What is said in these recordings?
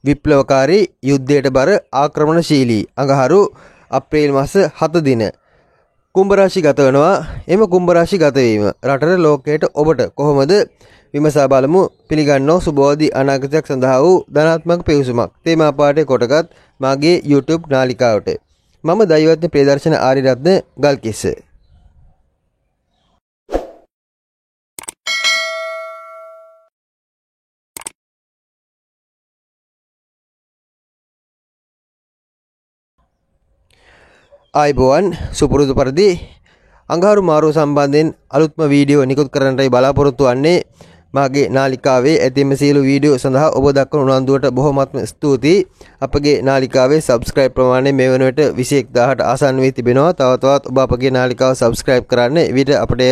විප්ලවකාරී යුද්ධයට බර ආක්‍රමණශීලී අඟහරු අප්‍රේල් මාස 7 දින කුම්භ රාශි ගත වෙනවා. එම කුම්භ රාශි ගත වීම රටට ලෝකයට ඔබට කොහොමද විමසා බලමු. පිළිගන්නෝ සුබෝධි අනාගතයක් සඳහා වූ ධනාත්මක පෙවසුමක් තේමා පාඩේ කොටගත් මාගේ YouTube නාලිකාවට. මම දෛවත්න ප්‍රේදර්ශන ආරියරත්න ගල්කිස්ස. ආයිබෝවන් සුපුරුදු පරිදි අඟහරු මාරුව සම්බන්ධයෙන් අලුත්ම වීඩියෝ නිකුත් කරන්නටයි බලාපොරොත්තු වන්නේ. මාගේ නාලිකාවේ ඇතිම සියලු වීඩියෝ සඳහා ඔබ දක්වන උනන්දුවට බොහොමත්ම ස්තුතියි. අපගේ නාලිකාවේ සබ්ස්ක්‍රයිබ් ප්‍රමාණය මේ වන විට 21000ට ආසන්න වී තිබෙනවා. තව තවත් ඔබ අපගේ නාලිකාව සබ්ස්ක්‍රයිබ් කරන්න. විට අපට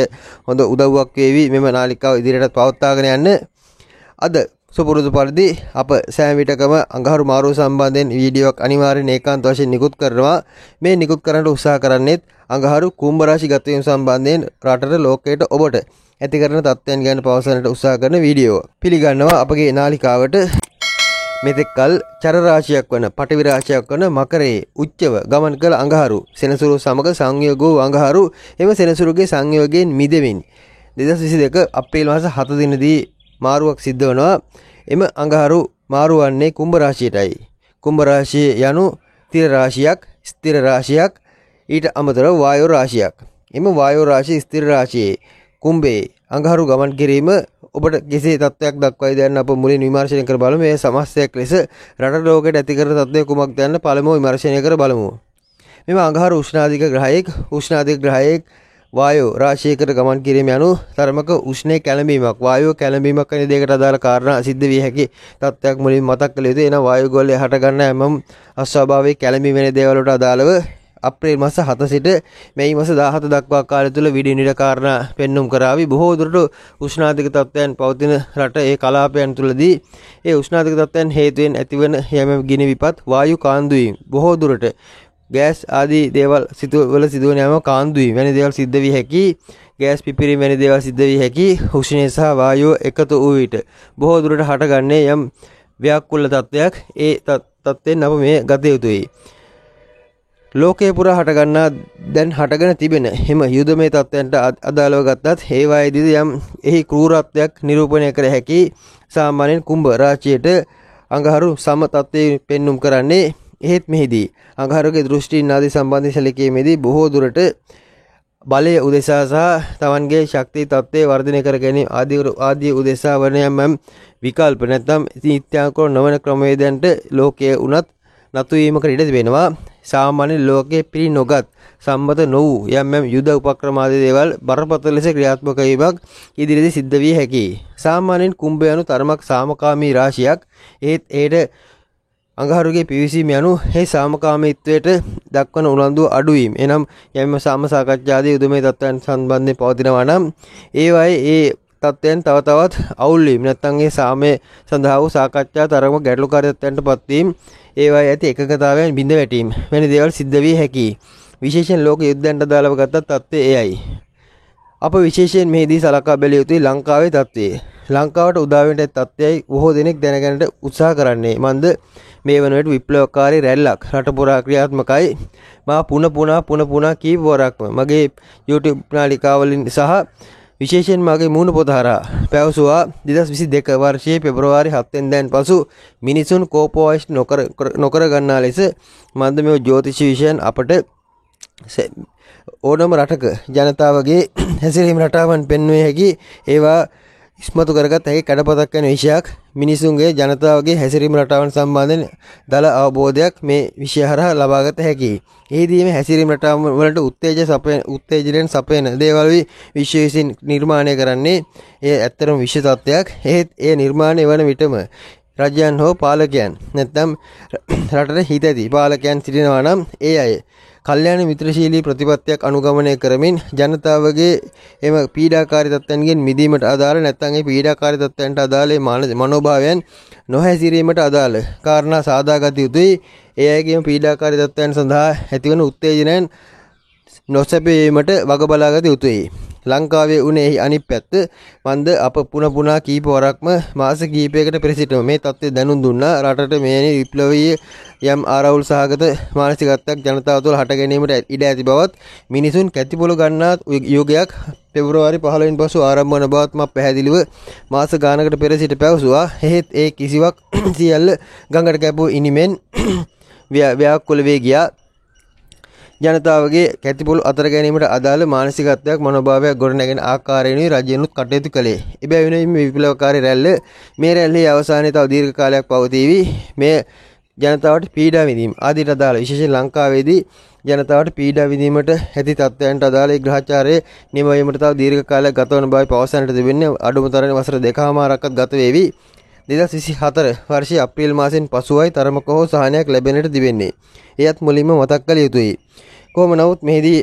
හොඳ උදව්වක් වේවි මෙම නාලිකාව ඉදිරියට පවත්වාගෙන යන්න. අද සුපුරුදු පරිදි අප සෑම විටකම අඟහරු මාරුව සම්බන්ධයෙන් වීඩියෝවක් අනිවාර්යෙන් ඒකාන්ත වශයෙන් නිකුත් කරනවා. මේ නිකුත් කරන්නට උත්සාහ කරන්නේත් අඟහරු කුම්භ රාශි ගත වීම සම්බන්ධයෙන් රටට ලෝකයට ඔබට ඇති කරන තත්ත්වයන් ගැන පවසන්නට උත්සාහ කරන වීඩියෝ. පිළිගන්නවා අපගේ නාලිකාවට මෙතෙක් කල චර රාශියක් වන පඨවි රාශියක් වන මකරයේ උච්චව ගමන් කළ අඟහරු සෙනසුරු සමග සංයෝග වූ අඟහරු එම සෙනසුරුගේ සංයෝගයෙන් මිදෙමින් 2022 අප්‍රේල් මාස 7 දිනදී මාරුවක් සිද්ධ වෙනවා. එම අඟහරු මාරු වන්නේ කුම්භ රාශියටයි. කුම්භ රාශිය යනු තිර රාශියක්, ස්ථිර රාශියක්, ඊට අමතරව වායෝ රාශියක්. එම වායෝ රාශිය ස්ථිර රාශියේ කුම්භේ අඟහරු ගමන් කිරීම ඔබට කෙසේ තත්ත්වයක් දක්වයිද යන්න අප මුලින් විමර්ශනය කර බලමු. මේ සමස්තයක් ලෙස රට ලෝකයට ඇති කරන තත්ත්වය කුමක්ද යන්න පළමුව විමර්ශනය කර බලමු. මෙම අඟහරු උෂ්ණාධික ග්‍රහයෙක් වායෝ රාශියකට ගමන් කිරීම යනු තරමක උෂ්ණයේ කැළඹීමක්, වායුව කැළඹීමක් වැනි දෙයකට අදාළ කාරණා සිද්ධ විය හැකි තත්ත්වයක් මුලින් මතක් කළ යුතුයි. එන වායු ගෝලය හට ගන්න හැමම අස්වාභාවික කැළඹීම වෙන දේවල් වලට අදාළව අප්‍රේල් මාස 7 සිට මැයි මාස 17 දක්වා කාලය තුල විඩිනිඩ කාරණා පෙන්눔 කරાવી. බොහෝ දුරට උෂ්ණාධික තත්ත්වයන් පවතින රට ඒ කලාපයන් තුලදී ඒ උෂ්ණාධික තත්ත්වයන් හේතුවෙන් ඇතිවන යම් ගිනි විපත්, වායු කාන්දු වීම, බොහෝ දුරට ගෑස් ආදී දේවල් සිදුවන යම කාන්දු වීම වැනි දේවල් සිද්ධ විය හැකි. ගෑස් පිපිරීම වැනි දේවල් සිද්ධ විය හැකි. උෂ්ණය සහ වායුව එකතු වූ විට බොහෝ දුරට හටගන්නේ යම් ව්‍යාකූල තත්ත්වයක්. ඒ තත්ත්වෙන් අප මේ ගත යුතුයි. ලෝකයේ පුරා හටගන්නා දැන් හටගෙන තිබෙන හිම යුදමය තත්ත්වයන්ට අදාළව ගත්තත් ඒවායේදී යම් එහි ක්‍රූරත්වයක් නිරූපණය කර හැකි. සාමාන්‍යයෙන් කුම්භ රාශියට අඟහරු සම තත්ත්වයේ පෙන්눔 කරන්නේ. එහෙත් මෙහිදී අඟහරුගේ දෘෂ්ටීන් ආදී සම්බන්ධ සැලකීමේදී බොහෝ දුරට බලය උදෙසා සහ තමන්ගේ ශක්තිය තත්ත්වය වර්ධනය කර ගැනීම ආදී උදෙසා වන යම් විකල්ප නැත්නම් නිත්‍යාංකව නොවන ක්‍රමවේදයන්ට ලෝකයේ උනත් නතු වීමකට ඉඩ තිබෙනවා. සාමාන්‍ය ලෝකයේ පිරි නොගත් සම්මත නොවූ යම් යුද උපක්‍රම ආදී දේවල් බරපතල ලෙස ක්‍රියාත්මක වීමක් ඉදිරියේදී සිද්ධ විය හැකියි. සාමාන්‍යයෙන් කුම්භ යනු තරමක් සාමකාමී රාශියක්. ඒට අඟහරුගේ පිවිසීම යනු මේ සාමකාමීත්වයට දක්වන උනන්දුව අඩුවීම. එනම් යම් සාම සාකච්ඡාදී උදමේ තත්ත්වයන් සම්බන්ධයෙන් පවතිනවා නම් ඒවායේ ඒ තත්ත්වයන් තව තවත් අවුල් වීම නැත්නම් ඒ සාමය සඳහා වූ සාකච්ඡා තරම ගැටලුකාරී තත්ත්වයන්ට පත්වීම, ඒවායේ ඇති එකඟතාවයන් බිඳ වැටීම වැනි දේවල් සිද්ධ විය හැකියි. විශේෂයෙන් ලෝක යුද්ධයන්ට අදාළව ගත්ත තත්ත්වය එයයි. අප විශේෂයෙන් මෙහිදී සලකා බැලිය යුතුයි ලංකාවේ තත්ත්වය. ලංකාවට උදා වෙන තත්ත්වයයි බොහෝ දෙනෙක් දැනගන්නට උත්සාහ කරන්නේ. මන්ද මේ වන විට විප්ලවකාරී රැල්ලක් රට පුරා ක්‍රියාත්මකයි. මා පුන කීප වරක්ම මගේ YouTube නාලිකාවලින් සහ විශේෂයෙන් මගේ මූණ පොත හරහා පැවසුවා 2022 වර්ෂයේ පෙබරවාරි 7 වෙනිදාන් පසු මිනිසුන් කෝපවයිස් නොකර ගන්නා ලෙස මන්ද මේ ජ්‍යොතිෂ විෂයන් අපට ඕනම රටක ජනතාවගේ හැසිරීම රටාවන් පෙන්වුවේ හැකි. ඒවා ඉස්මතු කරගත් හැකි කඩපතක් වෙන විෂයක්. මිනිසුන්ගේ ජනතාවගේ හැසිරීම රටාවන් සම්බන්ධයෙන් දල අවබෝධයක් මේ විෂය හරහා ලබාගත හැකියි. එහිදී මේ හැසිරීම රටාවන් වලට උත්තේජනයෙන් සපයන දේවල් විශ්ව විසින් නිර්මාණය කරන්නේ ඒ ඇත්තටම විශ්ව තත්ත්වයක්. එහෙත් ඒ නිර්මාණය වන විටම රජයන් හෝ පාලකයන් නැත්නම් රටට හිතැති පාලකයන් සිටිනවා නම් ඒ අය කල්යාණ මිත්‍රශීලී ප්‍රතිපත්තියක් අනුගමනය කරමින් ජනතාවගේ එම පීඩාකාරී තත්ත්වයන්ගෙන් මිදීමට අදාළ නැත්නම් ඒ පීඩාකාරී තත්ත්වයන්ට අදාළ මනෝභාවයන් නොහැසිරීමට අදාළ කාරණා සාදාගත යුතුයි. ඒ අයගේම පීඩාකාරී තත්ත්වයන් සඳහා ඇතිවන උත්තේජනයන් නොසැපීමට වග බලාගත යුතුයි. ලංකාවේ උනේ අනිත් පැත්ත. මන්ද අප පුනා කීප වරක්ම මාස කීපයකට පෙර සිටම මේ තත්ත්වය දැනුම් දුන්නා. රටට මේනි විප්ලවීය යම් ආරවුල් සහගත මානසිකත්වයක් ජනතාව තුළ හට ගැනීමට ඉඩ ඇති බවත් මිනිසුන් කැතිපොළ ගන්නා යුගයක් පෙබරවාරි 15 වෙනි පසු ආරම්භ වන බවත් මම පැහැදිලිව මාස ගානකට පෙර සිට පැවසුවා. එහෙත් ඒ කිසිවක් සියල්ල ගඟට කැපූ ඉනිමෙන් ව්‍යාකුල වේ ගියා. ජනතාවගේ කැතිපොළ අතර ගැනීමට අදාළ මානසිකත්වයක් මනෝභාවයක් ගොඩනැගෙන ආකාරයෙන්ුයි රජයනුත් කටයුතු කළේ. එබැවින් මේ විප්ලවකාරී රැල්ල මේ රැල්ලේ අවසානයේ තව දීර්ඝ කාලයක් පවතීවි. මේ ජනතාවට පීඩා විඳීම ආදීට අදාළ විශේෂයෙන් ලංකාවේදී ජනතාවට පීඩා විඳීමට ඇති තත්ත්වයන්ට අදාළ ග්‍රහචාරයේ නිමවීමට තව දීර්ඝ කාලයක් ගත වන බවයි පවසන්නට තිබෙන්නේ. අඩුම තරමේ වසර 2කමාරක්වත් ගත වේවි. 2024 වර්ෂයේ අප්‍රේල් මාසයෙන් පසුවයි තරමක හෝ සහනයක් ලැබෙන්නට තිබෙන්නේ. එයත් මුලින්ම මතක් කළ යුතුයි. කොහොම නමුත් මෙහිදී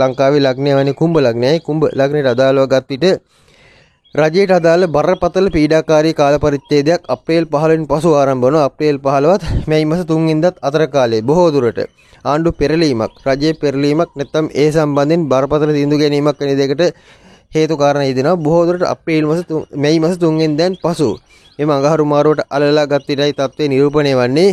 ලංකාවේ ලග්නය වන්නේ කුම්භ ලග්නයයි. කුම්භ ලග්නයට අදාළව ගත් විට රජයට අදාළ බරපතල පීඩාකාරී කාල පරිච්ඡේදයක් අප්‍රේල් 15 වෙනි පසු ආරම්භ වනවා. අප්‍රේල් 15ත් මැයි මාස 3 වෙනිදාත් අතර කාලයේ බොහෝ දුරට ආණ්ඩු පෙරලීමක්, රජයේ පෙරලීමක් නැත්නම් ඒ සම්බන්ධයෙන් බරපතල තීන්දුව ගැනීමක් වැනි දෙයකට හේතු කාරණා යෙදෙනවා. බොහෝ දුරට අප්‍රේල් මාස මැයි මාස 3 වෙනිදාන් පසු එම අඟහරු මාරුවට අලලා ගත් විටයි තත්ත්වය නිරූපණය වන්නේ.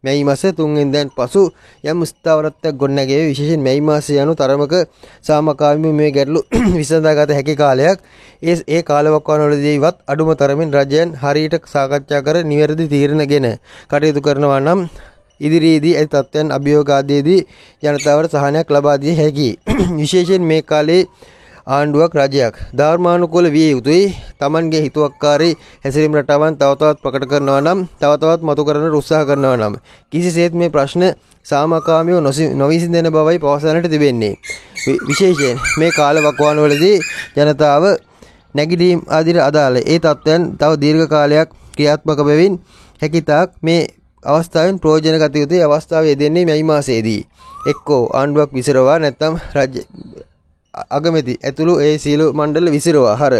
මැයි මාස 3 වෙනිදාන් පසු යම් ස්ථාවරත්වයක් ගොඩනැගේ. විශේෂයෙන් මැයි මාසය යනු තරමක සාමකාමීව මේ ගැටලු විසඳාගත හැකි කාලයක්. ඒ කාලවකවානුවලදීවත් අඩුම තරමින් රජයන් හරියට සාකච්ඡා කර නිවැරදි තීරණගෙන කටයුතු කරනවා නම් ඉදිරියේදී ඒ තත්ත්වයන් අභියෝග ආදීදී ජනතාවට සහනයක් ලබා දිය හැකියි. විශේෂයෙන් මේ කාලේ ආණ්ඩුවක් රජයක් ධර්මානුකූල විය යුතුයි. Tamanගේ හිතුවක්කාරී හැසිරීම රටාවන් තව තවත් ප්‍රකට කරනවා නම් තව තවත් මතු කරන්න උත්සාහ කරනවා නම් කිසිසේත් මේ ප්‍රශ්න සාමකාමීව නොවිසඳෙන බවයි පවසන්නට තිබෙන්නේ. විශේෂයෙන් මේ කාල වකවානුවලදී ජනතාව නැගිටීම් ආදිට අදාළ ඒ තත්ත්වයන් තව දීර්ඝ කාලයක් ක්‍රියාත්මක බැවින් හැකිතාක් මේ අවස්ථාවෙන් ප්‍රයෝජන ගත යුතුයි. අවස්ථාව යෙදෙන්නේ මැයි මාසයේදී. එක්කෝ ආණ්ඩුවක් විසිරවා නැත්නම් රජ අගමැති ඇතුළු ඒ සීල මණ්ඩල විසිරවා හර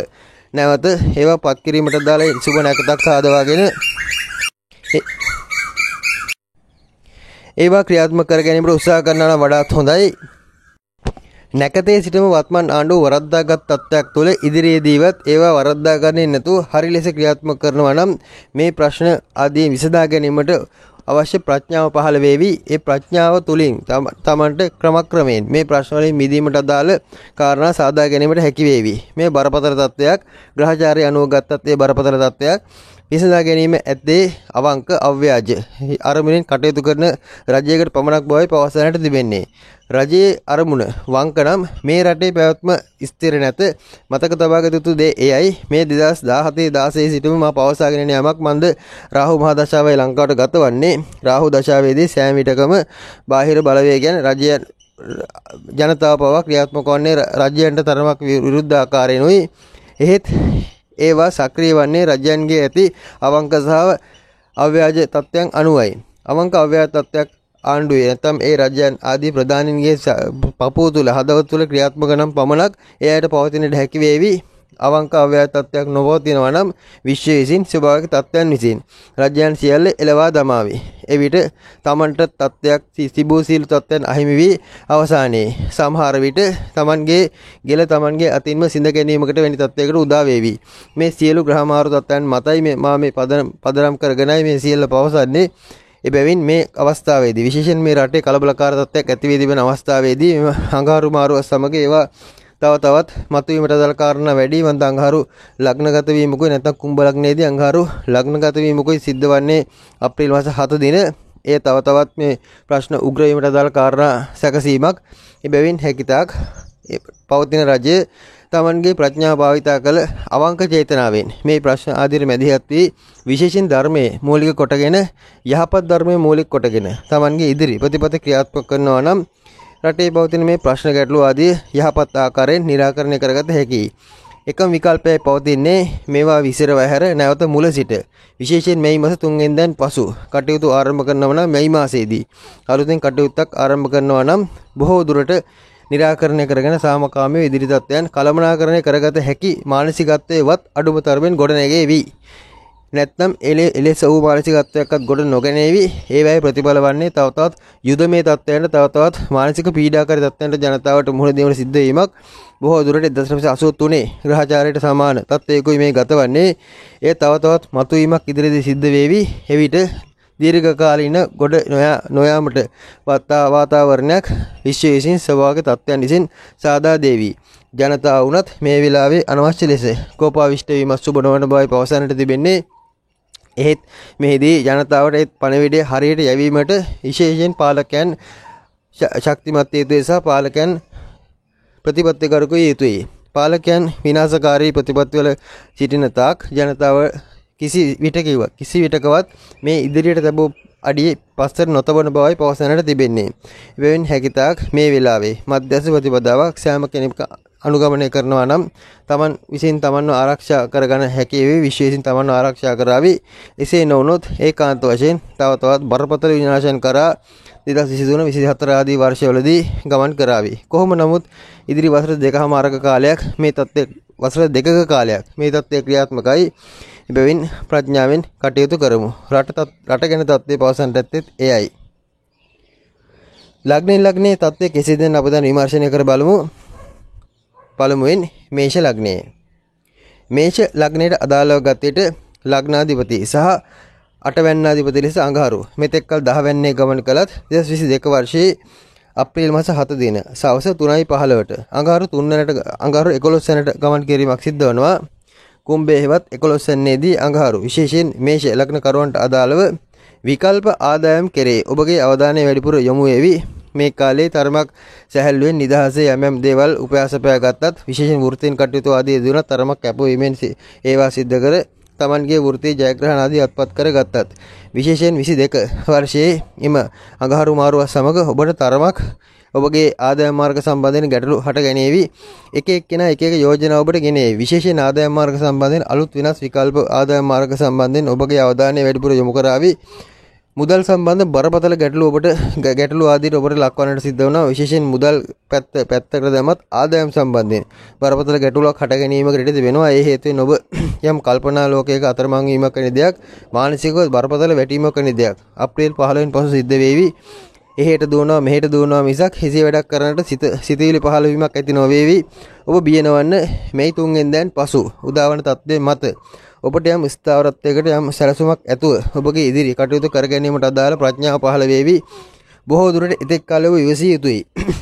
නැවත ඒවා පත් කිරීමට දාලා සුබ නැකතක් සාදවාගෙන ඒවා ක්‍රියාත්මක කර ගැනීමට උත්සාහ කරනවා නම් වඩාත් හොඳයි. නැකතේ සිටම වත්මන් ආණ්ඩුව වරද්දාගත් තත්ත්වයක් තුළ ඉදිරියේදීවත් ඒවා වරද්දා ගන්නේ නැතුව හරි ලෙස ක්‍රියාත්මක කරනවා නම් මේ ප්‍රශ්න ආදී විසඳා ගැනීමට අවශ්‍ය ප්‍රඥාව පහළ වේවි. ඒ ප්‍රඥාව තුලින් තමන්ට ක්‍රමක්‍රමයෙන් මේ ප්‍රශ්න වලින් මිදීමට අදාළ කාරණා සාදා ගැනීමට හැකි වේවි. මේ බරපතල තත්ත්වයක් ග්‍රහචාරය අනුව ගත්තත් ඒ බරපතල තත්ත්වයක් විසඳා ගැනීම ඇත්තේ අවංක අව්‍යාජ අරමුණෙන් කටයුතු කරන රජයකට පමණක් බවයි පවසන්නට තිබෙන්නේ. රජයේ අරමුණ වංක නම් මේ රටේ පැවැත්ම ස්ථිර නැත. මතක තබාගත යුතු දේ එයයි මේ 2017 16 සිටම මා පවසාගෙන යන යමක් මන්ද රාහු මහා දශාවයි ලංකාවට ගතවන්නේ. රාහු දශාවේදී සෑම විටකම බාහිර බලවේගයන් රජය ජනතාව පවා ක්‍රියාත්මක වන්නේ රජයන්ට තරමක් විරුද්ධ ආකාරයෙන්ුයි. එහෙත් ඒවා සක්‍රිය වන්නේ රජයන්ගේ ඇති අවංක සහ අව්‍යාජ තත්ත්වයන් අනුවයි. අවංක අව්‍යාජ තත්ත්වයක් ආණ්ඩුවේ නැත්නම් ඒ රජයන් ආදී ප්‍රධානීන්ගේ පපුව තුළ හදවත තුළ ක්‍රියාත්මක නම් පමණක් එයාට පවතිනට හැකි වේවි. අවංක අව්‍යාජ තත්ත්වයක් නොපවතිනවා නම් විශ්ව විසින් ස්වභාවික තත්ත්වයන් විසින් රජයන් සියල්ල එළවා දමාවි. එවිට තමන්ට තත්ත්වයක් තිබූ සීල තත්ත්වයන් අහිමි වී අවසානයේ සමහර විට තමන්ගේ ගෙල තමන්ගේ අතින්ම සිඳ ගැනීමකට වැනි තත්ත්වයකට උදා වේවි. මේ සියලු ග්‍රහමාරු තත්ත්වයන් මතයි මා මේ පදනම් කරගෙනයි මේ සියල්ල පවසන්නේ. එබැවින් මේ අවස්ථාවේදී විශේෂයෙන් මේ රටේ කලබලකාර තත්ත්වයක් ඇති වී තිබෙන අවස්ථාවේදී අඟහරු මාරුව සමග ඒවා තවත් මතුවීමට අදාළ කාරණා වැඩි. වන්ද අඟහරු ලග්නගත වීමකුයි නැත්නම් කුම්භ ලග්නයේදී අඟහරු ලග්නගත වීමකුයි සිද්ධ වන්නේ අප්‍රේල් මාස 7 දින. ඒ තවත් මේ ප්‍රශ්න උග්‍ර වීමට අදාළ කාරණා සැකසීමක්. එබැවින් හැකිතාක් පවතින රජය තමන්ගේ ප්‍රඥාව භාවිතා කළ අවංක චේතනාවෙන් මේ ප්‍රශ්න ආදිර මැදිහත් වී විශේෂයෙන් ධර්මයේ මූලික කොටගෙන යහපත් ධර්මයේ මූලික කොටගෙන තමන්ගේ ඉදිරි ප්‍රතිපත්ති ක්‍රියාත්මක කරනවා නම් රටේ පවතින මේ ප්‍රශ්න ගැටලු ආදී යහපත් ආකාරයෙන් निराකරණය කරගත හැකියි. එකම විකල්පයයි පවතින්නේ මේවා විසිරව හැර නැවත මුල සිට විශේෂයෙන් මැයි මාස 3 වෙනිදාන් පසු කටයුතු ආරම්භ කරනවා නම් මැයි මාසයේදී අලුතෙන් කටයුත්තක් ආරම්භ කරනවා නම් බොහෝ දුරට निराකරණය කරගෙන සාමකාමීව ඉදිරි තත්ත්වයන් කළමනාකරණය කරගත හැකි මානසිකත්වයේවත් අඩුම තරමින් ගොඩනැගෙවි. නැත්නම් එලෙස වූ මානසිකත්වයක්වත් ගොඩ නොගැනේවි. ඒවැයි ප්‍රතිඵල වන්නේ තව තවත් යුදමේ තත්ත්වයන්ට තව තවත් මානසික පීඩාකාරී තත්ත්වයන්ට ජනතාවට මුහුණ දීමට සිද්ධ වීමක් බොහෝ දුරට 1983 ග්‍රහචාරයට සමාන තත්ත්වයකුයි මේ ගතවන්නේ. ඒ තව තවත් මතුවීමක් ඉදිරියේදී සිද්ධ වේවි. එවිට දීර්ඝකාලීන ගොඩ නොයාමට වාතාවරණයක් විශ්ව විසින් ස්වභාවික තත්ත්වයන් විසින් සාදා දේවි. ජනතාව වුණත් මේ වෙලාවේ අනවශ්‍ය ලෙස කෝපාවිෂ්ඨ වීමක් සුබ නොවන බවයි පවසන්නට තිබෙන්නේ. එහෙත් මෙහිදී ජනතාවට ඒ පණිවිඩය හරියට යැවීමට විශේෂයෙන් පාලකයන් ශක්තිමත් යුතුය සහ පාලකයන් ප්‍රතිපත්තිකරුක යුතුයි. පාලකයන් විනාශකාරී ප්‍රතිපත්තිවල සිටින තාක් ජනතාව කිසි විටකවත් මේ ඉදිරියට තබූ අඩියේ පස්සට නොතබන බවයි පවසන්නට තිබෙන්නේ. එබැවින් හැකිතාක් මේ වෙලාවේ මධ්‍යස්ථ ප්‍රතිපදාවක් සෑම කෙනෙක් අනුගමනය කරනවා නම් තමන් විසින් තමන්ව ආරක්ෂා කරගන්න හැකි වේ. විශේෂයෙන් තමන්ව ආරක්ෂා කරાવી. එසේ නොවුනොත් ඒකාන්ත වශයෙන් තව තවත් බරපතල විනාශයන් කරා 2023-24 ආදී වර්ෂවලදී ගමන් කරાવી. කොහොම නමුත් ඉදිරි වසර දෙකමාරක කාලයක් මේ තත්ත්වය වසර දෙකක කාලයක් මේ තත්ත්වය ක්‍රියාත්මකයි. එබැවින් ප්‍රඥාවෙන් කටයුතු කරමු. රට ගැන තත්ත්වය පවසන්නට ඇත්තේ එයයි. ලග්නයේ තත්ත්වය කෙසේද අප දැන් විමර්ශනය කර බලමු. පළමුවෙන් මේෂ ලග්නය. මේෂ ලග්නයට අදාළව ගත්තේට ලග්නාධිපති සහ අටවැන්නාධිපති ලෙස අඟහරු මෙතෙක්කල් 10 වැන්නේ ගමන් කළත් 2022 වර්ෂයේ අප්‍රේල් මාස 7 දින සවස 3:15ට අඟහරු 11 වෙනිට ගමන් කිරීමක් සිද්ධ වනවා. කුම්භයේ හෙවත් 11 වෙනිදී අඟහරු විශේෂයෙන් මේෂ ලග්න කරුවන්ට අදාළව විකල්ප ආදායම් කෙරේ ඔබගේ අවධානය වැඩිපුර යොමු වේවි. මේ කාලේ තරමක් සැහැල්ලුවෙන් නිදහසේ යම් දේවල් උපයාසපයා ගත්තත් විශේෂයෙන් වෘත්තීන් කටයුතු ආදී දුනත් තරමක් කැපවීමෙන් ඒවා සිද්ධ කර තමන්ගේ වෘත්තී ජයග්‍රහණ ආදී අත්පත් කර ගත්තත් විශේෂයෙන් 22 වර්ෂයේ එම අඟහරු මාරුව සමග ඔබට තරමක් ඔබගේ ආදායම් මාර්ග සම්බන්ධයෙන් ගැටලු හට ගැනීවි. එක එක්කෙනා එක එක යෝජනා ඔබට ගෙනේවි. විශේෂයෙන් ආදායම් මාර්ග සම්බන්ධයෙන් අලුත් වෙනස් විකල්ප ආදායම් මාර්ග සම්බන්ධයෙන් ඔබගේ අවධානය වැඩිපුර යොමු කරાવી. මුදල් සම්බන්ධ බරපතල ගැටලු ආදීට ඔබට ලක්වන්නට සිද්ධ වෙනවා. විශේෂයෙන් මුදල් පැත්තකට දැමත් ආදායම් සම්බන්ධයෙන් බරපතල ගැටලුවක් හට ගැනීමකට ඉඩ තිබෙනවා. ඒ හේතුවෙන් ඔබ යම් කල්පනා ලෝකයක අතරමං වීමක් වෙන දෙයක් මානසිකව බරපතල වැටීමක් වෙන දෙයක් අප්‍රේල් 15 වෙනි පසු සිද්ධ වේවි. එහෙට දුවනවා මෙහෙට දුවනවා මිසක් හිසේ වැඩක් කරන්නට සිතවිලි පහළ වීමක් ඇති නොවේවි. ඔබ බිය නොවන්න. මේ 3 වෙනිදාන් පසු උදාවන තත්ත්වයේ මත ඔබට යම් ස්ථාවරත්වයකට යම් සැලසුමක් ඇතුව ඔබගේ ඉදිරි කටයුතු කර ගැනීමට අදාළ ප්‍රඥාව පහළ වේවි. බොහෝ දුරට එතෙක් කාලෙ ඔබ ඉවසිය යුතුයි.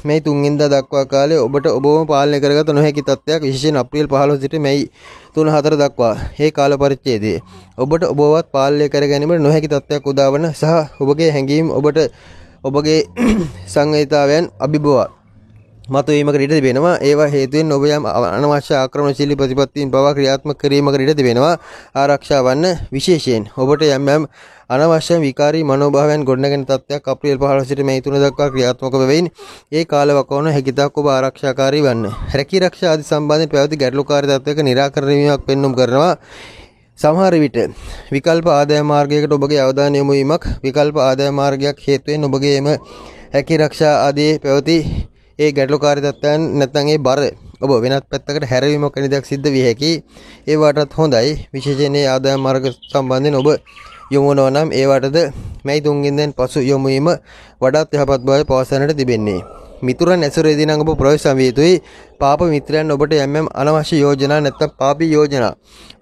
මේ 3 වෙනිදා දක්වා කාලේ ඔබට ඔබවම පාලනය කරගත නොහැකි තත්ත්වයක් විශේෂයෙන් අප්‍රේල් 15 සිට මැයි 3-4 දක්වා මේ කාල පරිච්ඡේදයේ ඔබට ඔබවත් පාලනය කර ගැනීමට නොහැකි තත්ත්වයක් උදාවන සහ ඔබගේ හැඟීම් ඔබට ඔබගේ සංවේදීතාවයන් අභිබවා මතුවීමකට ඉඩ තිබෙනවා. ඒවා හේතුවෙන් ඔබ යම් අනවශ්‍ය ආක්‍රමණශීලී ප්‍රතිපත්තීන් පවා ක්‍රියාත්මක කිරීමකට ඉඩ තිබෙනවා. ආරක්ෂා වන්න. විශේෂයෙන් ඔබට යම් අනවශ්‍ය විකාරී මනෝභාවයන් ගොඩනගෙන තත්ත්වයක් අප්‍රේල් 15 සිට මැයි 3 දක්වා ක්‍රියාත්මක වෙමින් ඒ කාලවකවන හැකිතාක් ඔබ ආරක්ෂාකාරී වන්න. රැකී ආරක්ෂා ආදී සම්බන්ධයෙන් පැවති ගැටලුකාරී තත්ත්වයක निराකරණය වීමක් පෙන්눔 කරනවා. සමහර විට විකල්ප ආදායම් මාර්ගයකට ඔබගේ අවධානය යොමු වීමක් විකල්ප ආදායම් මාර්ගයක් හේතුවෙන් ඔබගේ එම රැකී ආරක්ෂා ආදී පැවති ඒ ගැටලුකාරී තත්ත්වයන් නැත්නම් ඒ බර ඔබ වෙනත් පැත්තකට හැරවීමක් වෙන දෙයක් සිද්ධ විය හැකි. ඒ වටත් හොඳයි. විශේෂයෙන් ඒ ආදායම් මාර්ග සම්බන්ධයෙන් ඔබ යොමු වෙනවා නම් ඒ වටද මැයි 3 වෙනිදාන් පසු යොමු වීම වඩාත් යහපත් බවයි පවසන්නට තිබෙන්නේ. මිතුරන් ඇසුරේදී නම් ඔබ ප්‍රවේශම් විය යුතුයි. පාප මිත්‍රයන් ඔබට යම් අනවශ්‍ය යෝජනා නැත්නම් පාපී යෝජනා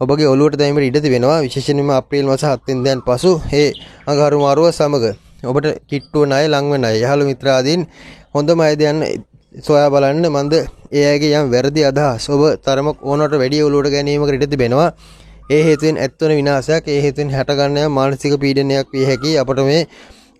ඔබගේ ඔළුවට දැමීමට ඉඩ තිබෙනවා. විශේෂයෙන්ම අප්‍රේල් මාස 7 වෙනිදාන් පසු ඒ අඟහරු මාරුව සමග ඔබට කිට්ටුව ණය ලං වෙන අය යහළු මිත්‍රාදීන් හොඳම අයද යන සොයා බලන්න. මන්ද ඒ අයගේ යම් වැරදි අදහස් ඔබ තරමක් ඕනකට වැඩි ඔළුවට ගැනීමකට ඉඩ තිබෙනවා. ඒ හේතුවෙන් ඇත්වන විනාශයක් ඒ හේතුවෙන් හැට ගන්න මානසික පීඩනයක් විය හැකි. අපට මේ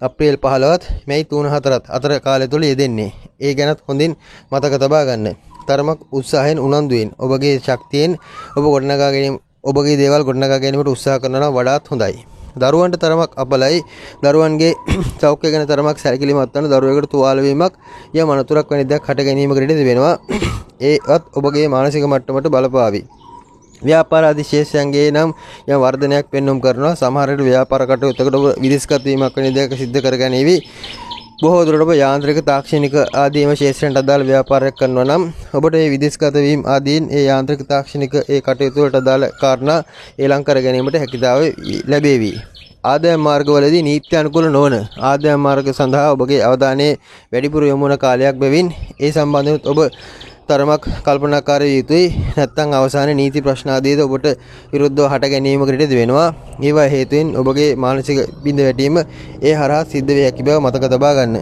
අප්‍රේල් 15ත් මැයි 3-4ත් අතර කාලය තුල යෙදෙන්නේ. ඒ ගැනත් හොඳින් මතක තබා ගන්න. තරමක් උත්සාහයෙන් උනන්දුවෙන් ඔබගේ ශක්තියෙන් ඔබ ගොඩනගා ගැනීම ඔබගේ දේවල් ගොඩනගා ගැනීමට උත්සාහ කරනවා වඩාත් හොඳයි. දරුවන්ට තරමක් අපලයි. දරුවන්ගේ සෞඛ්‍ය ගැන තරමක් සැලකිලිමත් වන දරුවෙකුට තුවාල වීමක් යම් අනතුරක් වැනි දෙයක් හට ගැනීමකට ඉඩ තිබෙනවා. ඒවත් ඔබගේ මානසික මට්ටමට බලපාවි. ව්‍යාපාර ආදී ශේෂයන්ගේ නම් යම් වර්ධනයක් පෙන්눔 කරනවා. සමහර විට ව්‍යාපාර කටයුත්තකට ඔබ විදේශගත වීමක් වැනි දෙයක් සිද්ධ කරගනීවි. බොහෝ දුරට ඔබ යාන්ත්‍රික තාක්ෂණික ආදීම ශේෂ්ත්‍රයන්ට අදාළ ව්‍යාපාරයක් කරනවා නම් ඔබට මේ විදේශගත වීම ආදීන් ඒ යාන්ත්‍රික තාක්ෂණික ඒ කටයුතු වලට අදාළ කාරණා ඊළඟ කර ගැනීමට හැකියාව ලැබේවි. ආදායම් මාර්ගවලදී නීති අනුකූල නොවන ආදායම් මාර්ග සඳහා ඔබගේ අවධානය වැඩිපුර යොමු වන කාලයක් බැවින් ඒ සම්බන්ධව ඔබ තරමක් කල්පනාකාරී යුතුයි. නැත්නම් අවසානයේ නීති ප්‍රශ්න ආදීද ඔබට විරුද්ධව හට ගැනීමකට ඉඩ වෙනවා. ඒවා හේතුවෙන් ඔබගේ මානසික බිඳ වැටීම ඒ හරහා සිද්ධ වේ හැකි බව මතක තබා ගන්න.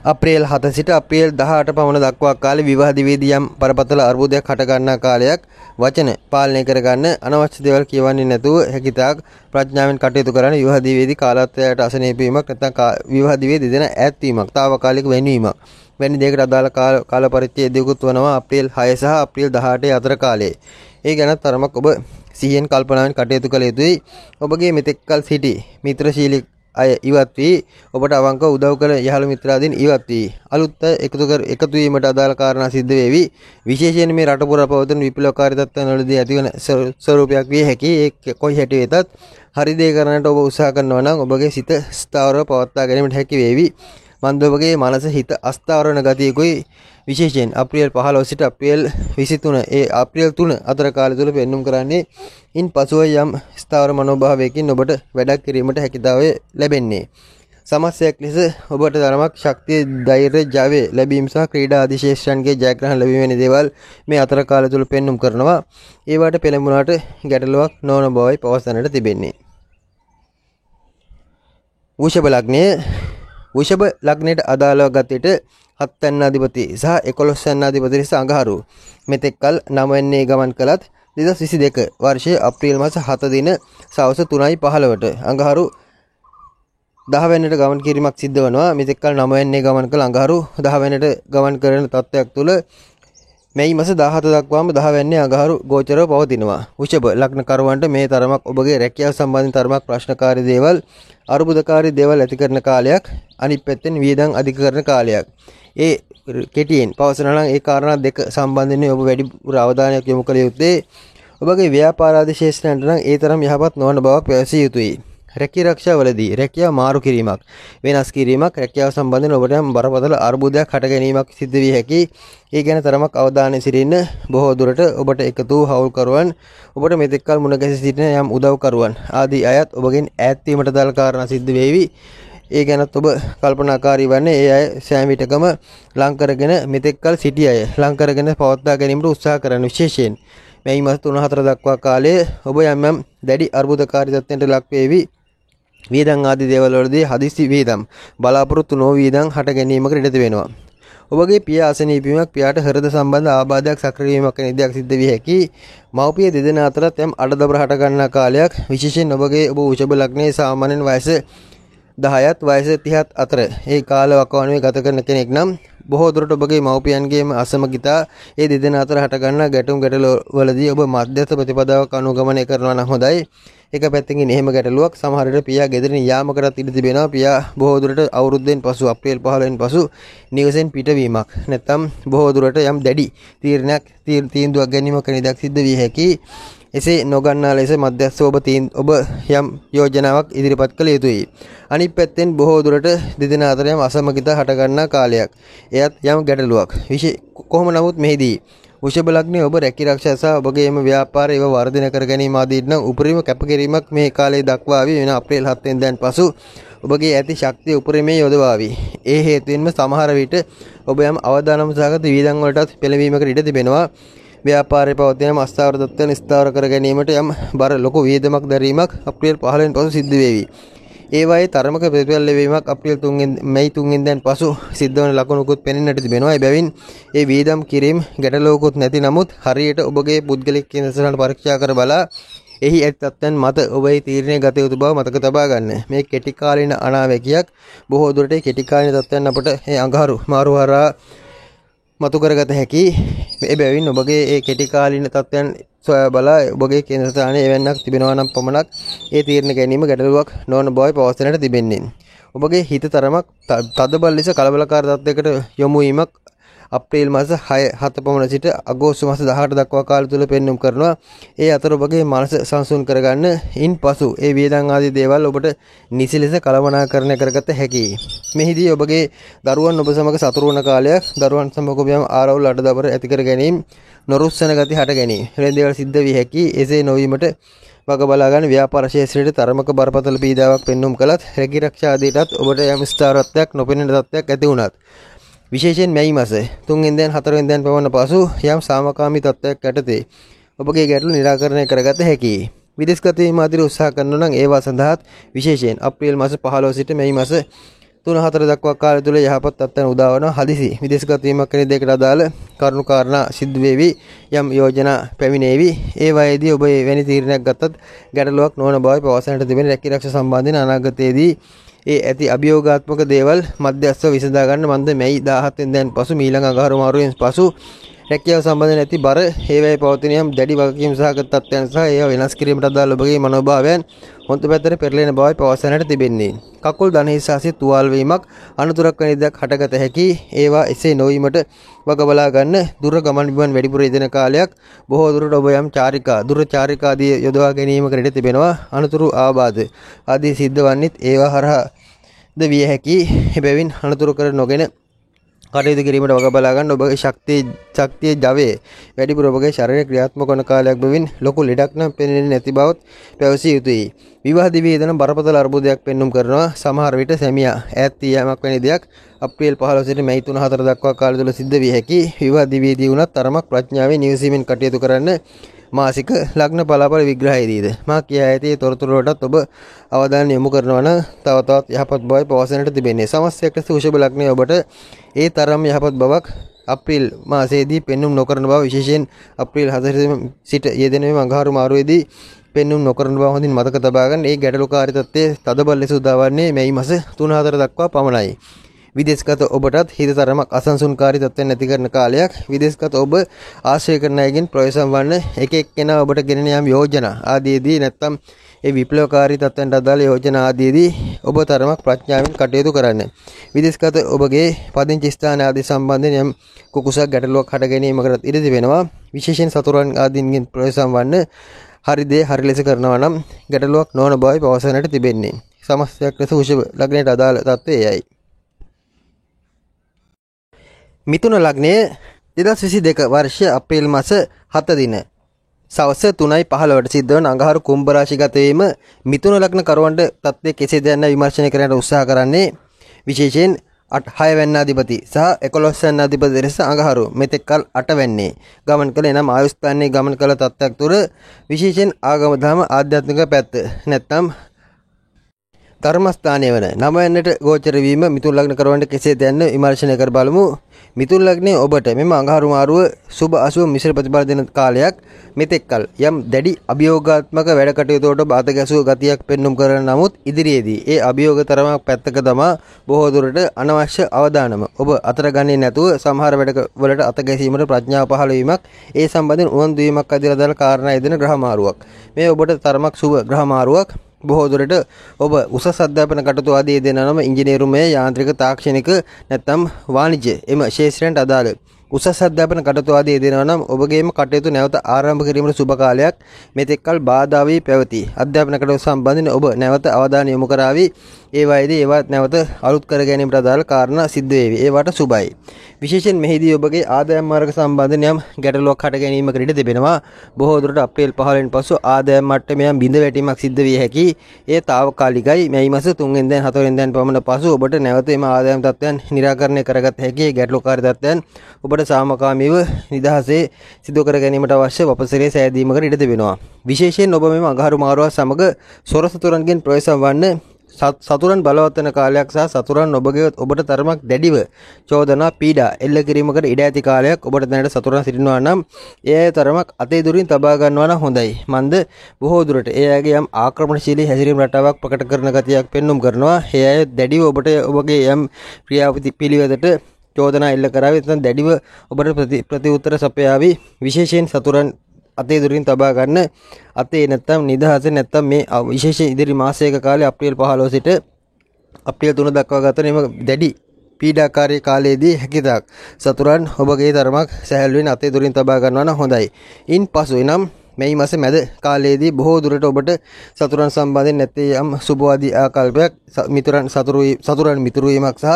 අප්‍රේල් 7 සිට අප්‍රේල් 18 පමණ දක්වා කාලේ විවාහ දිවේදී යම් බරපතල අර්බුදයක් හට ගන්නා කාලයක්. වචන පාලනය කරගන්න, අනවශ්‍ය දේවල් කියවන්නේ නැතුව හැකිතාක් ප්‍රඥාවෙන් කටයුතු කරන්න. විවාහ දිවේදී කාලත්වයට අසනීප වීමක් නැත්නම් විවාහ දිවේදී දෙන ඈත් වීමක්, తాවකාලික වෙන්වීමක් වැනි දෙයකට අදාළ කාල පරිච්ඡේදයකුත් වනවා අප්‍රේල් 6 සහ අප්‍රේල් 18 අතර කාලයේ. ඒ ගැන තරමක් ඔබ සිහියෙන් කල්පනාවෙන් කටයුතු කළ යුතුයි. ඔබගේ මෙතෙක්කල් සිටි මිත්‍රශීලී අය ඉවත් වී ඔබට අවංකව උදව් කළ යහළු මිත්‍රාදීන් ඉවත් වී අලුත් එකතු වීමට අදාළ කාරණා සිද්ධ වේවි. විශේෂයෙන් මේ රට පුරා පවතින විප්ලවකාරී තත්ත්වවලදී ඇතිවන ස්වරූපයක් විය හැකි. ඒ කොයි හැටි වෙතත් හරි දේ කරන්නට ඔබ උත්සාහ කරනවා නම් ඔබගේ සිත ස්ථාවරව පවත්වා ගැනීමට හැකි වේවි. මන්ද ඔබගේ මනස හිත අස්ථාවර වන ගතියකුයි විශේෂයෙන් අප්‍රේල් 15 සිට අප්‍රේල් 23 අප්‍රේල් 3 අතර කාලය තුල පෙන්눔 කරන්නේ. ඉන් පසුව යම් ස්ථාවර මනෝභාවයකින් ඔබට වැඩක් කිරීමට හැකියාව ලැබෙන්නේ. සමස්තයක් ලෙස ඔබට තරමක් ශක්තිය, ධෛර්ය, ජවය ලැබීම සහ ක්‍රීඩා ආදී ශේෂ්ත්‍රයන්ගේ ජයග්‍රහණ ලැබීම වැනි දේවල් මේ අතර කාලය තුල පෙන්눔 කරනවා. ඒවට පෙළඹුණාට ගැටලුවක් නොවන බවයි පවසන්නට තිබෙන්නේ. වෘෂභ ලග්නය වෘෂභ ලග්නයට අදාළව ගතට 7 වෙනිදාධිපති සහ 11 වෙනිදාධිපති ලෙස අඟහරු මෙතෙක්කල් 9 වෙනිදේ ගමන් කළත් 2022 වර්ෂයේ අප්‍රේල් මාස 7 දින සවස් 3:15ට අඟහරු 10 වෙනිදාට ගමන් කිරීමක් සිද්ධ වෙනවා. මෙතෙක්කල් 9 වෙනිදේ ගමන් කළ අඟහරු 10 වෙනිදාට ගමන් කරන තත්ත්වයක් තුළ මැයි මාස 17 දක්වාම 10 වෙනිදේ අඟහරු ගෝචරව පවතිනවා. වෘෂභ ලග්න කරුවන්ට මේ තරමක් ඔබගේ රැකියාව සම්බන්ධ තරමක් ප්‍රශ්නකාරී දේවල්, අරුබුදකාරී දේවල් ඇති කරන කාලයක්. අනිත් පැත්තෙන් වියදම් අධික කරන කාලයක්. ඒ කෙටියෙන් පවසනවා නම් ඒ කාරණා දෙක සම්බන්ධයෙන් ඔබ වැඩිපුර අවධානයක් යොමු කළ යුත්තේ ඔබගේ ව්‍යාපාර ආදී ශේෂ්ත්‍රයන්ට නම් ඒ තරම් යහපත් නොවන බවක් පැවසිය යුතුයි. රැකියාවලදී රැකියාව මාරු කිරීමක්, වෙනස් කිරීමක්, රැකියාව සම්බන්ධයෙන් ඔබට යම් බරපතල අර්බුදයක් හට ගැනීමක් සිද්ධ විය හැකි. ඒ ගැන තරමක් අවධානය සිටින්න. බොහෝ දුරට ඔබට එකතු හවුල්කරුවන්, ඔබට මෙතෙක්කල් මුණ ගැසී සිටින යම් උදව්කරුවන් ආදී අයත් ඔබගෙන් ඈත් වීමට දාල කාරණා සිද්ධ වේවි. ඒ ගැනත් ඔබ කල්පනාකාරී වන්නේ. ඒ අය සෑම විටකම ලං කරගෙන මෙතෙක්කල් සිටි අය ලං කරගෙන පවත්වා ගැනීමට උත්සාහ කරන විශේෂයෙන් මේ මාස 3-4 දක්වා කාලයේ ඔබ යම් දැඩි අර්බුදකාරී තත්ත්වයන්ට ලක් වේවි. වියදම් ආදී දේවල් වලදී හදිසි වියදම් බලාපොරොත්තු නොවන වියදම් හට ගැනීමකට ඉඩ වෙනවා. ඔබගේ පිය අසනීපීමක්, පියාට හෘද සම්බන්ධ ආබාධයක් සක්‍රිය වීමක් වැනි දෙයක් සිද්ධ විය හැකි. මව්පිය දෙදෙනා අතරත් යම් අඩදබර හට ගන්නා කාලයක්. විශේෂයෙන් ඔබ වෘෂභ ලග්නයේ සාමාන්‍යයෙන් වයස 10ත් වයස 30ත් අතර ඒ කාල වකවානුවේ ගත කරන කෙනෙක් නම් බොහෝ දුරට ඔබගේ මව්පියන්ගේම අසමගිතා ඒ දෙදෙනා අතර හට ගන්නා ගැටුම් ගැටලු වලදී ඔබ මධ්‍යස්ථ ප්‍රතිපදාවක් අනුගමනය කරනවා නම් හොඳයි. එක පැත්තකින් එහෙම ගැටලුවක් සමහර විට පියා ගෙදරින් යාමකටත් ඉඩ තිබෙනවා. පියා බොහෝ දුරට අවුරුද්දෙන් පසු අප්‍රේල් 15 වෙනි පසු නිවසෙන් පිටවීමක් නැත්නම් බොහෝ දුරට යම් දැඩි තීන්දුවක් ගැනීමක් වෙන දෙයක් සිද්ධ විය හැකි. එසේ නොගන්නා ලෙස මධ්‍යස්ථ ඔබ යම් යෝජනාවක් ඉදිරිපත් කළ යුතුයි. අනිත් පැත්තෙන් බොහෝ දුරට දෙදෙනා අතර යම් අසමගිතා හට ගන්නා කාලයක්. එයත් යම් ගැටලුවක්. කොහොම නමුත් මෙහිදී වෘෂභ ලග්නයේ ඔබ රැකිරක්ෂා සහ ඔබගේම ව්‍යාපාරය ඒව වර්ධනය කර ගැනීම ආදීන් නම් උපරිම කැපකිරීමක් මේ කාලයේ දක්වාවි. වෙන අප්‍රේල් 7 වෙනිදාන් පසු ඔබගේ ඇති ශක්තිය උපරිමයේ යොදවාවි. ඒ හේතුවෙන්ම සමහර විට ඔබ යම් අවදානම් සහගත වියදම් වලටත් පෙළඹීමකට ඉඩ තිබෙනවා. ව්‍යාපාරයේ පවතින අස්ථාවර තත්ත්වයන් ස්ථාවර කර ගැනීමට යම් බර ලොකු වියදමක් දැරීමක් අප්‍රේල් 15 වෙනි පසු සිද්ධ වේවි. ඒවායේ තරමක ප්‍රතිඵල ලැබීමක් අප්‍රේල් 3 මැයි 3 වෙනිදාන් පසු සිද්ධ වන ලකුණුකුත් පෙනෙන්නට තිබෙනවා. එබැවින් ඒ වියදම් කිරීම ගැටලුවකුත් නැති නමුත් හරියට ඔබගේ පුද්ගලික කේන්ද්‍රසටහන පරීක්ෂා කර බලා එහි ඇති තත්ත්වයන් මත ඔබේ තීරණය ගත යුතු බව මතක තබා ගන්න. මේ කෙටි කාලීන අනාවැකියක් බොහෝ දුරට කෙටි කාලීන තත්ත්වයන් අපට මේ අඟහරු මාරු හරහා මතු කරගත හැකි. එබැවින් ඔබගේ ඒ කෙටි කාලීන තත්ත්වයන් සොයා බලා ඔබගේ කේන්ද්‍රස්ථානයේ එවන්නක් තිබෙනවා නම් පමණක් ඒ තීරණ ගැනීම ගැටලුවක් නොවන බවයි පවසන්නට තිබෙන්නේ. ඔබගේ හිත තරමක් තදබල ලෙස කලබලකාර තත්ත්වයකට යොමු වීමක් අප්‍රේල් මාස 6-7 පමණ සිට අගෝස්තු මාස 18 දක්වා කාලය තුල පෙන්눔 කරනවා. ඒ අතර ඔබගේ මනස සංසුන් කරගන්න ඉන්පසු ඒ වේදන් ආදී දේවල් ඔබට නිසි ලෙස කළමනාකරණය කරගත හැකියි. මෙහිදී ඔබගේ දරුවන් ඔබ සමග සතුරු වන කාලයක්, දරුවන් සමග ඔබ යම් ආරවුල් අඩදබර ඇති කර ගැනීම, නොරුස්සන ගති හට ගැනීම. මේ දේවල් සිද්ධ වී හැකියි. එසේ නොවීමට වග බලා ගන්න ව්‍යාපාර ශේත්‍රයේ තරමක බරපතල පීඩාවක් පෙන්눔 කළත් රැකී ආරක්ෂා ආදීටත් ඔබට යම් ස්ථාවරත්වයක් නොපෙනෙන තත්ත්වයක් ඇති වුණත් විශේෂයෙන් මැයි මාස 3 වෙනිදාන් 4 වෙනිදාන් පමණ පසු යම් සාමකාමී තත්ත්වයක් යටතේ ඔබගේ ගැටලු निराකරණය කරගත හැකියි. විදේශගත වීම ආදී උත්සාහ කරනවා නම් ඒවා සඳහාත් විශේෂයෙන් අප්‍රේල් මාස 15 සිට මැයි මාස 3-4 දක්වා කාලය තුල යහපත් තත්ත්වයන් උදා වන හදිසි විදේශගත වීමක් කෙරෙහි දෙකට අදාළ කරුණු කාරණා සිදු වේවි. යම් යෝජනා පැමිණේවි. ඒ වයේදී ඔබ එවැනි තීරණයක් ගත්තත් ගැටලුවක් නොවන බවයි පවසන්නට තිබෙන රැකී ආරක්ෂා සම්බන්ධයෙන් අනාගතයේදී ඒ ඇති අභියෝගාත්මක දේවල් මධ්‍යස්ථව විසඳා ගන්න මන්ද මැයි 17 වෙනිදාන් පසු මීළඟ අඟහරු මාරුවෙන් පසු රැකියාව සම්බන්ධ නැති බර හේවැය පවතින යම් දැඩි වගකීම් සහගත තත්ත්වයන් සහ ඒවා වෙනස් කිරීමට අදාළ ඔබගේ මනෝභාවයන් හොඳ පැත්තට පෙරලෙන බවයි පවසන්නට තිබෙන්නේ. කකුල් දණහිසාසිය තුවාල වීමක් අනුතුරක් වැනි දෙයක් හටගත හැකි. ඒවා එසේ නොවීමට වග බලා ගන්න දුර ගමන් බිමන් වැඩිපුර යෙදෙන කාලයක් බොහෝ දුරට ඔබ යම් දුර චාරිකා ආදී යොදවා ගැනීමකට ඉඩ තිබෙනවා. අනුතුරු ආබාධ ආදී සිද්ධ වන්නේත් ඒවා හරහා ද විය හැකි. එබැවින් අනුතුරු කර නොගෙන කටයුතු කිරීමට වග බලා ගන්න ඔබගේ ශක්තිය ජවයේ වැඩිපුර ඔබගේ ශරීරය ක්‍රියාත්මක වන කාලයක් බැවින් ලොකු ලෙඩක් නම් පෙනෙන්නේ නැති බවත් පැවසිය යුතුයි. විවාහ දිවිදෙන බරපතල අර්බුදයක් පෙන්눔 කරනවා. සමහර විට සැමියා ඈත් යාමක් වැනි දෙයක් අප්‍රේල් 15 සිට මැයි 3-4 දක්වා කාලය තුල සිද්ධ විය හැකි. විවාහ දිවිදී වුණත් තරමක් ප්‍රඥාවෙන් නිවසීමෙන් කටයුතු කරන්න. මාසික ලග්න බලාපොර විග්‍රහයේදීද මා කියා ඇති තොරතුරු වලටත් ඔබ අවධානය යොමු කරනවා නම් තව තවත් යහපත් බවයි පවසන්නට තිබෙන්නේ. සමස්තයක් ලෙස වෘෂභ ලග්නයේ ඔබට ඒ තරම් යහපත් බවක් අප්‍රේල් මාසයේදී පෙන්눔 නොකරන බව විශේෂයෙන් අප්‍රේල් 4 සිට යෙදෙන මේ අඟහරු මාරුවේදී පෙන්눔 නොකරන බව හොඳින් මතක තබා ගන්න. ඒ ගැටලුකාරී තත්ත්වයේ තදබල ලෙස උදාවන්නේ මැයි මාස 3-4 දක්වා පමණයි. විදේශගත ඔබටත් හිත තරමක් අසංසුන්කාරී තත්ත්වයන් නැති කරන කාලයක්. විදේශගත ඔබ ආශ්‍රය කරන අයගෙන් ප්‍රයෝජන වන්න එක එක්කෙනා ඔබට ගෙනෙන යම් යෝජනා ආදීදී නැත්නම් ඒ විප්ලවකාරී තත්ත්වයන්ට අදාළ යෝජනා ආදීදී ඔබ තරමක් ප්‍රඥාවෙන් කටයුතු කරන්න. විදේශගත ඔබගේ පදිංචි ස්ථාන ආදී සම්බන්ධයෙන් යම් කුකුසක් ගැටලුවක් හට ගැනීමකට ඉඩ තිබෙනවා. විශේෂයෙන් සතුරන් ආදීන්ගෙන් ප්‍රයෝජන වන්න හරි දේ හරි ලෙස කරනවා නම් ගැටලුවක් නොවන බවයි පවසන්නට තිබෙන්නේ. සමස්තයක් ලෙස වෘෂභ ලග්නයට අදාළ තත්ත්වය එයයි. මිථුන ලග්නය 2022 වර්ෂ අප්‍රේල් මාස 7 දින සවස් 3:15ට සිද්ධ වන අඟහරු කුම්භ රාශිගත වීම මිථුන ලග්න කරවන්ට තත්ත්වය කෙසේද යන්න විමර්ශනය කරන්නට උත්සාහ කරන්නේ. විශේෂයෙන් 6 වෙන්නාධිපති සහ 11 වෙන්නාධිපති ලෙස අඟහරු මෙතෙක්කල් 8 වෙන්නේ ගමන් කළ එනම් ආයුස්ථානයේ ගමන් කළ තත්ත්වයක් තුර විශේෂයෙන් ආගම ධර්ම ආධ්‍යාත්මික පැත්ත නැත්නම් ධර්මස්ථානය වන 9 වෙනිට ගෝචර වීම මිථුන ලග්න කරවන්ට කෙසේද යන්න විමර්ශනය කර බලමු. මිථුන ලග්නයේ ඔබට මෙම අඟහරු මාරුව සුබ අසුබ මිශ්‍ර ප්‍රතිඵල දෙන කාලයක්. මෙතෙක්කල් යම් දැඩි අභියෝගාත්මක වැඩ කටයුතු වලට බාධක ඇසූ ගතියක් පෙන්눔 කරන නමුත් ඉදිරියේදී ඒ අභියෝග තරමක් පැත්තක දමා බොහෝ දුරට අනවශ්‍ය අවදානම ඔබ අතර ගන්නේ නැතුව සමහර වැඩ වලට අත ගැසීමට ප්‍රඥාව පහළ වීමක් ඒ සම්බන්ධයෙන් උනන්දු වීමක් අධිර දාලා කාරණා යෙදෙන ග්‍රහ මාරුවක්. මේ ඔබට තරමක් සුබ ග්‍රහ මාරුවක්. බොහෝ දුරට ඔබ උසස් අධ්‍යාපන කටයුතු ආදී දෙන නම ඉංජිනේරුමය යාන්ත්‍රික තාක්ෂණික නැත්නම් වාණිජ්‍ය එම ශාස්ත්‍රයන්ට අදාළ උසස් අධ්‍යාපන කටයුතු ආදී දෙනවා නම් ඔබගේම කටයුතු නැවත ආරම්භ කිරීමට සුබ කාලයක්. මෙතෙක්කල් බාධා වී පැවති අධ්‍යාපන කටයුතු සම්බන්ධයෙන් ඔබ නැවත අවධානය යොමු කරાવી. ඒවායිදී ඒවත් නැවත අලුත් කර ගැනීමට අදාළ කාරණා සිද්ධ වේවි. ඒවට සුබයි. විශේෂයෙන් මෙහිදී ඔබගේ ආදායම් මාර්ග සම්බන්ධයෙන් යම් ගැටලුවක් හට ගැනීමකට ඉඩ තිබෙනවා. බොහෝ දුරට අප්‍රේල් 15 පසු ආදායම් මට්ටමේ යම් බිඳ වැටීමක් සිද්ධ විය හැකි. ඒ తాවකාලිකයි. මැයි මාස 3 වෙනිදා 4 වෙනිදා පමණ පසු ඔබට නැවත එම ආදායම් තත්ත්වයන් निराකරණය කරගත හැකි. ගැටලුකාරී තත්ත්වයන් ඔබට සාමකාමීව නිදහසේ සිදු කර ගැනීමට අවශ්‍ය වපසරේ සෑදීමකට ඉඩ තිබෙනවා. විශේෂයෙන් ඔබ මෙම අඟහරු මාරුව සමග සොර සතුරන්ගෙන් ප්‍රයෝජන වන්න සතුරන් බලවත් වෙන කාලයක් සහ සතුරන් ඔබට තරමක් දැඩිව චෝදනා පීඩා එල්ල කිරීමකට ඉඩ ඇති කාලයක්. ඔබට දැනට සතුරන් සිටිනවා නම් ඒ තරමක් අතේ දුරින් තබා ගන්නවා නම් හොඳයි. මන්ද බොහෝ දුරට ඒ අයගේ යම් ආක්‍රමණශීලී හැසිරීම රටාවක් ප්‍රකට කරන ගතියක් පෙන්눔 කරනවා. ඒ අය දැඩිව ඔබට ඔබගේ යම් ක්‍රියාපිළිවෙලට චෝදනා එල්ල කරાવી නැත්නම් දැඩිව ඔබට ප්‍රතිඋත්තර සපයාවි. විශේෂයෙන් සතුරන් අතේ දුරින් තබා ගන්න අතේ නැත්නම් නිදහස නැත්නම් මේ විශේෂ ඉදිරි මාසයක කාලේ අප්‍රේල් 15 සිට අප්‍රේල් 3 දක්වා ගත වෙන දැඩි පීඩාකාරී කාලයේදී හැකිතාක් සතුරන් ඔබගේ තරමක් සැහැල්ලුවෙන් අතේ දුරින් තබා ගන්නවා නම් හොඳයි. ඉන්පසු එනම් මේ මාස මැද කාලයේදී බොහෝ දුරට ඔබට සතුරන් සම්බන්ධයෙන් නැත්තේ යම් සුබවාදී ආකල්පයක් සතුරන් මිතුරු වීමක් සහ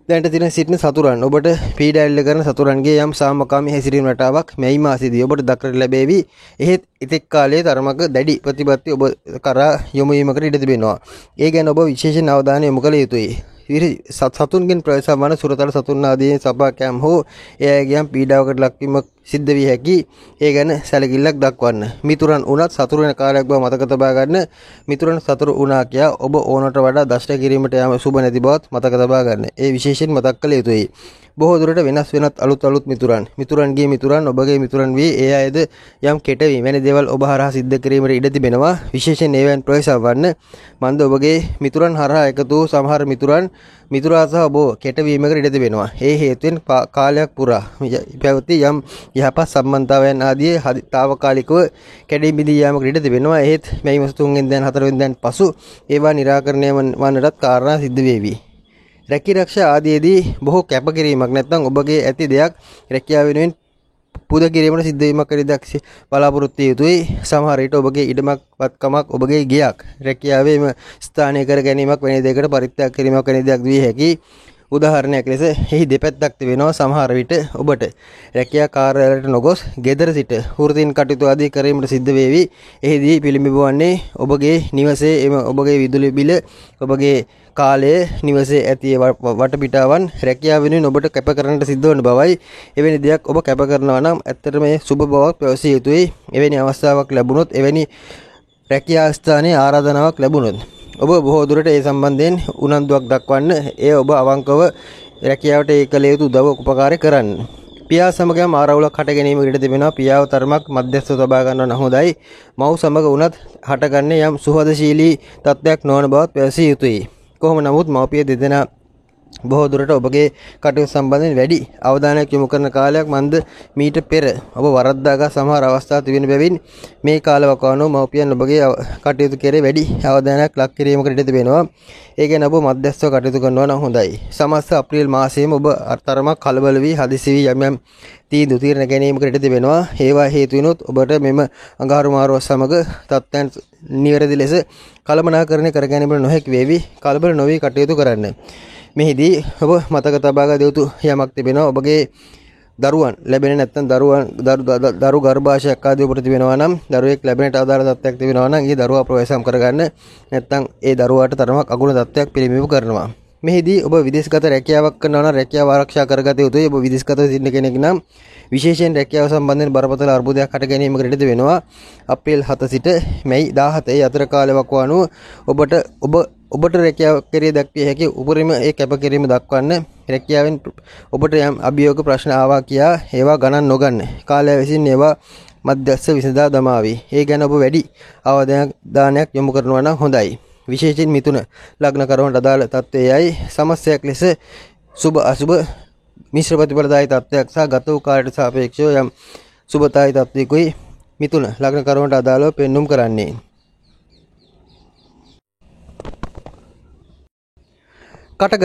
දැනට තියෙන සිටින සතුරන් ඔබට පීඩා එල්ල කරන සතුරන්ගේ යම් සාමකාමී හැසිරීම රටාවක් මේ මාසෙදී ඔබට දක්නට ලැබෙවි. එහෙත් ඉතෙක් කාලයේ තරමක දැඩි ප්‍රතිපත්ති ඔබ කරා යොමු වීමකට ඉඩ තිබෙනවා. ඒ ගැන ඔබ විශේෂ අවධානය යොමු කළ යුතුයි. සතුන්ගෙන් ප්‍රවේශවන සුරතල සතුන් ආදී සභාකම් හෝ එයගේම් පීඩාවකට ලක්වීමක් සිද්ධ විය හැකි. ඒ ගැන සැලකිල්ලක් දක්වන්න. මිතුරන් උනත් සතුරු වෙන කාර්යයක් බව මතක තබා ගන්න. මිතුරන් සතුරු වුණා කියා ඔබ ඕනට වඩා දෂ්ට කිරීමට යාම සුබ නැති බවත් මතක තබා ගන්න. ඒ විශේෂයෙන් මතක් කළ යුතුයි. බොහෝ දුරට වෙනස් වෙනත් අලුත් මිතුරන්ගේ මිතුරන් ඔබගේ මිතුරන් වී ඒ අයද යම් කෙටවීම වැනි දේවල් ඔබ හරහා සිද්ධ කිරීමට ඉඩ තිබෙනවා. විශේෂයෙන් ඒවෙන් ප්‍රවේශවන්න. මන්ද ඔබගේ මිතුරන් හරහා එකතු වූ සමහර මිතුරා සහ ඔබ කෙටවීමකට ඉඩ තිබෙනවා. ඒ හේතුවෙන් කාලයක් පුරා පැවති යම් යහපත් සම්බන්ධතාවයන් ආදී తాවකාලිකව කැඩී බිඳී යාමකට ඉඩ තිබෙනවා. එහෙත් මේ මාස 3 වෙනිදාන් 4 වෙනිදාන් පසු ඒවා निराකරණය වන්නටත් කාරණා සිද්ධ වේවි. රැකිරක්ෂා ආදීදී බොහෝ කැපකිරීමක් නැත්නම් ඔබගේ ඇති දෙයක් රැකියාව වෙනුවෙන් පුද කිරීමට සිද්ධ වීමක් කරිදක් බලාපොරොත්තු යුතුයි. සමහර විට ඔබගේ ඉඩමක් පත්කමක් ඔබගේ ගියක් රැකියාවේම ස්ථානය කර ගැනීමක් වෙන දෙයකට පරිත්‍යාග කිරීමක් වෙන දෙයක් විය හැකියි. උදාහරණයක් ලෙස එහි දෙපැත්තක් තිබෙනවා. සමහර විට ඔබට රැකියා කාර්යාලයට නොගොස් ගෙදර සිට වෘත්තීන් කටයුතු ආදී කිරීමට සිද්ධ වේවි. එහිදී පිළිඹවන්නේ ඔබගේ නිවසේ එම ඔබගේ විදුලි බිල ඔබගේ කාලයේ නිවසේ ඇති වටපිටාවන් රැකියාව වෙනුවෙන් ඔබට කැප කරන්නට සිද්ධ වන බවයි. එවැනි දෙයක් ඔබ කැප කරනවා නම් ඇත්තටම මේ සුබ බවක් පැවසිය යුතුයි. එවැනි අවස්ථාවක් ලැබුණොත් එවැනි රැකියා ස්ථානයේ ආරාධනාවක් ලැබුණොත් ඔබ බොහෝ දුරට ඒ සම්බන්ධයෙන් උනන්දුවක් දක්වන්න. ඒ ඔබ අවංකව රැකියාවට ඒ කළ යුතු උදව් උපකාර කරන්න. පියා සමගම ආරවුලක් හට ගැනීමකට ඉඩ තිබෙනවා. පියාව තරමක් මධ්‍යස්ථව තබා ගන්නව නම් හොඳයි. මව් සමග උනත් හටගන්නේ යම් සුහදශීලී තත්ත්වයක් නොවන බවත් පැවසිය යුතුයි. කොහොම නමුත් මව්පිය දෙදෙනා බොහෝ දුරට ඔබගේ කටයුතු සම්බන්ධයෙන් වැඩි අවධානයක් යොමු කරන කාලයක් මන්ද මීට පෙර ඔබ වරද්දාගත් සමහර අවස්ථා තිබෙන බැවින් මේ කාලවකවානුව මව්පියන් ඔබගේ කටයුතු කෙරේ වැඩි අවධානයක් ලක් කිරීමකට ඉඩ තිබෙනවා. ඒ ගැන ඔබ මධ්‍යස්ථව කටයුතු කරනවා නම් හොඳයි. සමස්ත අප්‍රේල් මාසයේම ඔබ තරමක් කලබල වී හදිසි වී යම් තීරණ ගැනීමකට ඉඩ තිබෙනවා. ඒවා හේතු වෙනොත් ඔබට මෙම අඟහරු මාරුව සමග තත්ත්වයන් නිවැරදි ලෙස කළමනාකරණය කර ගැනීමට නොහැකි වේවි. කලබල නොවී කටයුතු කරන්න. මෙහිදී ඔබ මතක තබා ගත යුතු යමක් තිබෙනවා. ඔබගේ දරුවන් ලැබෙන්නේ නැත්නම් දරු ගර්භාෂයක් ආදී ඔබට තිබෙනවා නම් දරුවෙක් ලැබෙන්නට අදාළ තත්ත්වයක් තිබෙනවා නම් ඒ දරුවා ප්‍රවේශම් කරගන්න. නැත්නම් ඒ දරුවාට තරමක් අගුණ තත්ත්වයක් පිළිඹු කරනවා. මෙහිදී ඔබ විදේශගත රැකියාවක් කරනවා නම් රැකියාව ආරක්ෂා කරගත යුතුයි. ඔබ විදේශගතව සිටින කෙනෙක් නම් විශේෂයෙන් රැකියාව සම්බන්ධයෙන් බරපතල අර්බුදයක් හට ගැනීමකට ඉඩ වෙනවා. අප්‍රේල් 7 සිට මැයි 17 අතර කාලයක් වනුව ඔබට රැකියාව කෙරේ දක්විය හැකි උපරිම ඒ කැපකිරීම දක්වන්න. රැකියාවෙන් ඔබට යම් අභියෝග ප්‍රශ්න ආවා කියා ඒවා ගණන් නොගන්න. කාලය විසින් ඒවා මධ්‍යස්ථ විසඳා දමාවි. ඒ ගැන ඔබ වැඩි අවධානයක් යොමු කරනවා නම් හොඳයි. විශේෂයෙන් මිතුන ලග්න කරවන්ට අදාළ තත්ත්වයයි සමස්තයක් ලෙස සුබ අසුබ මිශ්‍ර ප්‍රතිඵලදායී තත්ත්වයක් සහ ගත වූ කාලයට සාපේක්ෂව යම් සුබතායි තත්ත්වයකයි මිතුන ලග්න කරවන්ට අදාළව පෙන්눔 කරන්නේ. කටක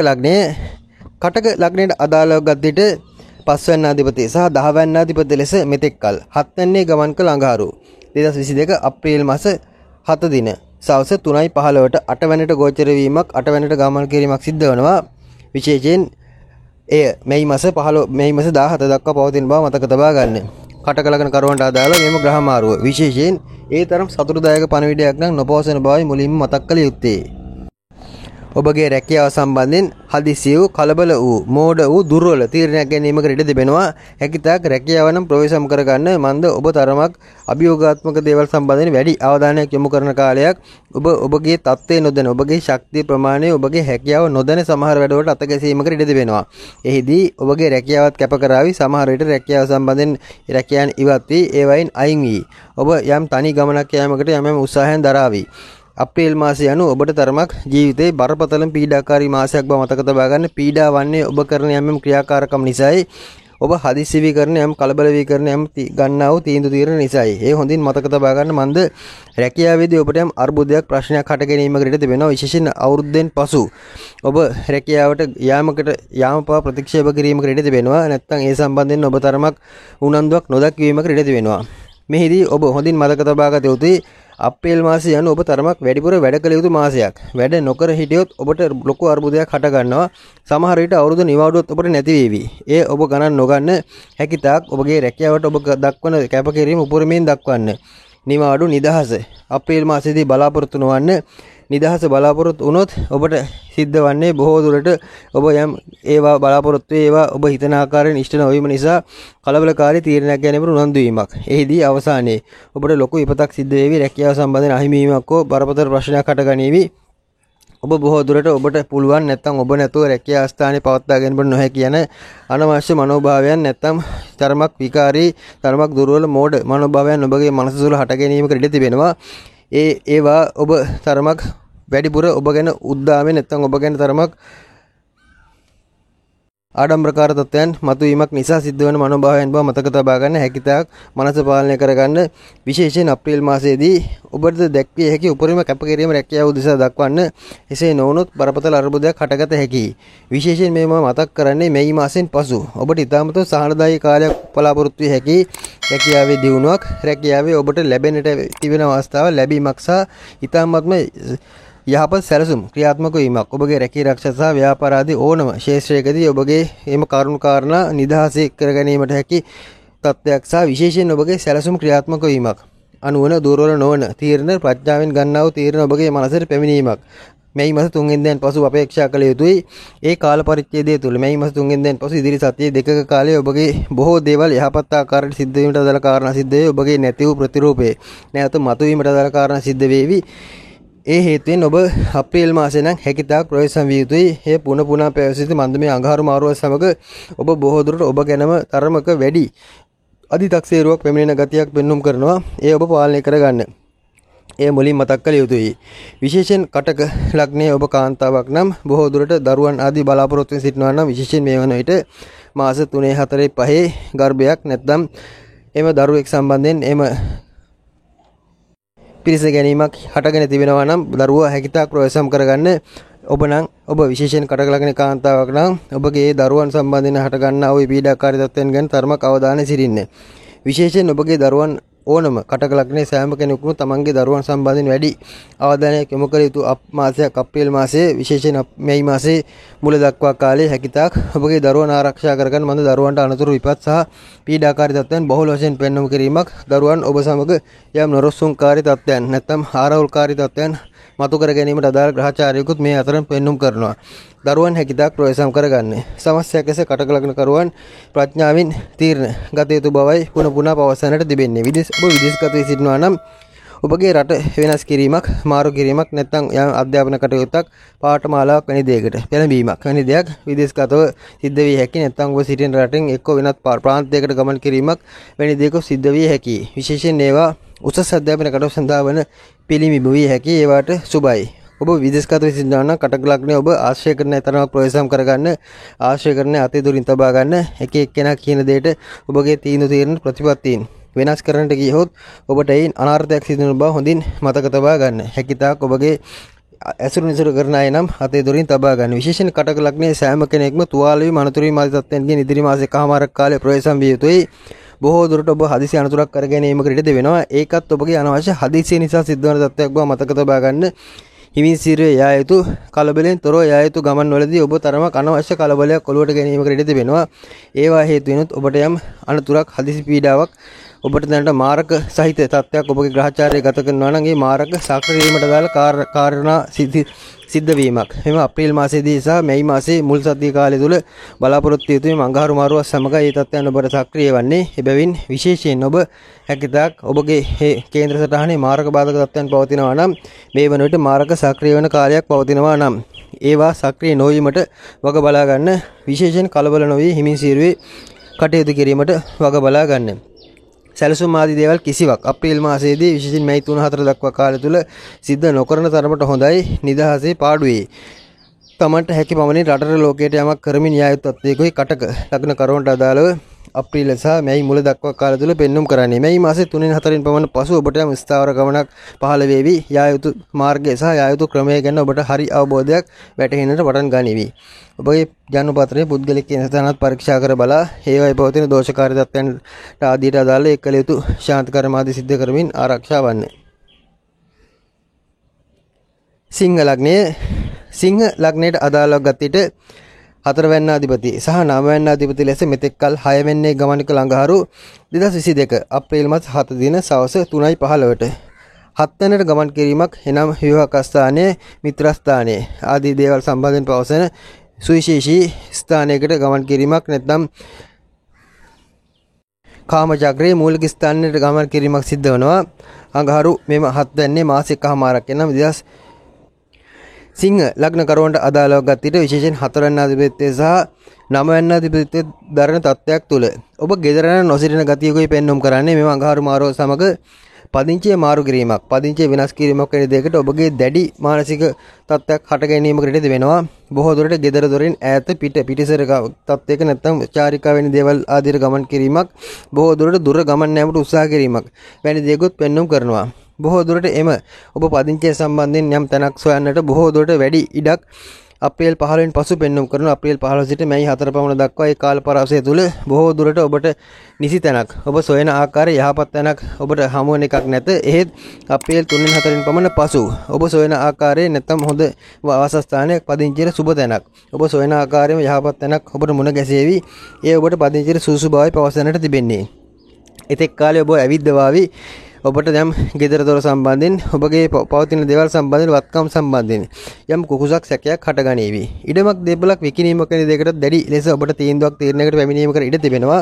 ලග්නයට අදාළව ගත් පස්වැන්න අධිපති සහ 10 වැන්න අධිපති ලෙස මෙතෙක් කල 7 වැන්නේ ගමන් කළ අඟහරු 2022 අප්‍රේල් මාස 7 දින සවස් 3:15ට 8 වැන්නට ගෝචර වීමක් 8 වැන්නට ගමන් කිරීමක් සිද්ධ වෙනවා. විශේෂයෙන් එය මැයි මාස 17 දක්වා පවතින බව මතක තබා ගන්න. කටක ලග්න කරවන්ට අදාළ මෙම ග්‍රහ මාරුව විශේෂයෙන් ඒ තරම් සතුටුදායක පණිවිඩයක් නම් නොපවසන බවයි මුලින්ම මතක් කළ යුත්තේ. ඔබගේ රැකියාව සම්බන්ධයෙන් හදිසි වූ කලබල වූ මෝඩ වූ දුර්වල තීරණයක් ගැනීමකට ඉඩ තිබෙනවා. හැකිතාක් රැකියාව නම් ප්‍රවේශම් කරගන්න. මන්ද ඔබ තරමක් අභියෝගාත්මක දේවල් සම්බන්ධයෙන් වැඩි අවධානයක් යොමු කරන කාලයක්. ඔබගේ තත්ත්වය නොදැන ඔබගේ ශක්තිය ප්‍රමාණය ඔබගේ හැකියාව නොදැන සමහර වැඩවලට අත ගැසීමකට ඉඩ තිබෙනවා. එහිදී ඔබගේ රැකියාවත් කැප කරાવી සමහර විට රැකියාව සම්බන්ධයෙන් රැකියාන් ඉවත් වී ඒවයින් අයින් වී ඔබ යම් තනි ගමනක් යාමකට යම් උත්සාහයෙන් දරාවි. අප්‍රේල් මාසය යනු ඔබට තරමක් ජීවිතේ බරපතලම පීඩාකාරී මාසයක් බව මතක තබා ගන්න. පීඩා වන්නේ ඔබ කරන යම් ක්‍රියාකාරකම් නිසායි. ඔබ හදිස්සි වී කරන යම් කලබල වී කරන යම් ගන්නා වූ තීන්දුව తీරන නිසායි. ඒ හොඳින් මතක තබා ගන්න. මන්ද රැකියාවේදී ඔබට යම් අර්බුදයක් ප්‍රශ්නයක් හට ගැනීමකට ඉඩ තිබෙනවා. විශේෂයෙන් අවුරුද්දෙන් පසු ඔබ රැකියාවට යාම පවා ප්‍රතික්ෂේප කිරීමකට ඉඩ තිබෙනවා. නැත්නම් ඒ සම්බන්ධයෙන් ඔබ තරමක් උනන්දුවක් නොදක්වීමකට ඉඩ තිබෙනවා. මෙහිදී ඔබ හොඳින් මතක තබා ගත යුතුයි. අප්‍රේල් මාසය යන ඔබ තරමක් වැඩිපුර වැඩ කළ යුතු මාසයක්. වැඩ නොකර හිටියොත් ඔබට ලොකු අර්බුදයක් හට ගන්නවා. සමහර විට අවුරුදු නිවාඩුවත් ඔබට නැති වේවි. ඒ ඔබ ගණන් නොගන්න හැකිතාක් ඔබගේ රැකියාවට ඔබ දක්වන කැපකිරීම උපරිමයෙන් දක්වන්න. නිවාඩු නිදහස අප්‍රේල් මාසයේදී බලාපොරොත්තු නොවන්න. නිදහස බලාපොරොත්තු වුණොත් ඔබට සිද්ධ වන්නේ බොහෝ දුරට ඔබ යම් ඒවා බලාපොරොත්තු ඒවා ඔබ හිතන ආකාරයෙන් ඉෂ්ට නොවීම නිසා කලබලකාරී තීරණයක් ගැනීමට උනන්දු වීමක්. එහිදී අවසානයේ ඔබට ලොකු විපතක් සිද්ධ වේවි. රැකියාව සම්බන්ධයෙන් අහිමිවීමක් හෝ බරපතල ප්‍රශ්නයක් හට ගනීවි. ඔබ බොහෝ දුරට ඔබට පුළුවන් නැත්නම් ඔබ නැතුව රැකියා ස්ථානයේ පවත්වා ගැනීමට නොහැකි යන අනවශ්‍ය මනෝභාවයන් නැත්නම් තරමක් විකාරී තරමක් දුර්වල මෝඩ මනෝභාවයන් ඔබගේ මනස තුළ හට ගැනීමකට ඉඩ තිබෙනවා. ඒවා ඔබ තරමක් වැඩිපුර ඔබ ගැන උද්දාමේ නැත්නම් ඔබ ගැන තරමක් ආඩම්බරකාර තත්ත්වයන් මතුවීමක් නිසා සිද්ධ වන මනෝභාවයන් බව මතක තබා ගන්න. හැකිතාක් මනස පාලනය කරගන්න. විශේෂයෙන් අප්‍රේල් මාසයේදී ඔබට දැක්විය හැකි උපරිම කැපකිරීම රැකියාව උදෙසා දක්වන්න. එසේ නොවුනොත් බරපතල අර්බුදයක් හටගත හැකියි. විශේෂයෙන් මේ මම මතක් කරන්නේ මේ මාසෙන් පසු ඔබට ඉතාමත් සහනදායී කාලයක් බලාපොරොත්තු විය හැකි. රැකියාවේ දියුණුවක් රැකියාවේ ඔබට ලැබෙන්නට තිබෙන අවස්ථාව ලැබීමක් සහ ඉතාමත්ම යහපත් සැලසුම් ක්‍රියාත්මක වීමක්. ඔබගේ රැකී ආරක්ෂා සහ ව්‍යාපාර ආදී ඕනම ක්ෂේත්‍රයකදී ඔබගේ එම කරුණු කාරණා නිදහසේ කර ගැනීමට හැකි තත්ත්වයක් සහ විශේෂයෙන් ඔබගේ සැලසුම් ක්‍රියාත්මක වීමක්. අනුවන දුර්වල නොවන තීරණ ප්‍රඥාවෙන් ගන්නා වූ තීරණ ඔබගේ මනසට පැමිණීමක්. මේ මාස 3 වෙනිදාන් පසු අපේක්ෂා කළ යුතුයි. ඒ කාල පරිච්ඡේදය තුළ මේ මාස 3 වෙනිදාන් පසු ඉදිරි සතිය දෙකක කාලයේ ඔබගේ බොහෝ දේවල් යහපත් ආකාරයට සිද්ධ වීමට අදාළ කාරණා සිද්ධ වේ. ඔබගේ නැති වූ ප්‍රතිරූපේ නැවත මතුවීමට අදාළ කාරණා සිද්ධ වේවි. ඒ හේතුවෙන් ඔබ අප්‍රේල් මාසයේ නම් හැකිතාක් ප්‍රවේශම් විය යුතුයි. එය පුනා පැවසිත මන්දමේ අඟහරු මාරුව සමග ඔබ බොහෝ දුරට ඔබ ගැනම තරමක වැඩි අධිතක්සේරුවක් පැමිණෙන ගතියක් පෙන්눔 කරනවා. ඒ ඔබ පාලනය කරගන්න. ඒ මුලින් මතක් කළ යුතුයි. විශේෂයෙන් කටක ලග්නයේ ඔබ කාන්තාවක් නම් බොහෝ දුරට දරුවන් ආදී බලාපොරොත්තු වෙමින් සිටිනවා නම් විශේෂයෙන් මේ වන විට මාස 3 4 5 ගර්භයක් නැත්නම් එම දරුවෙක් සම්බන්ධයෙන් එම පිරිස ගැනීමක් හටගෙන තිබෙනවා නම් දරුවා හැකිතාක් ප්‍රවේශම් කරගන්න. ඔබ විශේෂයෙන් කටක ලග්න කාන්තාවක් නම් ඔබගේ දරුවන් සම්බන්ධයෙන් හට ගන්නා වූ පීඩාකාරී තත්ත්වයන් ගැන තරමක් අවධානය සිටින්න. විශේෂයෙන් ඔබගේ දරුවන් ඕනම කටක ලග්නේ සෑම කෙනෙකුම තමන්ගේ දරුවන් සම්බන්ධයෙන් වැඩි අවධානයක් යොමු කළ යුතු මාසයක් අප්‍රේල් මාසයේ විශේෂයෙන් මේ මාසයේ මුල දක්වා කාලයේ හැකිතාක් ඔබගේ දරුවන් ආරක්ෂා කරගන්න මන්ද දරුවන්ට අනතුරු විපත් සහ පීඩාකාරී තත්ත්වයන් බහුල වශයෙන් පෙන්වීම කිරීමක්. දරුවන් ඔබ සමග යම් නොරොස්සුන්කාරී තත්ත්වයන් නැත්නම් ආරවුල්කාරී තත්ත්වයන් මතු කර ගැනීමට අදාළ ග්‍රහචාරයකුත් මේ අතරින් පෙන්눔 කරනවා. දරුවන් හැකිතාක් ප්‍රවේශම් කරගන්න. සමස්තයක් ලෙස කටක ලග්න කරුවන් ප්‍රඥාවෙන් තීරණ ගත යුතු බවයි පුනා පවසන්නට තිබෙන්නේ. විදේශගත වී සිටිනවා නම් ඔබගේ රට වෙනස් කිරීමක් මාරු කිරීමක් නැත්නම් යම් අධ්‍යාපන කටයුත්තක් පාඨමාලාවක් වැනි දෙයකට පෙළඹීමක් වැනි දෙයක් විදේශගතව සිද්ධ විය හැකි. නැත්නම් ඔබ සිටින රටෙන් එක්ක වෙනත් ප්‍රාන්තයකට ගමන් කිරීමක් වැනි දෙයක සිද්ධ විය හැකියි. විශේෂයෙන් ඒවා උසස් අධ්‍යාපන කටයුතු සඳහා වන පිළිඹු විය හැකි. ඒවට සුබයි. ඔබ විදේශගත වී සිටිනවා නම් කටක ලග්නේ ඔබ ආශ්‍රය කරන තරමක් ප්‍රවේශම් කරගන්න. ආශ්‍රය කරන අතේ දුරින් තබා ගන්න. එක එක්කෙනා කියන දෙයට ඔබගේ තීන්දුව ප්‍රතිපත්තීන් වෙනස් කරන්නට ගියහොත් ඔබට ඒ අනාර්ථයක් සිදු වෙන බව හොඳින් මතක තබා ගන්න. හැකිතාක් ඔබගේ ඇසුරු නිසරු කරන අය නම් අතේ දුරින් තබා ගන්න. විශේෂයෙන් කටක ලග්නේ සෑම කෙනෙක්ම තුවාල වී අනතුරු වීම ආදී තත්ත්වයන්ගෙන් ඉදිරි මාසයක කමාරක් කාලේ ප්‍රවේශම් විය යුතුයි. බොහෝ දුරට ඔබ හදිසි අනතුරක් කර ගැනීමකට ඉඩ දෙනවා. ඒකත් ඔබගේ අනවශ්‍ය හදිසිය නිසා සිද්ධ වන තත්ත්වයක් බව මතක තබා ගන්න. හිමින් සිරුවේ යා යුතු කලබලෙන් තොරව යා යුතු ගමන් වලදී ඔබ තරමක් අනවශ්‍ය කලබලයක් ඔලුවට ගැනීමකට ඉඩ තිබෙනවා. ඒවා හේතු වෙනොත් ඔබට යම් අනතුරක් හදිසි පීඩාවක් ඔබට දැනට මාරක සහිත තත්ත්වයක් ඔබගේ ග්‍රහචාරය ගත කරනවා නම් ඒ මාරක සක්‍රිය වීමට දාලා කාරණා සිද්ධ වීමක්. එම අප්‍රේල් මාසයේදී සහ මේ මාසයේ මුල් සතිය කාලය තුල බලාපොරොත්තු යුතුයි අඟහරු මාරුව සමග මේ තත්ත්වයන් ඔබට සක්‍රිය වන්නේ. එබැවින් විශේෂයෙන් ඔබ හැකිතාක් ඔබගේ කේන්ද්‍ර සටහනේ මාරක බාධක තත්ත්වයන් පවතිනවා නම් මේ වන විට මාරක සක්‍රිය වෙන කාලයක් පවතිනවා නම් ඒවා සක්‍රිය නොවීමට වග බලා ගන්න. විශේෂයෙන් කලබල නොවී හිමින් සිරුවේ කටයුතු කිරීමට වග බලා ගන්න. සැලසුම් ආදී දේවල් කිසිවක් අප්‍රේල් මාසයේදී විශේෂයෙන් මැයි 3-4 දක්වා කාලය තුල සිද්ධ නොකරන තරමට හොඳයි. නිදහසේ පාඩුවේ තමන්ට හැකි පමණින් රටට ලෝකයට යමක් කරමින් යා යුතු තත්ත්වයකයි කටක ලග්න කරුවන්ට අදාළව අප්‍රේල් සහ මැයි මුල දක්වා කාලය තුල පෙන්눔 කරන්නේ. මැයි මාසේ 3න් 4න් පමණ පසු ඔබට යම් ස්ථාවර ගමනක් පහළ වේවි. යා යුතු මාර්ගය සහ යා යුතු ක්‍රමය ගැන ඔබට හරි අවබෝධයක් වැටහෙන්නට පටන් ගනිවි. ඔබගේ ජන්මපත්‍රයේ පුද්ගලික ස්ථානත් පරීක්ෂා කර බලා ඒවයි පවතින දෝෂකාරී තත්ත්වයන්ට ආදීට අදාළ ඒකල යුතු ශාන්ති කර්මාදී සිද්ධ කරමින් ආරක්ෂා වන්නේ. සිංහ ලග්නයේ සිංහ ලග්නයට අදාළව ගතිට 4 වැන්න අධිපති සහ 9 වැන්න අධිපති ලෙස මෙතෙක්කල් 6 වෙන්නේ ගමනික ළඟහරු 2022 අප්‍රේල් මාස 7 දින සවස 3:15ට 7 වෙනිට ගමන් කිරීමක් එනම් විවාහක ස්ථානයේ මිත්‍ර ස්ථානයේ ආදී දේවල් සම්බන්ධයෙන් පවසන සුවිශේෂී ස්ථානයකට ගමන් කිරීමක් නැත්නම් කාමචක්‍රයේ මූලික ස්ථානයට ගමන් කිරීමක් සිද්ධ වෙනවා. අඟහරු මෙම 7 වෙන්නේ මාස එකමාරක් එනම් 2000 සිංහ ලග්න කරුවන්ට අදාළව ගතිට විශේෂයෙන් 4 වෙනි අධිපතිය සහ 9 වෙනි අධිපතිය දරන තත්ත්වයක් තුල ඔබ gedara නොසිටින ගතියකුයි පෙන්눔 කරන්නේ. මෙම අඟහරු මාරුව සමග පදිංචිය මාරු කිරීමක් පදිංචිය වෙනස් කිරීමක් වැනි දෙයකට ඔබගේ දැඩි මානසික තත්ත්වයක් හට ගැනීමකට ඉඩ වෙනවා. බොහෝ දුරට gedara දොරින් ඈත පිටිසර තත්ත්වයක නැත්නම් චාරිකා වැනි දේවල් ආදියට ගමන් කිරීමක් බොහෝ දුරට දුර ගමන් යාමට උත්සාහ කිරීමක් වැනි දේකුත් පෙන්눔 කරනවා. බොහෝ දුරට එම ඔබ පදිංචිය සම්බන්ධයෙන් යම් තැනක් සොයන්නට බොහෝ දුරට වැඩි ඉඩක් අප්‍රේල් 15 පසු පෙන්눔 කරන අප්‍රේල් 15 සිට මැයි 4 පමණ දක්වා ඒ කාල පරාසය තුල බොහෝ දුරට ඔබට නිසි තැනක් ඔබ සොයන ආකාරය යහපත් තැනක් ඔබට හමු වෙන එකක් නැත. එහෙත් අප්‍රේල් 3 4 පමණ පසු ඔබ සොයන ආකාරයේ නැත්නම් හොඳ වාසස්ථානයක් පදිංචියට සුබ තැනක් ඔබ සොයන ආකාරයේම යහපත් තැනක් ඔබට මුණ ගැසේවි. ඒ ඔබට පදිංචියට සුසු බවයි පවසන්නට තිබෙන්නේ. එතෙක් කාලේ ඔබ ඇවිද්දවාවි. ඔබට යම් gedara දොර සම්බන්ධයෙන් ඔබගේ පවතින දේවල් සම්බන්ධයෙන් වත්කම් සම්බන්ධයෙන් යම් කුකුසක් සැකයක් හටගනීවි. ඉඩමක් දේපලක් විකිණීමක් වැනි දෙයකට දැඩි ලෙස ඔබට තීන්දුවක් තීරණයකට පැමිණීමකට ඉඩ තිබෙනවා.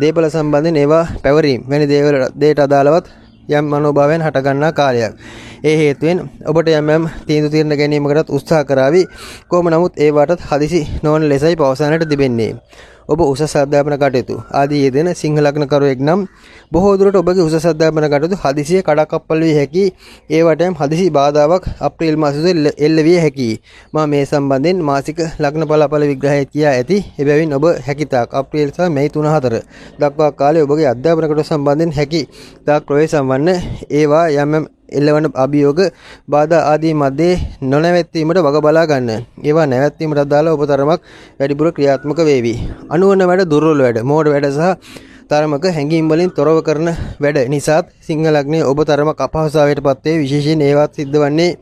දේපල සම්බන්ධයෙන් ඒවා පැවරීම වැනි දේට අදාළවත් යම් මනෝභාවයන් හටගන්නා කාලයක්. ඒ හේතුවෙන් ඔබට යම් තීන්දුව තීරණ ගැනීමකටත් උත්සාහ කරાવી. කොහොම නමුත් ඒවාටත් හදිසි නොවන ලෙසයි පවසන්නට තිබෙන්නේ. ඔබ උසස් අධ්‍යාපන කටයුතු ආදී යෙදෙන සිංහ ලග්න කරුවෙක් නම් බොහෝ දුරට ඔබගේ උසස් අධ්‍යාපන කටයුතු හදිසිය කඩාකප්පල් විය හැකි. ඒවට යම් හදිසි බාධාවක් අප්‍රේල් මාසයේ එල්ල විය හැකි. මා මේ සම්බන්ධයෙන් මාසික ලග්න බලාපල විග්‍රහය කියා ඇති. එබැවින් ඔබ හැකිතාක් අප්‍රේල් සහ මැයි 3-4 දක්වා කාලයේ ඔබගේ අධ්‍යාපන කටයුතු සම්බන්ධයෙන් හැකි තාක් ප්‍රවේශ සම්වන්න ඒවා යම් එල්ලවන අභියෝග බාධා ආදී මැදේ නොනැවැත්වීමට වග බලා ගන්න. ඒවා නැවැත්වීමට අදාළ ඔබ තරමක් වැඩිපුර ක්‍රියාත්මක වේවි. අනුවන වැඩ දුර්වල වැඩ මෝඩ වැඩ සහ තරමක හැඟීම් වලින් තොරව කරන වැඩ නිසාත් සිංහ ලග්නයේ ඔබ තරමක් අපහසුතාවයට පත් වේ. විශේෂයෙන් ඒවත් සිද්ධ වන්නේ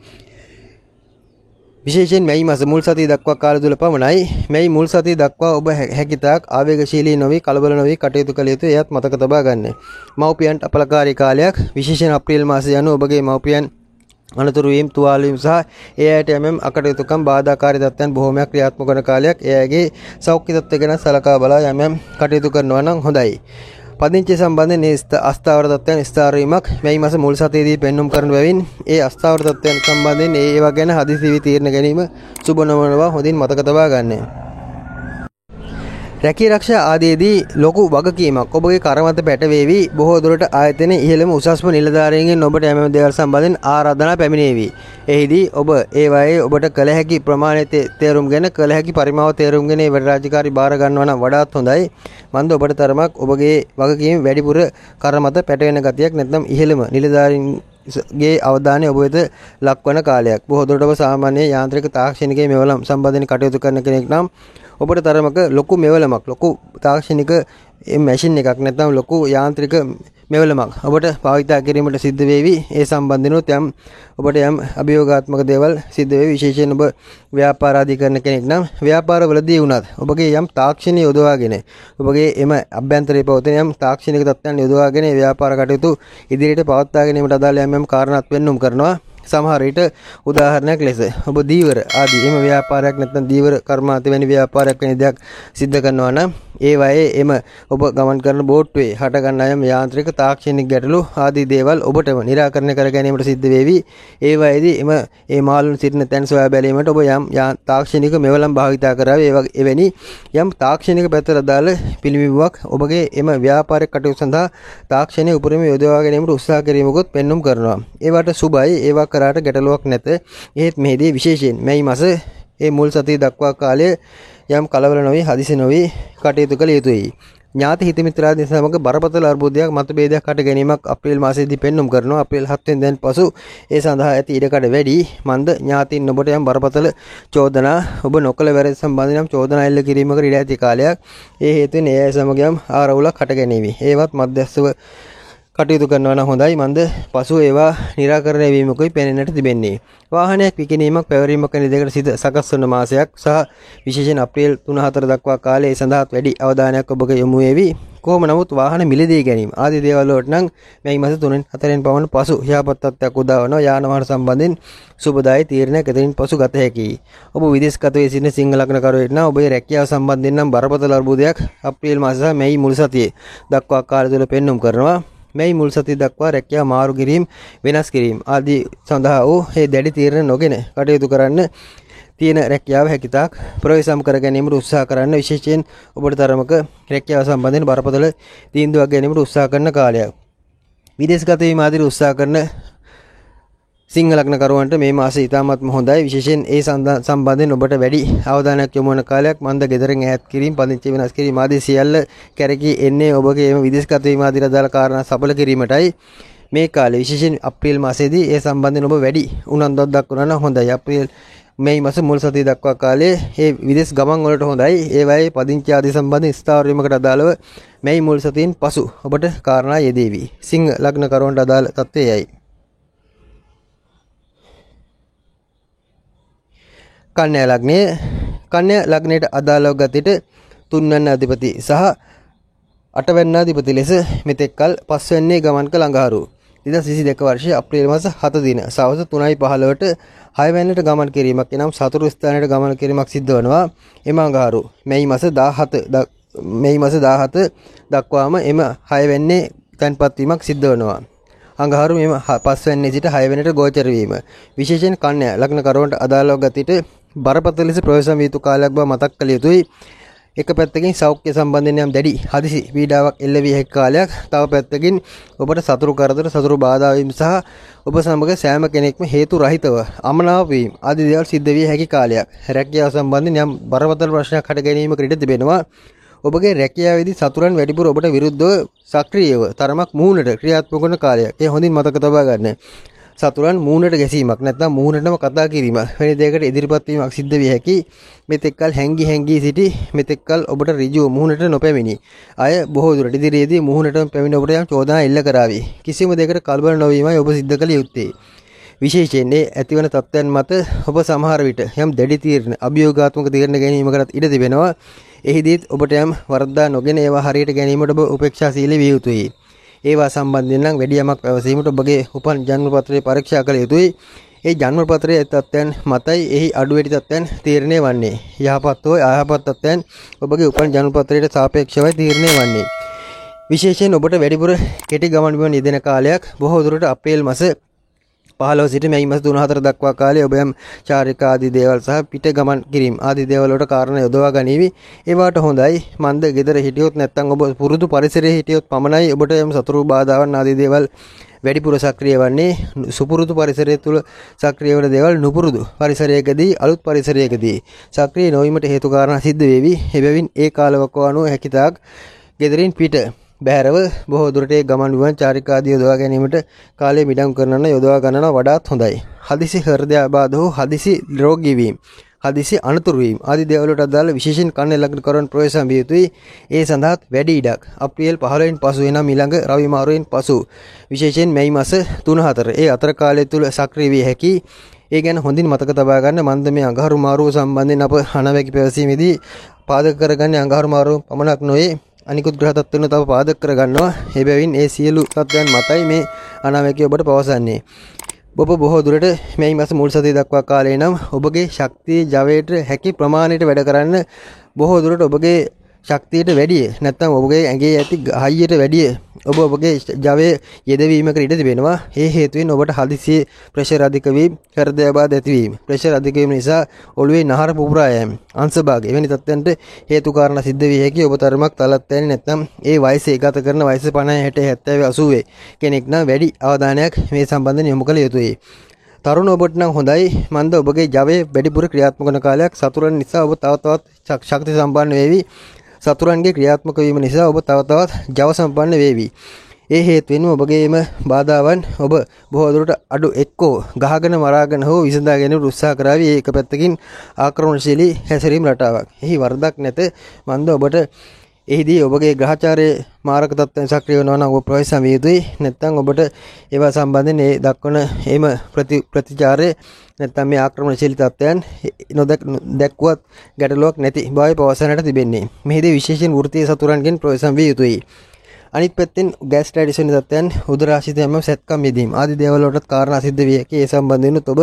විශේෂයෙන් මැයි මාස මුල් සතිය දක්වා කාලය තුල පමණයි. මැයි මුල් සතිය දක්වා ඔබ හැකිතාක් ආවේගශීලී නොවි කලබල නොවි කටයුතු කළ යුතු එයත් මතක තබා ගන්න. මව්පියන්ට අපලකාරී කාලයක් විශේෂයෙන් අප්‍රේල් මාසය යනු ඔබගේ මව්පියන් අනතුරු වීම තුවාල වීම සහ ඒ අයට යම් අකටයුතුකම් බාධාකාරී තත්ත්වයන් බොහෝමයක් ක්‍රියාත්මක වන කාලයක්. ඒ අයගේ සෞඛ්‍ය තත්ත්වය ගැන සලකා බලා යම් කටයුතු කරනවා නම් හොඳයි. පදිංචි සම්බන්ධයෙන් අස්ථාවර තත්ත්වයන් ස්ථාර වීමක් මැයි මාස මුල් සතියේදී පෙන්눔 කරන බැවින් ඒ අස්ථාවර තත්ත්වයන් සම්බන්ධයෙන් ඒවා ගැන හදිසි තීරණ ගැනීම සුබ නොවනවා හොඳින් මතක තබා ගන්න. රැකී ආරක්ෂා ආදීදී ලොකු වගකීමක් ඔබගේ කරමත පැටවේවි. බොහෝ දුරට ආයතනයේ ඉහළම උසස්ම නිලධාරීන්ගෙන් ඔබට යම් දේවල් සම්බන්ධයෙන් ආරාධනා පැමිණේවි. එහිදී ඔබ ඒවායේ ඔබට කළ හැකි ප්‍රමාණය තේරුම්ගෙන කළ හැකි පරිමාව තේරුම්ගෙන ඒ වැඩ රාජකාරී බාර ගන්නවා නම් වඩාත් හොඳයි. මන්ද ඔබට තරමක් ඔබගේ වගකීම් වැඩිපුර කරමත පැටවෙන ගතියක් නැත්නම් ඉහළම නිලධාරීන්ගේ අවධානය ඔබ වෙත ලක්වන කාලයක්. බොහෝ දුරට ඔබ සාමාන්‍ය යාන්ත්‍රික තාක්ෂණික මෙවලම් සම්බන්ධයෙන් කටයුතු කරන කෙනෙක් නම් ඔබට තරමක ලොකු මෙවලමක් ලොකු තාක්ෂණික මැෂින් එකක් නැත්නම් ලොකු යාන්ත්‍රික මෙවලමක් ඔබට භාවිතා කිරීමට සිද්ධ වේවි. ඒ සම්බන්ධනොත් යම් ඔබට යම් අභියෝගාත්මක දේවල් සිද්ධ වේවි. විශේෂයෙන් ඔබ ව්‍යාපාර ආදී කරන කෙනෙක් නම් ව්‍යාපාරවලදී වුණත් ඔබගේ යම් තාක්ෂණික යොදවාගෙන ඔබගේ එම අභ්‍යන්තරයේ පවතින යම් තාක්ෂණික තත්ත්වයන් යොදවාගෙන ව්‍යාපාර කටයුතු ඉදිරියට පවත්වා ගැනීමට අදාළ යම් කාරණාත් පෙන්눔 කරනවා. සමහර විට උදාහරණයක් ලෙස ඔබ දීවර ආදී එම ව්‍යාපාරයක් නැත්නම් දීවර කර්මාන්ත වැනි ව්‍යාපාරයක් වැනි දෙයක් සිද්ධ කරනවා නම් ඒවායේ එම ඔබ ගමන් කරන බෝට්ටුවේ හට ගන්නා යම් යාන්ත්‍රික තාක්ෂණික ගැටලු ආදී දේවල් ඔබටම निराකරණය කර ගැනීමට සිද්ධ වේවි. ඒවායේදී ඒ මාළුන් සිටින තැන් සොයා බැලීමට ඔබ යම් තාක්ෂණික මෙවලම් භාවිතා කරાવી. එවැනි යම් තාක්ෂණික පැත්තට අදාළ පිළිඹුවක් ඔබගේ එම ව්‍යාපාරික කටයුතු සඳහා තාක්ෂණයේ උපරිම යොදවා ගැනීමට උත්සාහ කිරීමකුත් පෙන්눔 කරනවා. ඒවට සුබයි. ඒවා කරාට ගැටලුවක් නැත. එහෙත් මෙහිදී විශේෂයෙන් මැයි මාස ඒ මුල් සතිය දක්වා කාලය යම් කලබල නොවි හදිසි නොවි කටයුතු කළ යුතුයි. ඥාති හිත මිත්‍රාදීන් සමග බරපතල අර්බුදයක් මතභේදයක් හට ගැනීමක් අප්‍රේල් මාසයේදී පෙන්눔 කරනවා. අප්‍රේල් 7 වෙනිදාන් පසු ඒ සඳහා ඇති ඉඩකඩ වැඩි. මන්ද ඥාතීන් ඔබට යම් බරපතල චෝදනා ඔබ නොකළ වැරදි සම්බන්ධ නම් චෝදනා එල්ල කිරීමකට ඉඩ ඇති කාලයක්. ඒ හේතුවෙන් ඒ අය සමග යම් ආරවුලක් හට ගැනීම. ඒවත් මධ්‍යස්ථව කටයුතු කරනවා නම් හොඳයි. මන්ද පසු ඒවා निराකරණය වීමකුයි පෙනෙන්නට තිබෙන්නේ. වාහනයක් විකිණීමක් පැවරීමක් වැනි දෙකට සිට සකස් වන මාසයක් සහ විශේෂයෙන් අප්‍රේල් 3-4 දක්වා කාලයේ ඒ සඳහා වැඩි අවධානයක් ඔබගේ යොමු වේවි. කොහොම නමුත් වාහන මිලදී ගැනීම ආදී දේවල් වලට නම් මේ මාස 3-4 පමණ පසු යහපත් තත්ත්වයක් උදා වෙනවා. යාන වාහන සම්බන්ධයෙන් සුබදායි තීරණයක් එතනින් පසු ගත හැකියි. ඔබ විදේශගතව සිටින සිංහ ලග්න කරුවෙක් නම් ඔබේ රැකියාව සම්බන්ධයෙන් නම් බරපතල අර්බුදයක් අප්‍රේල් මාස සහ මැයි මුල් සතියේ දක්වා කාලය තුල පෙන්눔 කරනවා. මේ මුල් සතිය දක්වා රැකියාව මාරු කිරීම වෙනස් කිරීම ආදී සඳහා වූ මේ දැඩි තීරණ නොගෙන කටයුතු කරන්න තියෙන රැකියාව හැකිතාක් ප්‍රවේශම් කර ගැනීමට උත්සාහ කරන්න. විශේෂයෙන් ඔබට තරමක රැකියාව සම්බන්ධයෙන් බරපතල තීන්දුවක් ගැනීමට උත්සාහ කරන කාලයක්. විදේශගත වීම ආදී උත්සාහ කරන සිංහ ලග්න කරුවන්ට මේ මාසය ඉතාමත්ම හොඳයි. විශේෂයෙන් ඒ සම්බන්ධයෙන් ඔබට වැඩි අවධානයක් යොමු වන කාලයක්. මන්ද ගෙදරින් ඈත් කිරීම, පදිංචි වෙනස් කිරීම ආදී සියල්ල කැරකී එන්නේ ඔබගේ මේ විදේශගත වීම ආදී අදාළ කාරණා සඵල කිරීමටයි. මේ කාලේ විශේෂයෙන් අප්‍රේල් මාසයේදී ඒ සම්බන්ධයෙන් ඔබ වැඩි උනන්දුවක් දක්වනවා නම් හොඳයි. අප්‍රේල් මේ මාස මුල් සතිය දක්වා කාලයේ මේ විදේශ ගමන් වලට හොඳයි. ඒ වගේ පදිංචි ආදී සම්බන්ධයෙන් ස්ථාවර වීමකට අදාළව මේ මුල් සතියෙන් පසු ඔබට කාරණා යෙදේවි. සිංහ ලග්න කරුවන්ට අදාළ තත්ත්වයයි. කන්‍යා ලග්නයේ කන්‍යා ලග්නයට අදාළව ගතිට 3 වෙනි අධිපති සහ 8 වෙනි අධිපති ලෙස මෙතෙක්කල් 5 වෙනියේ ගමන් කළ අඟහරු 2022 වර්ෂයේ අප්‍රේල් මාස 7 දින සවස් 3:15ට 6 වෙනිට ගමන් කිරීමක් එනම් සතුරු ස්ථානයට ගමන් කිරීමක් සිද්ධ වෙනවා. එම අඟහරු මේ මාස 17 දක්වාම එම 6 වෙනියේ තැන්පත් වීමක් සිද්ධ වෙනවා. අඟහරු මෙම 5 වෙනියේ සිට 6 වෙනිට ගෝචර වීම විශේෂයෙන් කන්‍යා ලග්න කරුවන්ට අදාළව ගතිට බරපතල ලෙස ප්‍රවේශම් වී යුතු කාලයක් බව මතක් කළ යුතුයි. එක පැත්තකින් සෞඛ්‍ය සම්බන්ධයෙන් යම් දැඩි හදිසි පීඩාවක් එල්ල විය හැකි කාලයක්. තව පැත්තකින් ඔබට සතුරු කරදර, සතුරු බාධා වීම සහ ඔබ සමග සෑම කෙනෙක්ම හේතු රහිතව අමනාප වීම ආදී දේවල් සිද්ධ විය හැකි කාලයක්. රැකියාව සම්බන්ධයෙන් යම් බරපතල ප්‍රශ්නයක් හට ගැනීමකට ඉඩ තිබෙනවා. ඔබගේ රැකියාවේදී සතුරන් වැඩිපුර ඔබට විරුද්ධව සක්‍රියව තරමක් මූණට ක්‍රියාත්මක වන කාලයක්. ඒ හොඳින් මතක තබා ගන්න. සතුරන් මූණට ගැසීමක් නැත්නම් මූණටම කතා කිරීමක් වැනි දෙයකට ඉදිරිපත් වීමක් සිද්ධ විය හැකි. මෙතෙක්කල් හැංගී සිටි මෙතෙක්කල් ඔබට ඍජුව මූණට නොපැමිණි අය බොහෝ දුරට ඉදිරියේදී මූණටම පැමිණ ඔබට යම් චෝදනා එල්ල කරાવી. කිසිම දෙයකට කලබල නොවීමයි ඔබ සිද්ධ කළ යුත්තේ. විශේෂයෙන් ඇතිවන තත්ත්වයන් මත ඔබ සමහර විට යම් දැඩි තීරණ, අභියෝගාත්මක තීරණ ගැනීමකට ඉඩ තිබෙනවා. එහිදීත් ඔබට යම් වරදා නොගෙන ඒවා හරියට ගැනීමට ඔබ උපේක්ෂාශීලී විය යුතුයි. ඒවා සම්බන්ධයෙන් නම් වැඩි යමක් පැවසීමට ඔබගේ උපන් ජන්ම පත්‍රය පරීක්ෂා කළ යුතුයි. ඒ ජන්ම පත්‍රයේ තත්ත්වයන් මතයි එහි අඩු වැඩි තත්ත්වයන් තීරණය වන්නේ. යහපත් හෝ අයහපත් තත්ත්වයන් ඔබගේ උපන් ජන්ම පත්‍රයට සාපේක්ෂවයි තීරණය වන්නේ. විශේෂයෙන් ඔබට වැඩිපුර කෙටි ගමන් බිමන් යෙදෙන කාලයක් බොහෝ දුරට අප්‍රේල් මාස 15 සිට මැයි මාස 3-4 දක්වා කාලයේ ඔබ යම් චාරිකා ආදී දේවල් සහ පිට ගමන් කිරීම ආදී දේවල් වලට කාරණා යොදවා ගනිවි. ඒවට හොඳයි. මන්ද ගෙදර හිටියොත් නැත්නම් ඔබ පුරුදු පරිසරයේ හිටියොත් පමණයි ඔබට යම් සතුරු බාධාවන් ආදී දේවල් වැඩිපුර සක්‍රිය වන්නේ. සුපුරුදු පරිසරය තුල සක්‍රිය වන දේවල් නුපුරුදු පරිසරයකදී අලුත් පරිසරයකදී සක්‍රිය නොවීමට හේතු කාරණා සිද්ධ වේවි. එබැවින් ඒ කාලවකවානුව අනුව හැකිතාක් ගෙදරින් පිට බැහැරව බොහෝ දුරට ගමන් විමන් චාරිකා ආදී යොදවා ගැනීමට කාලය මිඩම් කරනන යොදවා ගන්නන වඩාත් හොඳයි. හදිසි හෘදයාබාධ හෝ හදිසි රෝගී වීම, හදිසි අනතුරු වීම ආදී දේවල් වලට අදාළ විශේෂයෙන් කන්‍යා ලග්න කරුවන් ප්‍රවේශම් විය යුතුයි. ඒ සඳහා වැඩි ඉඩක් අප්‍රේල් 15 වෙනි පසු එනම් ඊළඟ රවි මාරුවෙන් පසු විශේෂයෙන් මැයි මාස 3-4 ඒ අතර කාලය තුල සක්‍රිය විය හැකි. ඒ ගැන හොඳින් මතක තබා ගන්න. මන්ද මේ අඟහරු මාරුව සම්බන්ධයෙන් අප අනාවැකි පැවසීමේදී පාදක කරගන්නේ අඟහරු මාරුව පමණක් නොවේ, අනිකුත් ග්‍රහ තත්ත්වන තව පාදක කරගන්නවා. ඒ බැවින් ඒ සියලු තත්ත්වයන් මතයි මේ අනාවැකිය ඔබට පවසන්නේ. ඔබ බොහෝ දුරට මේ මාස මුල් සතිය දක්වා කාලේ නම් ඔබගේ ශක්තිය ජවයට හැකි ප්‍රමාණයට වැඩ කරන්න බොහෝ දුරට ඔබගේ ශක්තියට වැඩිය නැත්නම් ඔබගේ ඇඟේ ඇති හයියට වැඩිය ඔබගේ ජවය යෙදවීමකට ඉඩ තිබෙනවා. ඒ හේතුවෙන් ඔබට හදිසියේ ප්‍රෙෂර් අධික වීම, හෘදයාබාධ ඇතිවීම, ප්‍රෙෂර් අධික වීම නිසා ඔළුවේ නහර පුපුරා යෑම, අංශභාගය එවැනි තත්ත්වයන්ට හේතු කාරණා සිද්ධ විය හැකි. ඔබ තරමක් තලත් යන්නේ නැත්නම් ඒ වයසේ ගත කරන වයස 50 60 70 80 කෙනෙක් නම් වැඩි අවධානයක් මේ සම්බන්ධයෙන් යොමු කළ යුතුයි. තරුණ ඔබට නම් හොඳයි මන්ද ඔබගේ ජවයේ වැඩිපුර ක්‍රියාත්මක වන කාලයක් සතුරන් නිසා ඔබ තව තවත් ශක්ති සම්පන්න වේවි. සතුරන්ගේ ක්‍රියාත්මක වීම නිසා ඔබ තව තවත් ජව සම්පන්න වේවි. ඒ හේතුවෙන්ම ඔබගේම බාධාවන් ඔබ බොහෝ දුරට අඩු එක්කෝ ගහගෙන මරාගෙන හෝ විසඳා ගැනීමට උත්සාහ කරાવી. ඒක පැත්තකින් ආක්‍රමණශීලී හැසිරීම රටාවක්. එහි වරදක් නැත මන්ද ඔබට එහිදී ඔබගේ ග්‍රහචාරයේ මාරක තත්ත්වයන් සක්‍රිය වෙනවා නම් ඔබ ප්‍රවේශම් විය යුතුයි. නැත්නම් ඔබට ඒවා සම්බන්ධයෙන් ඒ දක්වන එම ප්‍රතිචාරය නැත්නම් මේ ආක්‍රමණශීලී තත්ත්වයන් දැක්ුවත් ගැටලුවක් නැති බවයි පවසන්නට තිබෙන්නේ. මෙහිදී විශේෂයෙන් වෘත්තීය සතුරන්ගෙන් ප්‍රවේශම් විය යුතුයි. අනිත් පැත්තෙන් ගෑස් ට්‍රැඩිෂන් තත්ත්වයන් උදරාශිත යම සැත්කම් යෙදීම ආදී දේවල් වලට කාරණා සිද්ධ විය හැකි. ඒ සම්බන්ධයෙන් ඔබ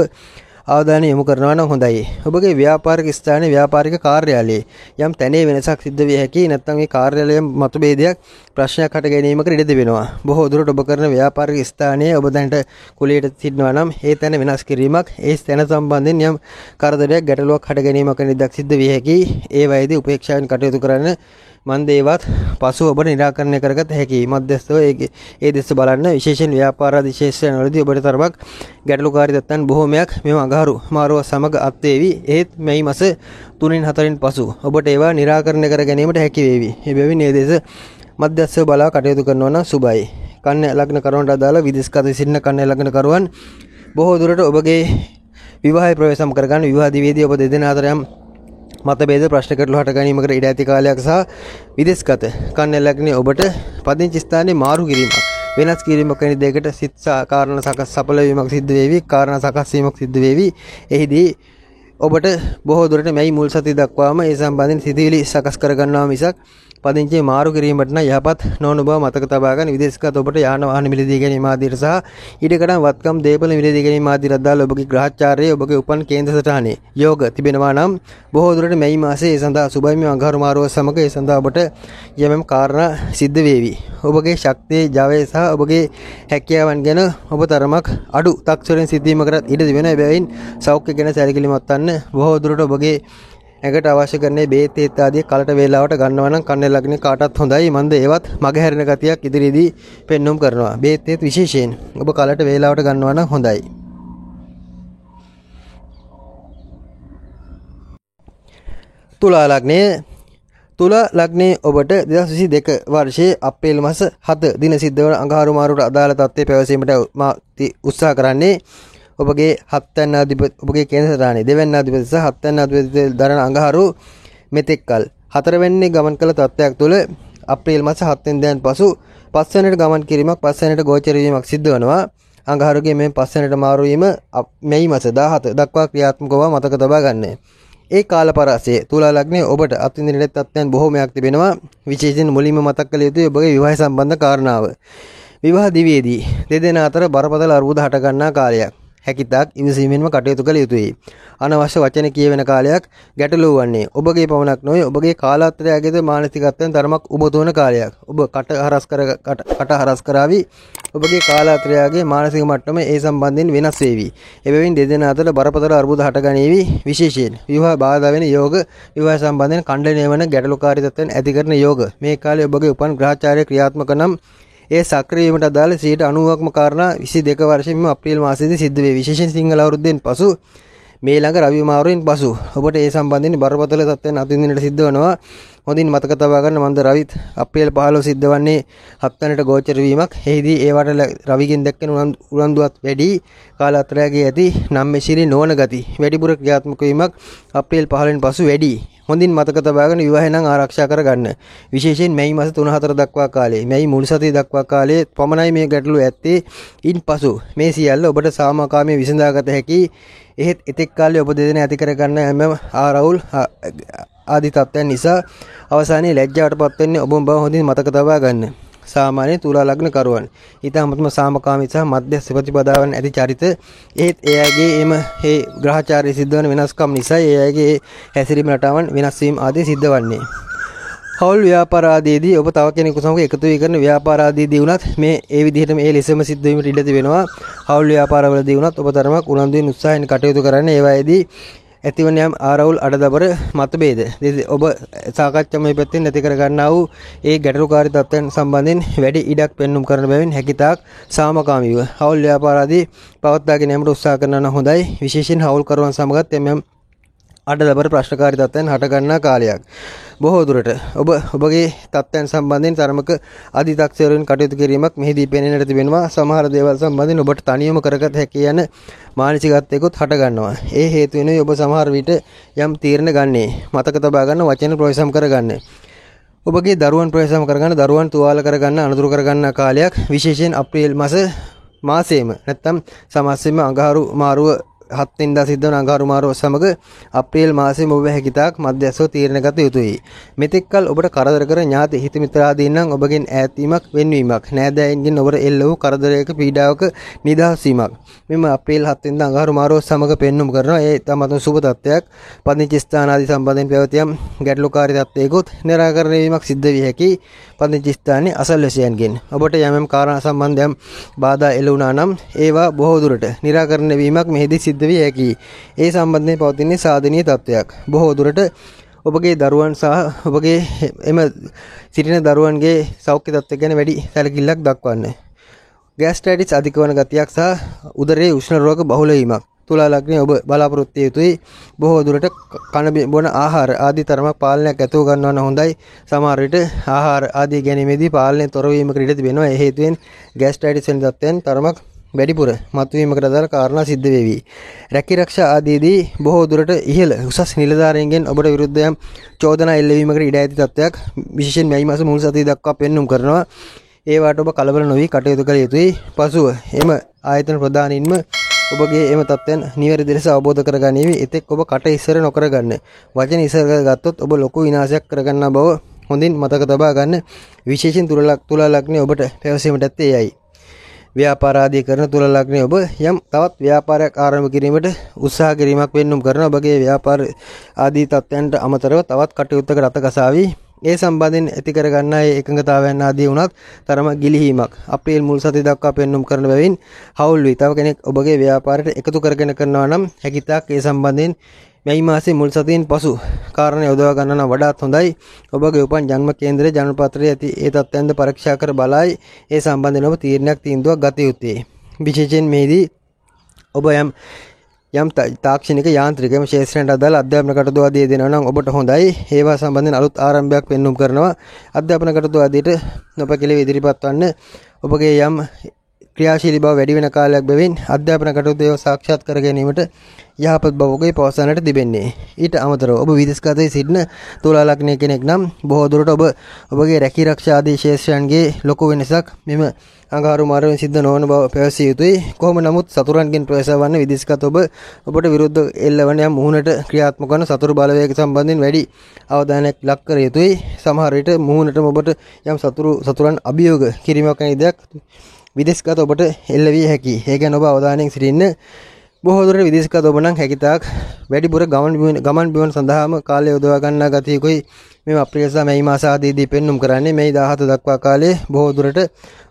අවධානය යොමු කරනවා නම් හොඳයි. ඔබගේ ව්‍යාපාරික ස්ථානයේ ව්‍යාපාරික කාර්යාලයේ යම් තැනේ වෙනසක් සිද්ධ විය හැකි. නැත්නම් මේ කාර්යාලයේ මතභේදයක් ප්‍රශ්නයක් හට ගැනීමකට ඉඩ තිබෙනවා. බොහෝ දුරට ඔබ කරන ව්‍යාපාරික ස්ථානයේ ඔබ දැනට කුලියට සිටිනවා නම් ඒ තැන වෙනස් කිරීමක් ඒ තැන සම්බන්ධයෙන් යම් කරදරයක් ගැටලුවක් හට ගැනීමක නිදක් සිද්ධ විය හැකි. ඒ වයිදී උපේක්ෂාවෙන් කටයුතු කරන්න මන් දේවත් පසු ඔබට निराකරණය කරගත හැකි. මධ්‍යස්ථව ඒ දෙස බලන්න. විශේෂයෙන් ව්‍යාපාර විශේෂයන් වලදී ඔබට තරමක් ගැටලුකාරී තත්ත්වයන් බොහෝමයක් මෙම අඟහරු මාරුව සමග අත්වේවි. ඒත් මේ මාස 3න් 4න් පසු ඔබට ඒවා निराකරණය කර ගැනීමට හැකි වේවි. මේ බැවින් මේ දෙස මධ්‍යස්ථව බලා කටයුතු කරනවා නම් සුබයි. කන්‍යා ලග්න කරුවන්ට අදාළ විදේශගත සිටින කන්‍යා ලග්න කරුවන් බොහෝ දුරට ඔබගේ විවාහය ප්‍රවේශම් කරගන්න විවාහ දිවියේදී ඔබ දෙදෙනා අතර යම් මතභේද ප්‍රශ්න ගැටලු හට ගැනීමකට ඉඩ ඇති කාලයක් සහ විදේශගත කන්‍යා ලග්නේ ඔබට පදිංචි ස්ථානයේ මාරු කිරීමක් වෙනස් කිරීමක් වැනි දෙයකට සිත් කාරණා සඵල වීමක් සිද්ධ වේවි. කාරණා සකස් වීමක් සිද්ධ වේවි. එහිදී ඔබට බොහෝ දුරට මේ මුල් සතිය දක්වාම ඒ සම්බන්ධයෙන් සිතිවිලි සකස් කර ගන්නවා මිසක් පදිංචිය මාරු කිරීමට නම් යහපත් නොවන බව මතක තබා ගන්න. විදේශගත ඔබට යාන වාහන මිලදී ගැනීම ආදියට සහ ඉඩකඩම් වත්කම් දේපල මිලදී ගැනීම ආදියට අදාළ ඔබගේ ග්‍රහචාරයේ ඔබගේ උපන් කේන්ද්‍ර සටහනේ යෝග තිබෙනවා නම් බොහෝ දුරට මේ මාසයේ ඒ සඳහා සුබයි මේ අඟහරු මාරුව සමග ඒ සඳහා ඔබට යම් කාරණා සිද්ධ වේවි. ඔබගේ ශක්තිය ජවය සහ ඔබගේ හැකියාවන් ගැන ඔබ තරමක් අඩු තක්සරෙන් සිද්ධීමකට ඉඩ තිබෙනවා. එබැවින් සෞඛ්‍ය ගැන සැලකිලිමත් වන්න. බොහෝ දුරට ඔබගේ ඇඟට අවශ්‍ය කරන්නේ බේත් ඒත් ආදී කලට වේලාවට ගන්නවා නම් කන්‍යා ලග්නේ කාටත් හොඳයි. මන්ද ඒවත් මගහැරෙන ගතියක් ඉදිරියේදී පෙන්වුම් කරනවා. බේත් ඒත් විශේෂයෙන් ඔබ කලට වේලාවට ගන්නවා නම් හොඳයි. තුලා ලග්නේ ඔබට 2022 වර්ෂයේ අප්‍රේල් මාස 7 දින සිද්ධ වන අඟහරු මාරුවට අදාළ තත්ත්වය පැවසීමට උත්සාහ කරන්නේ ඔබගේ හත්වැන්න අධිපති ඔබගේ කේන්ද්‍ර සටහනේ දෙවැන්න අධිපති සහ හත්වැන්න අධිපති දරන අඟහරු මෙතෙක්කල් හතරවැන්නේ ගමන් කළ තත්ත්වයක් තුළ අප්‍රේල් මාස 7 වෙනිදාන් පසු පස්වැන්නට ගමන් කිරීමක් පස්වැන්නට ගෝචර වීමක් සිද්ධ වෙනවා. අඟහරුගේ මේ පස්වැන්නට මාරු වීම මැයි මාස 17 දක්වා ක්‍රියාත්මක බව මතක තබා ගන්න. ඒ කාලපරාසයේ තුලා ලග්නේ ඔබට අත්විඳින තත්ත්වයන් බොහෝමයක් තිබෙනවා. විශේෂයෙන් මුලින්ම මතක් කළ යුතුයි ඔබගේ විවාහ සම්බන්ධ කාරණාව. විවාහ දිවියේදී දෙදෙනා අතර බරපතල අර්බුද හට ගන්නා කාලයක්. හැකිතාක් ඉවසීමෙන්ම කටයුතු කළ යුතුයි. අනවශ්‍ය වචන කියවෙන කාලයක් ගැටලුව වන්නේ ඔබගේ පමණක් නොවේ ඔබගේ කාලාත්‍රයගේද මානසිකත්වයෙන් තරමක් උබතවන කාලයක්. ඔබ කට හරස් කරાવી ඔබගේ කාලාත්‍රයගේ මානසික මට්ටම ඒ සම්බන්ධයෙන් වෙනස් වේවි. එබැවින් දෙදෙනා අතර බරපතල අර්බුද හට ගනීවි. විශේෂයෙන් විවාහ බාධා වෙන යෝග විවාහ සම්බන්ධයෙන් ඛණ්ඩනය වන ගැටලුකාරී තත්ත්වයන් ඇති කරන යෝග මේ කාලේ ඔබගේ උපන් ග්‍රහචාරය ක්‍රියාත්මක නම් ඒ සක්‍රිය වීමට අදාළ 90%ක්ම කාරණා 22 වර්ෂයෙන්ම අප්‍රේල් මාසයේදී සිද්ධ වේ. විශේෂයෙන් සිංහල අවුරුද්දෙන් පසු මේ ළඟ රවි මාරුවෙන් පසු ඔබට ඒ සම්බන්ධයෙන් බරපතල තත්ත්වයන් අත්විඳින්නට සිද්ධ වෙනවා. හොඳින් මතක තබා ගන්න මන්ද රවිත් අප්‍රේල් 15 සිද්ධ වන්නේ හත්වැන්නට ගෝචර වීමක්. එහිදී ඒවට රවිගෙන් දැක්කෙන උනන්දුවත් වැඩි කාලාත්‍රයගේ ඇති නම් මෙශිරි නොවන ගති වැඩිපුර ක්‍රියාත්මක වීමක් අප්‍රේල් 15න් පසු වැඩි. හොඳින් මතක තබාගෙන විවාහය නම් ආරක්ෂා කරගන්න. විශේෂයෙන් මැයි මාස 3-4 දක්වා කාලේ මැයි මුල් සතිය දක්වා කාලේ පමණයි මේ ගැටලුව ඇත්තේ. ඉන්පසු මේ සියල්ල ඔබට සාමකාමී විසඳාගත හැකි. එහෙත් එතෙක් කාලේ ඔබ දෙදෙනා ඇති කරගන්න හැම ආරවුල් ආදී තත්ත්වයන් නිසා අවසානයේ ලැජ්ජාවටපත් වෙන්නේ ඔබම බව හොඳින් මතක තබා ගන්න. සාමාන්‍ය තුලා ලග්න කරුවන් ඊටමත්ම සාමකාමී සහ මධ්‍යස්ථ ප්‍රතිපදාවන් ඇති චරිත. ඒත් ඒ අයගේ එම හේ ග්‍රහචාරයේ සිද්ධ වන වෙනස්කම් නිසා ඒ අයගේ හැසිරීම රටාවන් වෙනස් වීම ආදී සිද්ධ වන්නේ. හවුල් ව්‍යාපාර ආදීදී ඔබ තව කෙනෙකු සමග එකතු වී කරන ව්‍යාපාර ආදීදී වුණත් මේ ඒ විදිහටම ඒ ලෙසම සිද්ධ වීමට ඉඩ තිබෙනවා. හවුල් ව්‍යාපාරවලදී වුණත් ඔබ තරමක් උනන්දුවෙන් උත්සාහයෙන් කටයුතු කරන්න. ඒවායේදී ඇතිවන යම් ආරවුල් අඩදබර මතභේද ඔබ සාකච්ඡාමය පැත්තෙන් නැති කර ගන්නා වූ ඒ ගැටලුකාරී තත්ත්වයන් සම්බන්ධයෙන් වැඩි ඉඩක් පෙන්눔 කරන බැවින් හැකිතාක් සාමකාමීව හවුල් ව්‍යාපාර ආදී පවත්වාගෙන යාමට උත්සාහ කරනවා නම් හොඳයි. විශේෂයෙන් හවුල්කරුවන් සමගත් එම් අඩදබර ප්‍රශ්නකාරී තත්ත්වයන් හට ගන්නා කාලයක්. බොහෝ දුරට ඔබගේ තත්ත්වයන් සම්බන්ධයෙන් තරමක අධිතක්සේරුවෙන් කටයුතු කිරීමක් මෙහිදී පෙනෙන්නට තිබෙනවා. සමහර දේවල් සම්බන්ධයෙන් ඔබට තනියම කරගත හැකි යන මානසිකත්වයකුත් හට ගන්නවා. ඒ හේතු වෙනුයි ඔබ සමහර විට යම් තීරණ ගන්නේ. මතක තබා ගන්න වචන ප්‍රවේශම් කරගන්න. ඔබගේ දරුවන් ප්‍රවේශම් කරගන්න, දරුවන් තුවාල කරගන්න, අනුදුරු කරගන්න කාලයක්. විශේෂයෙන් අප්‍රේල් මාසයේම නැත්නම් සමස්තෙම අඟහරු මාරුව 7 වෙනිදා සිද්ධ වන අඟහරු මාරුව සමග අප්‍රේල් මාසයේම ඔබ හැකිතාක් මධ්‍යස්ථව තීරණ ගත යුතුයි. මෙතෙක් කල ඔබට කරදර කර ඥාති හිත මිත්‍රාදීන් නම් ඔබගෙන් ඈත් වීමක්, වෙන්වීමක්, නෑදෑයන්ගෙන් ඔබට එල්ල වූ කරදරයක පීඩාවක නිදහස් වීමක් මෙම අප්‍රේල් 7 වෙනිදා අඟහරු මාරුව සමග පෙන්눔 කරනවා. ඒ තමතුන් සුබ තත්ත්වයක්. පදිංචි ස්ථාන ආදී සම්බන්ධයෙන් පැවතියම් ගැටලුකාරී තත්ත්වයකොත් නිරාකරණය වීමක් සිද්ධ විය හැකි පදිංචි ස්ථානයේ අසල්වැසියන්ගෙන් ඔබට යම් කාරණා සම්බන්ධයෙන් බාධා එළ වුණා නම් ඒවා බොහෝ දුරට නිරාකරණය වීමක් මෙහිදී සිද්ධ විය හැකියි. ඒ සම්බන්ධයෙන් පවතින සාධනීය තත්ත්වයක්. බොහෝ දුරට ඔබගේ දරුවන් සහ ඔබගේ එම සිටින දරුවන්ගේ සෞඛ්‍ය තත්ත්වය ගැන වැඩි සැලකිල්ලක් දක්වන්න. ගෑස්ට්‍රයිටිස් අධික වන ගතියක් සහ උදරයේ උෂ්ණ රෝග බහුල වීමක් තුලා ලග්නයේ ඔබ බලාපොරොත්තු යුතුයි. බොහෝ දුරට කන බොන ආහාර ආදී තරමක් පාලනයක් ඇතුව ගන්නවන හොඳයි. සමහර විට ආහාර ආදී ගැනීමේදී පාලනය තොර වීමකට ඉඩ තිබෙනවා. ඒ හේතුවෙන් ගෑස්ට්‍රයිටිස් වැනි තත්ත්වයන් තරමක් වැඩිපුර මතුවීමකට අදාළ කාරණා සිද්ධ වෙවි. රැකිරක්ෂා ආදීදී බොහෝ දුරට ඉහළ උසස් නිලධාරීන්ගෙන් ඔබට විරුද්ධ යම් චෝදනා එල්ලවීමකට ඉඩ ඇති තත්ත්වයක් විශේෂයෙන් මේ මාස මුල් සතිය දක්වා පෙන්눔 කරනවා. ඒවට ඔබ කලබල නොවි කටයුතු කළ යුතුයි. පසුව එම ආයතන ප්‍රධානීන්ම ඔබගේ එම තත්ත්වයන් නිවැරදි ලෙස අවබෝධ කරගනිවි. එතෙක් ඔබ කට ඉස්සර නොකර ගන්න. වචන ඉස්සර කරගත්තොත් ඔබ ලොකු විනාශයක් කරගන්නා බව හොඳින් මතක තබා ගන්න. විශේෂයෙන් තුලා ලග්නයේ ඔබට පැවසීමට ඇත්තේ එයයි. ව්‍යාපාර ආදී කරන තුලා ලග්නයේ ඔබ යම් තවත් ව්‍යාපාරයක් ආරම්භ කිරීමට උත්සාහ කිරීමක් වෙන්නුම් කරන ඔබගේ ව්‍යාපාර ආදී තත්ත්වයන්ට අමතරව තවත් කටයුත්තක රත ගසාවි. ඒ සම්බන්ධයෙන් ඇති කර ගන්නා ඒ එකඟතාවයන් ආදී වුණත් තරම ගිලිහීමක් අප්‍රේල් මුල් සතිය දක්වා පෙන්눔 කරන බැවින් හවුල් වී තව කෙනෙක් ඔබගේ ව්‍යාපාරයට එකතු කරගෙන කරනවා නම් හැකිතාක් ඒ සම්බන්ධයෙන් මේ මාසයේ මුල් සතියෙන් පසු කාරණා යොදවා ගන්න නම් වඩාත් හොඳයි. ඔබගේ උපන් ජන්ම කේන්දරයේ ජන්ම පත්‍රයේ ඇති ඒ තත්ත්වයන්ද පරීක්ෂා කර බලයි. ඒ සම්බන්ධයෙන් ඔබ තීන්දුවක් ගත යුතුයි. විශේෂයෙන් මේදී ඔබ යම් තාක්ෂණික යාන්ත්‍රික ශාස්ත්‍රයට අදාළ අධ්‍යාපන කටයුතු ආදී දෙනවා නම් ඔබට හොඳයි. ඒවා සම්බන්ධයෙන් අලුත් ආරම්භයක් පෙන්눔 කරනවා. අධ්‍යාපන කටයුතු ආදීට නොපැකිලෙව ඉදිරිපත් වන්න. ඔබගේ යම් ක්‍රියාශීලී බව වැඩි වෙන කාලයක් බැවින් අධ්‍යාපන කටයුතු සාක්ෂාත් කර ගැනීමට යහපත් බවකේ පවසන්නට තිබෙන්නේ. ඊට අමතරව ඔබ විදේශගතයේ සිටින තුලා ලග්නයේ කෙනෙක් නම් බොහෝ දුරට ඔබගේ රැකීරක්ෂා ආදී ශාස්ත්‍රයන්ගේ ලොකු වෙනසක් මෙම අඟහරු මාරුවෙන් සිද්ධ නොවන බව පැවසිය යුතුයි. කොහොම නමුත් සතුරන්ගෙන් ප්‍රවේශ වන්න විදේශගත ඔබට විරුද්ධ එල්ලවන යම් මුහුණට ක්‍රියාත්මක වන සතුරු බලවේග සම්බන්ධයෙන් වැඩි අවධානයක් ලක් කර යුතුයි. සමහර විට මුහුණටම ඔබට යම් සතුරන් අභියෝග කිරීමක් වැනි දෙයක් විදේශගත ඔබට එල්ල විය හැකියි. ඒ ගැන ඔබ අවධානයෙන් සිටින්න. බොහෝ දුරට විදේශගත ඔබ නම් හැකිතාක් වැඩිපුර ගමන් බිමන් සඳහාම කාලය යොදවා ගන්නා ගතියකුයි මේ අප්‍රේල් සහ මැයි මාස ආදීදී පෙන්눔 කරන්නේ. මේ 17 දක්වා කාලයේ බොහෝ දුරට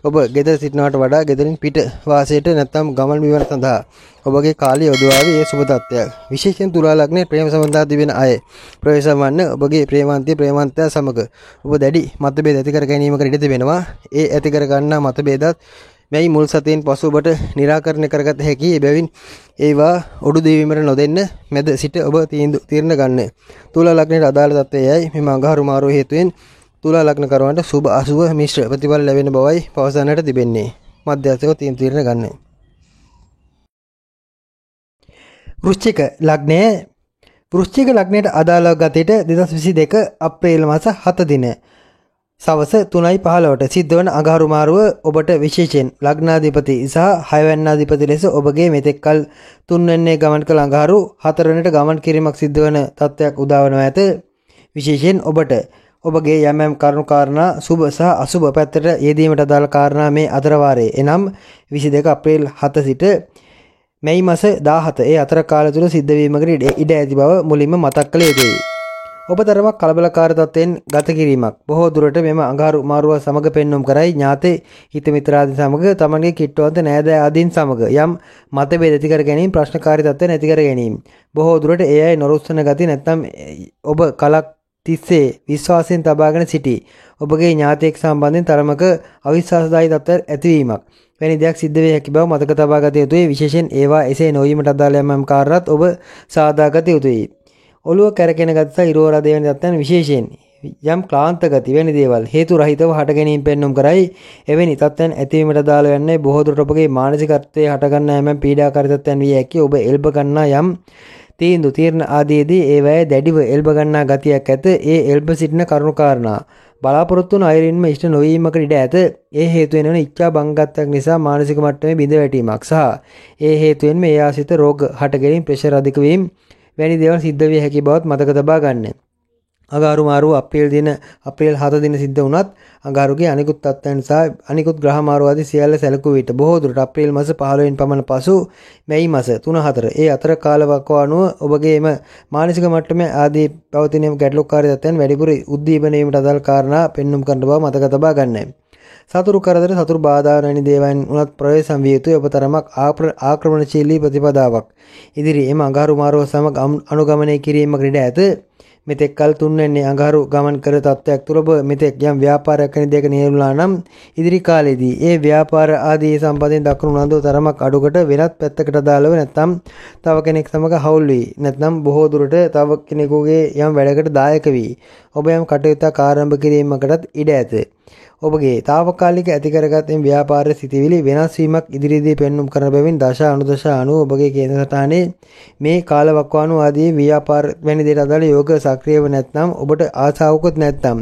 ඔබ ගෙදර සිටිනවට වඩා ගෙදරින් පිට වාසයට නැත්නම් ගමන් බිමන් සඳහා ඔබගේ කාලය යොදවාවි. ඒ සුබ තත්ත්වයක්. විශේෂයෙන් තුලා ලග්නයේ ප්‍රේම සම්බන්ධතා තිබෙන අය ප්‍රවේශ වන්න ඔබගේ ප්‍රේමන්තයා සමග ඔබ දැඩි මතභේද ඇති කර ගැනීමකට ඉඩ තිබෙනවා. ඒ ඇති කර ගන්නා මතභේදත් මේ මුල් සතියෙන් පසු ඔබට निराකරණය කරගත හැකි. එබැවින් ඒවා ඔඩු දෙවීමට නොදෙන්න මැද සිට ඔබ තීරණ ගන්න. තුලා ලග්නයේ අදාළ තත්ත්වයයි මෙම අඟහරු මාරුව හේතුවෙන් තුලා ලග්න කරවන්ට සුබ අසුබ මිශ්‍ර ප්‍රතිඵල ලැබෙන බවයි පවසන්නට තිබෙන්නේ. මධ්‍යස්ථව තීරණ ගන්න. වෘශ්චික ලග්නයට අදාළ ගතයට 2022 අප්‍රේල් මාස 7 දින සවස 3:15ට සිද්ධ වන අඟහරු මාරුව ඔබට විශේෂයෙන් ලග්නාධිපති සහ 6 වැන්නාධිපති ලෙස ඔබගේ මෙතෙක්කල් 3 වෙනියේ ගමන් කළ අඟහරු 4 වෙනිට ගමන් කිරීමක් සිද්ධ වන තත්ත්වයක් උදා වනවා ඇත. විශේෂයෙන් ඔබට ඔබගේ යම් කරුණු කාරණා සුබ සහ අසුබ පැත්තට යෙදීමට අදාළ කාරණා මේ අතර වාරයේ එනම් 22 අප්‍රේල් 7 සිට මැයි මාස 17 ඒ අතර කාලය තුල සිද්ධ වීමකට ඉඩ ඇති බව මුලින්ම මතක් කළ යුතුයි. ඔබ තරමක් කලබලකාරී තත්ත්වයෙන් ගත කිරීමක් බොහෝ දුරට මෙම අඟහරු මාරුව සමග පෙන්눔 කරයි ඥාතේ හිත මිත්‍රාදීන් සමග තමන්ගේ කිට්ටුවන්ත නෑදෑ ආදීන් සමග යම් මතභේද ඇති කර ගැනීම ප්‍රශ්නකාරී තත්ත්ව නැති කර ගැනීම බොහෝ දුරට ඒ අය නොරුස්සන ගති නැත්නම් ඔබ කලක් තිස්සේ විශ්වාසයෙන් තබාගෙන සිටි ඔබගේ ඥාතියෙක් සම්බන්ධයෙන් තරමක අවිශ්වාසදායී තත්ත්වයක් ඇතිවීමක් වැනි දෙයක් සිද්ධ වේ හැකි බව මතක තබා ගත යුතුයි. විශේෂයෙන් ඒවා එසේ නොවීමට අදාළ යම් කාරණාත් ඔබ සාදා ගත යුතුයි. ඔළුව කැරකෙන ගති සහ ඉරෝරා දෙවන තත්ත්වයන් විශේෂයෙන් යම් ක්ලාන්ත ගති වැනි දේවල් හේතු රහිතව හට ගැනීම පෙන්눔 කරයි. එවැනි තත්ත්වයන් ඇතිවීමට අදාළ වන්නේ බොහෝ දුරට ඔබගේ මානසිකත්වයේ හටගන්නා යම් පීඩාකාරී තත්ත්වයන් විය හැකි. ඔබ එල්බ ගන්නා යම් තීරණ ආදීදී ඒවැය දැඩිව එල්බ ගන්නා ගතියක් ඇත. ඒ එල්බ සිටින කරුණු කාරණා බලාපොරොත්තු වන අයරින්ම ඉෂ්ට නොවීමකට ඉඩ ඇත. ඒ හේතුවෙන් වන ඉච්ඡා බංගත්වයක් නිසා මානසික මට්ටමේ බිඳ වැටීමක් සහ ඒ හේතුවෙන්ම ඒ ආසිත රෝග හට ගැනීම ප්‍රෙෂර් අධික වීම වැනි දේවල් සිද්ධ විය හැකි බවත් මතක තබා ගන්න. අඟහරු මාරුව අප්‍රේල් 7 දින සිද්ධ වුණත් අඟහරුගේ අනිකුත් තත්ත්වයන් සහ අනිකුත් ග්‍රහ මාරුව ආදී සියල්ල සැලකුව විට බොහෝ දුරට අප්‍රේල් මාස 15 වෙනි පමණ පසු මැයි මාස 3-4 ඒ අතර කාලවකවානුව අනුව ඔබගේම මානසික මට්ටමේ ආදී පවතින ගැටලුකාරී තත්ත්වයන් වැඩිපුර උද්දීපන වීමට අදාළ කාරණා පෙන්눔 කරන බව මතක තබා ගන්න. සතුරු කරදර සතුරු බාධා වැනි දේවල් උනත් ප්‍රවේශම් විය යුතුයි. ඔබ තරමක් ආක්‍රමණශීලී ප්‍රතිපදාවක් ඉදිරි එම අඟහරු මාරුව සමග අනුගමනය කිරීමකට ඉඩ ඇත. මෙතෙක් කල තුන්වැන්නේ අඟහරු ගමන් කර තත්ත්වයක් තුළ ඔබ මෙතෙක් යම් ව්‍යාපාරයක් වැනි දෙයක නියැලුණා නම් ඉදිරි කාලයේදී ඒ ව්‍යාපාර ආදී සම්බන්ධයෙන් දක්වන උනන්දුව තරමක් අඩුකට වෙනත් පැත්තකට දාලව නැත්නම් තව කෙනෙක් සමග හවුල් වී නැත්නම් බොහෝ දුරට තව කෙනෙකුගේ යම් වැඩකට දායක වී ඔබ යම් කටයුත්තක් ආරම්භ කිරීමකටත් ඉඩ ඇත. ඔබගේ తాවකාලික ඇති කරගත් ව්‍යාපාර සිතිවිලි වෙනස් වීමක් ඉදිරියේදී පෙන්눔 කරන බැවින් දශ අනුදශ අනුව ඔබගේ කේන්ද්‍ර සටහනේ මේ කාලවකවානුව ආදී ව්‍යාපාර වැනි දේට අදාළ යෝග සක්‍රියව නැත්නම් ඔබට ආසාවකුත් නැත්නම්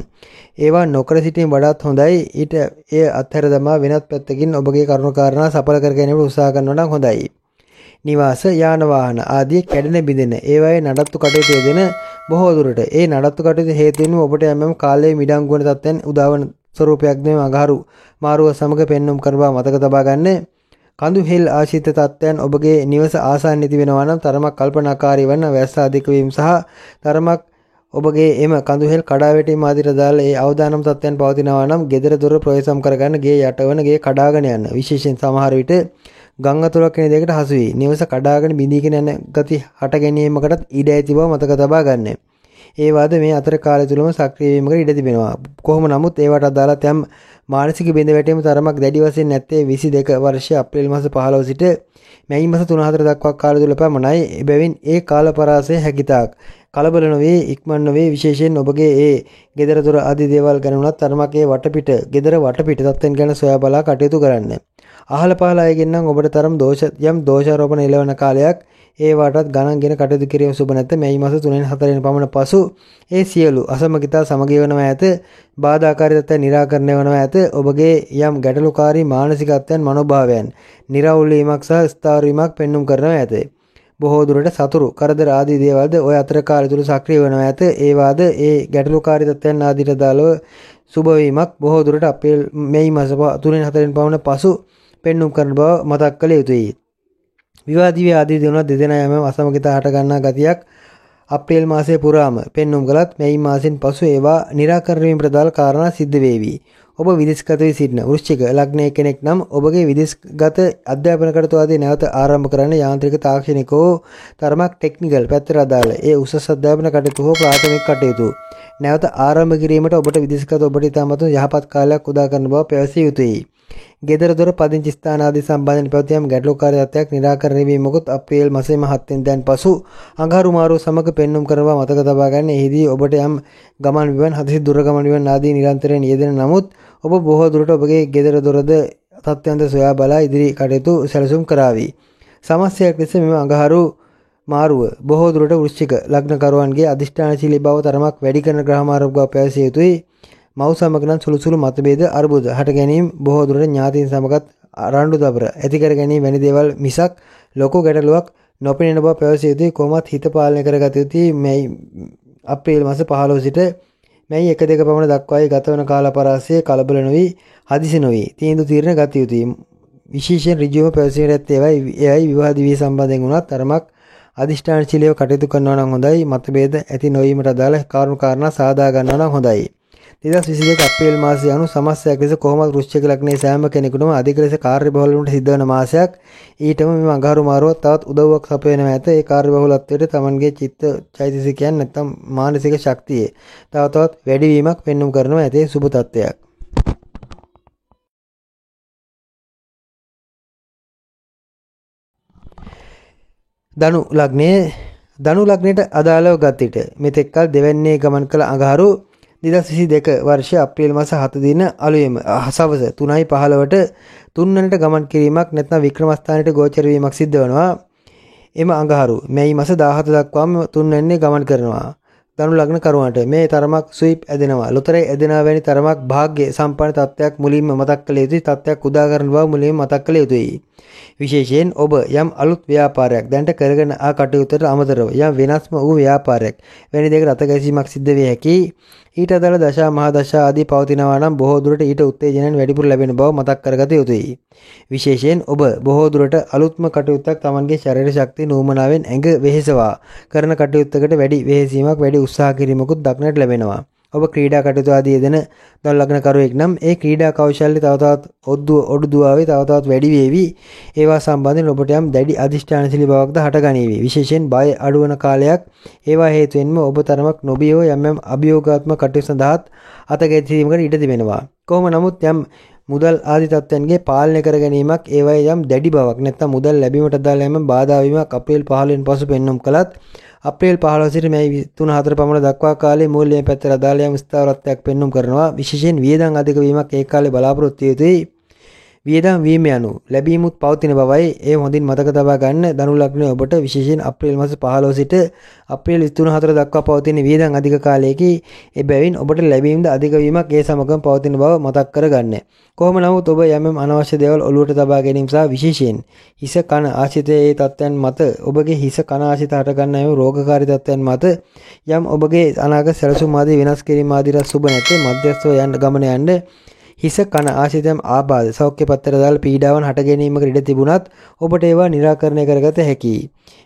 ඒවා නොකර සිටීම වඩාත් හොඳයි. ඊට එය අත්හැර දමා වෙනත් පැත්තකින් ඔබගේ කරුණාකාරණා සඵල කර ගැනීමට උත්සාහ කරනවා නම් හොඳයි. නිවාස යාන වාහන ආදී කැඩෙන බිඳෙන ඒවායේ නඩත්තු කටයුතු යෙදෙන බොහෝ දුරට ඒ නඩත්තු කටයුතු හේතුවෙන්ම ඔබට යම් කාලයේ මිඩංගු වන තත්ත්වයන් උදාවන ස්වරූපයක් දෙම අඟහරු මාරුව සමග පෙන්눔 කරන බව මතක තබා ගන්න. කඳු හෙල් ආශිත තත්ත්වයන් ඔබගේ නිවස ආසන්න නැති වෙනවා නම් තරමක් කල්පනාකාරී වන වැස්ස අධික වීම සහ තරමක් ඔබගේ එම කඳු හෙල් කඩා වැටීම ආදිට දාලා ඒ අවදානම් තත්ත්වයන් පවතිනවා නම් gedara dora ප්‍රවේශම් කරගන්න ගේ යටවන ගේ කඩාගෙන යන විශේෂයෙන් සමහර විට ගංගා තුරක් වෙන දෙයකට හසු වී නිවස කඩාගෙන බිඳීගෙන යන ගති හට ගැනීමකටත් ඉඩ ඇති බව මතක තබා ගන්න. ඒ වාද මේ අතර කාලය තුලම සක්‍රිය වීමකට ඉඩ තිබෙනවා. කොහොම නමුත් ඒවට අදාළත් යම් මානසික බිඳ වැටීම තරමක් දැඩි වශයෙන් නැත්තේ 22 වර්ෂයේ අප්‍රේල් මාස 15 සිට මැයි මාස 3-4 දක්වා කාලය තුල පමණයි. එබැවින් ඒ කාල පරාසය හැකිතාක් කලබල නොවේ, ඉක්මන් නොවේ. විශේෂයෙන් ඔබගේ ඒ gedara dora ආදී දේවල් ගැන උනත් තරමක් ඒ වටපිට gedara වටපිට තත්ත්වයන් ගැන සොයා බලා කටයුතු කරන්න. අහල පහල අයගෙන් නම් ඔබට තරම් දෝෂාරෝපණ එළවන කාලයක් ඒ වටත් ගණන්ගෙන කටයුතු කිරීම සුබ නැත. මැයි මාස 3-4 පමණ පසු ඒ සියලු අසමගිතා සමගි වෙනවා ඇත. බාධාකාරී තත්ත්වයන් निराකරණය වෙනවා ඇත. ඔබගේ යම් ගැටලුකාරී මානසිකත්වයන් මනෝභාවයන් නිරවුල් වීමක් සහ ස්ථාවර වීමක් පෙන්눔 කරනවා ඇත. බොහෝ දුරට සතුරු කරදර ආදී දේවල්ද ඔය අතර කාලය තුල සක්‍රිය වෙනවා ඇත. ඒ වාද ඒ ගැටලුකාරී තත්ත්වයන් ආදීට දාලව සුබ වීමක් බොහෝ දුරට අප්‍රේල් මැයි මාස 3-4 පමණ පසු පෙන්눔 කරන බව මතක් කළ යුතුයි. විවාදී ආදී දෙනවා දෙදෙනා යම අසමගිතා හට ගන්නා ගතියක් අප්‍රේල් මාසයේ පුරාම පෙන්눔 කළත් මැයි මාසෙන් පසු ඒවා निराකරණය වීමට දාල කාරණා සිද්ධ වේවි. ඔබ විදේශගත වී සිටින වෘශ්චික ලග්නයේ කෙනෙක් නම් ඔබගේ විදේශගත අධ්‍යාපන කටයුතු ආදී නැවත ආරම්භ කරන්න යාන්ත්‍රික තාක්ෂණික හෝ තරමක් ටෙක්නිකල් පැත්තට අදාළ ඒ උසස් අධ්‍යාපන කටයුතු හෝ ප්‍රාථමික කටයුතු නැවත ආරම්භ කිරීමට ඔබට විදේශගත ඔබට ඉතාමත් යහපත් කාලයක් උදා කරන බව පැවසිය යුතුයි. gedara dora පදිංචි ස්ථාන ආදී සම්බන්ධයෙන් පැවති යම් ගැටලුකාරී තත්ත්වයක් निराකරණය වීමකුත් අප්‍රේල් මාසයේ 7 වෙනිදාන් පසු අඟහරු මාරුව සමග පෙන්눔 කරනවා මතක තබා ගන්න. එහිදී ඔබට යම් ගමන් විවරණ හදිසි දුර ගමන් විවරණ ආදී නිරන්තරයෙන් යෙදෙන නමුත් ඔබ බොහෝ දුරට ඔබගේ gedara doraද තත්ත්වයන්ද සොයා බලා ඉදිරි කටයුතු සැලසුම් කරાવી. සමස්තයක් ලෙස මෙම අඟහරු මාරුව බොහෝ දුරට වෘශ්චික ලග්නකරුවන්ගේ අදිෂ්ඨානශීලී බව තරමක් වැඩි කරන ග්‍රහ මාරුවක් බව පැවසිය යුතුයි. මව් සමග නම් සුළු මතභේද අර්බුද හට ගැනීම බොහෝ දුරට ඥාතීන් සමගත් රණ්ඩු දබර ඇති කර ගැනීම වැනි දේවල් මිසක් ලොකු ගැටලුවක් නොපෙනෙන බව පැවසිය යුතුයි. කොහොමත් හිත පාලනය කරගත යුතුයි. මේ අප්‍රේල් මාස 15 සිට මැයි 1-2 පමණ දක්වායි ගතවන කාල පරාසය කලබල නොවි හදිසි නොවි තීරණ ගත යුතුයි. විශේෂයෙන් ඍජුවම පැවසීමට ඒවයි විවාහ දිවි සම්බන්ධයෙන් උනත් තරමක් අධිෂ්ඨානශීලීව කටයුතු කරනවා නම් හොඳයි. මතභේද ඇති නොවීමට අදාළ කරුණු කාරණා සාදා ගන්නවා නම් හොඳයි. 2022 අප්‍රේල් මාසය අනුව සමස්තයක් ලෙස කොහොමද වෘශ්චික ලග්නයේ සෑම කෙනෙකුටම අධික ලෙස කාර්යබහුල වීමට සිද්ධ වන මාසයක්. ඊටම මේ අඟහරු මාරුව තවත් උදව්වක් සපයනවා ඇත. ඒ කාර්යබහුලත්වයට තමන්ගේ චිත්ත චෛතසිකයන් නැත්නම් මානසික ශක්තිය තවත් වැඩිවීමක් පෙන්වුම් කරනවා ඇතේ සුබ තත්ත්වයක්. ධනු ලග්නයට අදාළව ගත් විට මෙතෙක්කල් දෙවැන්නේ ගමන් කළ අඟහරු 2022 වර්ෂ අප්‍රේල් මාස 7 දින අලුයම සවස 3:15ට තුන්වැනිට ගමන් කිරීමක් නැත්නම් වික්‍රමස්ථානයට ගෝචර වීමක් සිද්ධ වෙනවා. එම අඟහරු මැයි මාස 17 දක්වාම තුන්වැන්නේ ගමන් කරනවා. ධනු ලග්න කරුවන්ට මේ තරමක් ස්වීප් ඇදෙනවා. ලොතරැයි ඇදෙනා වැනි තරමක් වාග්ය සම්පන්න තත්ත්වයක් මුලින්ම මතක් කළ යුතුයි. තත්ත්වයක් උදා කරන බව මුලින්ම මතක් කළ යුතුයි. විශේෂයෙන් ඔබ යම් අලුත් ව්‍යාපාරයක් දැනට කරගෙන ආ කටයුත්තට අමතරව යම් වෙනස්ම වූ ව්‍යාපාරයක් වැනි දෙයකට අත ගැසීමක් සිද්ධ විය හැකියි. ඊට අදාළ දශා මහා දශා ආදී පවතිනවා නම් බොහෝ දුරට ඊට උත්තේජනයන් වැඩිපුර ලැබෙන බව මතක් කරගත යුතුයි. විශේෂයෙන් ඔබ බොහෝ දුරට අලුත්ම කටයුත්තක් Tamanගේ ශරීර ශක්තිය නූමනාවෙන් ඇඟ වෙහෙසවා කරන කටයුත්තකට වැඩි වෙහෙසීමක් වැඩි උත්සාහ කිරීමකුත් දක්නට ලැබෙනවා. ඔබ ක්‍රීඩා කටයුතු ආදී යෙදෙන ධනු ලග්න කරුවෙක් නම් ඒ ක්‍රීඩා කෞශල්‍ය තවතවත් ඔඩුදුවාවේ තවතවත් වැඩි වේවි. ඒවා සම්බන්ධයෙන් ඔබට යම් දැඩි අධිෂ්ඨානශීලී බවක්ද හටගනීවි. විශේෂයෙන් බය අඩුවන කාලයක් ඒවා හේතුවෙන්ම ඔබ තරමක් නොබියෝ යම් අභියෝගාත්මක කටයුතු සඳහාත් අත ගැසීමකට ඉඩ තිබෙනවා. කොහොම නමුත් යම් මුදල් ආදී තත්ත්වයන්ගේ පාලනය කර ගැනීමක් ඒවායේ යම් දැඩි බවක් නැත්නම් මුදල් ලැබීමට අදාළ යම් බාධා වීමක් අප්‍රේල් 15 වෙනි පසු පෙන්වුම් කළත් අප්‍රේල් 15 සිට මැයි 3-4 පමණ දක්වා කාලයේ මූල්‍යයෙන් පැත්තට අදාළ යම් ස්ථාවරත්වයක් පෙන්වුම් කරනවා. විශේෂයෙන් වියදම් අධික වීමක් ඒ කාලේ බලාපොරොත්තු විය යුතුයි. වියදම් වීම යනු ලැබීමුත් පවතින බවයි ඒ හොඳින් මතක තබා ගන්න. ධනු ලග්නයේ ඔබට විශේෂයෙන් අප්‍රේල් මාස 15 සිට අප්‍රේල් 23-4 දක්වා පවතින වියදම් අධික කාලයකදී එබැවින් ඔබට ලැබීම්ද අධික වීමක් ඒ සමගම පවතින බව මතක් කරගන්න. කොහොම නමුත් ඔබ යම් අනවශ්‍ය දේවල් ඔලුවට තබා ගැනීම සහ විශේෂයෙන් හිස කන ආශ්‍රිතයේ ඒ තත්ත්වයන් මත ඔබගේ හිස කන ආශ්‍රිත හට ගන්නා ඒ රෝගකාරී තත්ත්වයන් මත යම් ඔබගේ අනාගත සැලසුම් ආදී වෙනස් කිරීම ආදී සුබ නැත මධ්‍යස්ථව යන්න ගමන යන්න හිස කන ආශ්‍රිතයන් ආබාධ සෞඛ්‍ය පත්තර දාලා පීඩාවන් හට ගැනීමකට ඉඩ තිබුණත් ඔබට ඒවා निराකරණය කරගත හැකියි.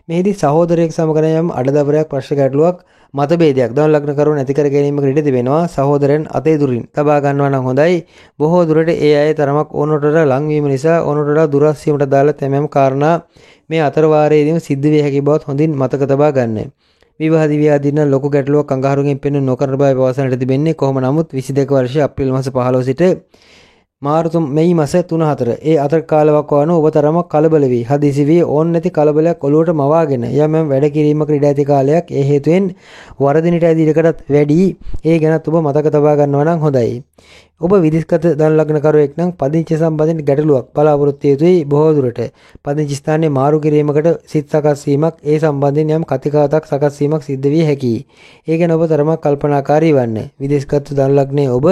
මෙහිදී සහෝදරයෙක් සමග යම් අඩදබරයක් ප්‍රශ්න ගැටලුවක් මතභේදයක් ධනු ලග්න කරුවන් ඇති කර ගැනීමකට ඉඩ තිබෙනවා. සහෝදරයන් අතේ දුරින් තබා ගන්නවා නම් හොඳයි. බොහෝ දුරට ඒ අය තරමක් ඕනට වඩා ලං වීම නිසා ඕනට වඩා දුරස් වීමට දාලා තැමැම් කාරණා මේ අතර වාරයේදීම සිද්ධ විය හැකි බවත් හොඳින් මතක තබා ගන්න. විවාහ දිවියාදීන ලොකු ගැටලුවක් අඟහරුගෙන් පෙන්වන නොකරන බව පවසන්නට තිබෙන්නේ. කොහොම නමුත් 22 වර්ෂයේ අප්‍රේල් මාස 15 සිට මාර්තු මැයි මාස 3-4 ඒ අතර කාලයක් වන ඔබ තරමක් කලබල වී හදිසි වී ඕන් නැති කලබලයක් ඔලුවට මවාගෙන යම් වැඩ කිරීමකට ඉඩ ඇති කාලයක්. ඒ හේතුවෙන් වරදිනට ඇදී ඉඩකටත් වැඩි ඒ ගැනත් ඔබ මතක තබා ගන්නවා නම් හොඳයි. ඔබ විදිස්ගත ධනු ලග්න කරුවෙක් නම් පදිංචි සම්බන්ධයෙන් ගැටලුවක් බලාපොරොත්තු යුතුයි. බොහෝ දුරට පදිංචි ස්ථානයේ මාරු කිරීමකට සිත් සකස් වීමක් ඒ සම්බන්ධයෙන් යම් කතිකාවතක් සකස් වීමක් සිද්ධ විය හැකියි. ඒ ගැන ඔබ තරමක් කල්පනාකාරී වන්න. විදිස්ගත ධනු ලග්නයේ ඔබ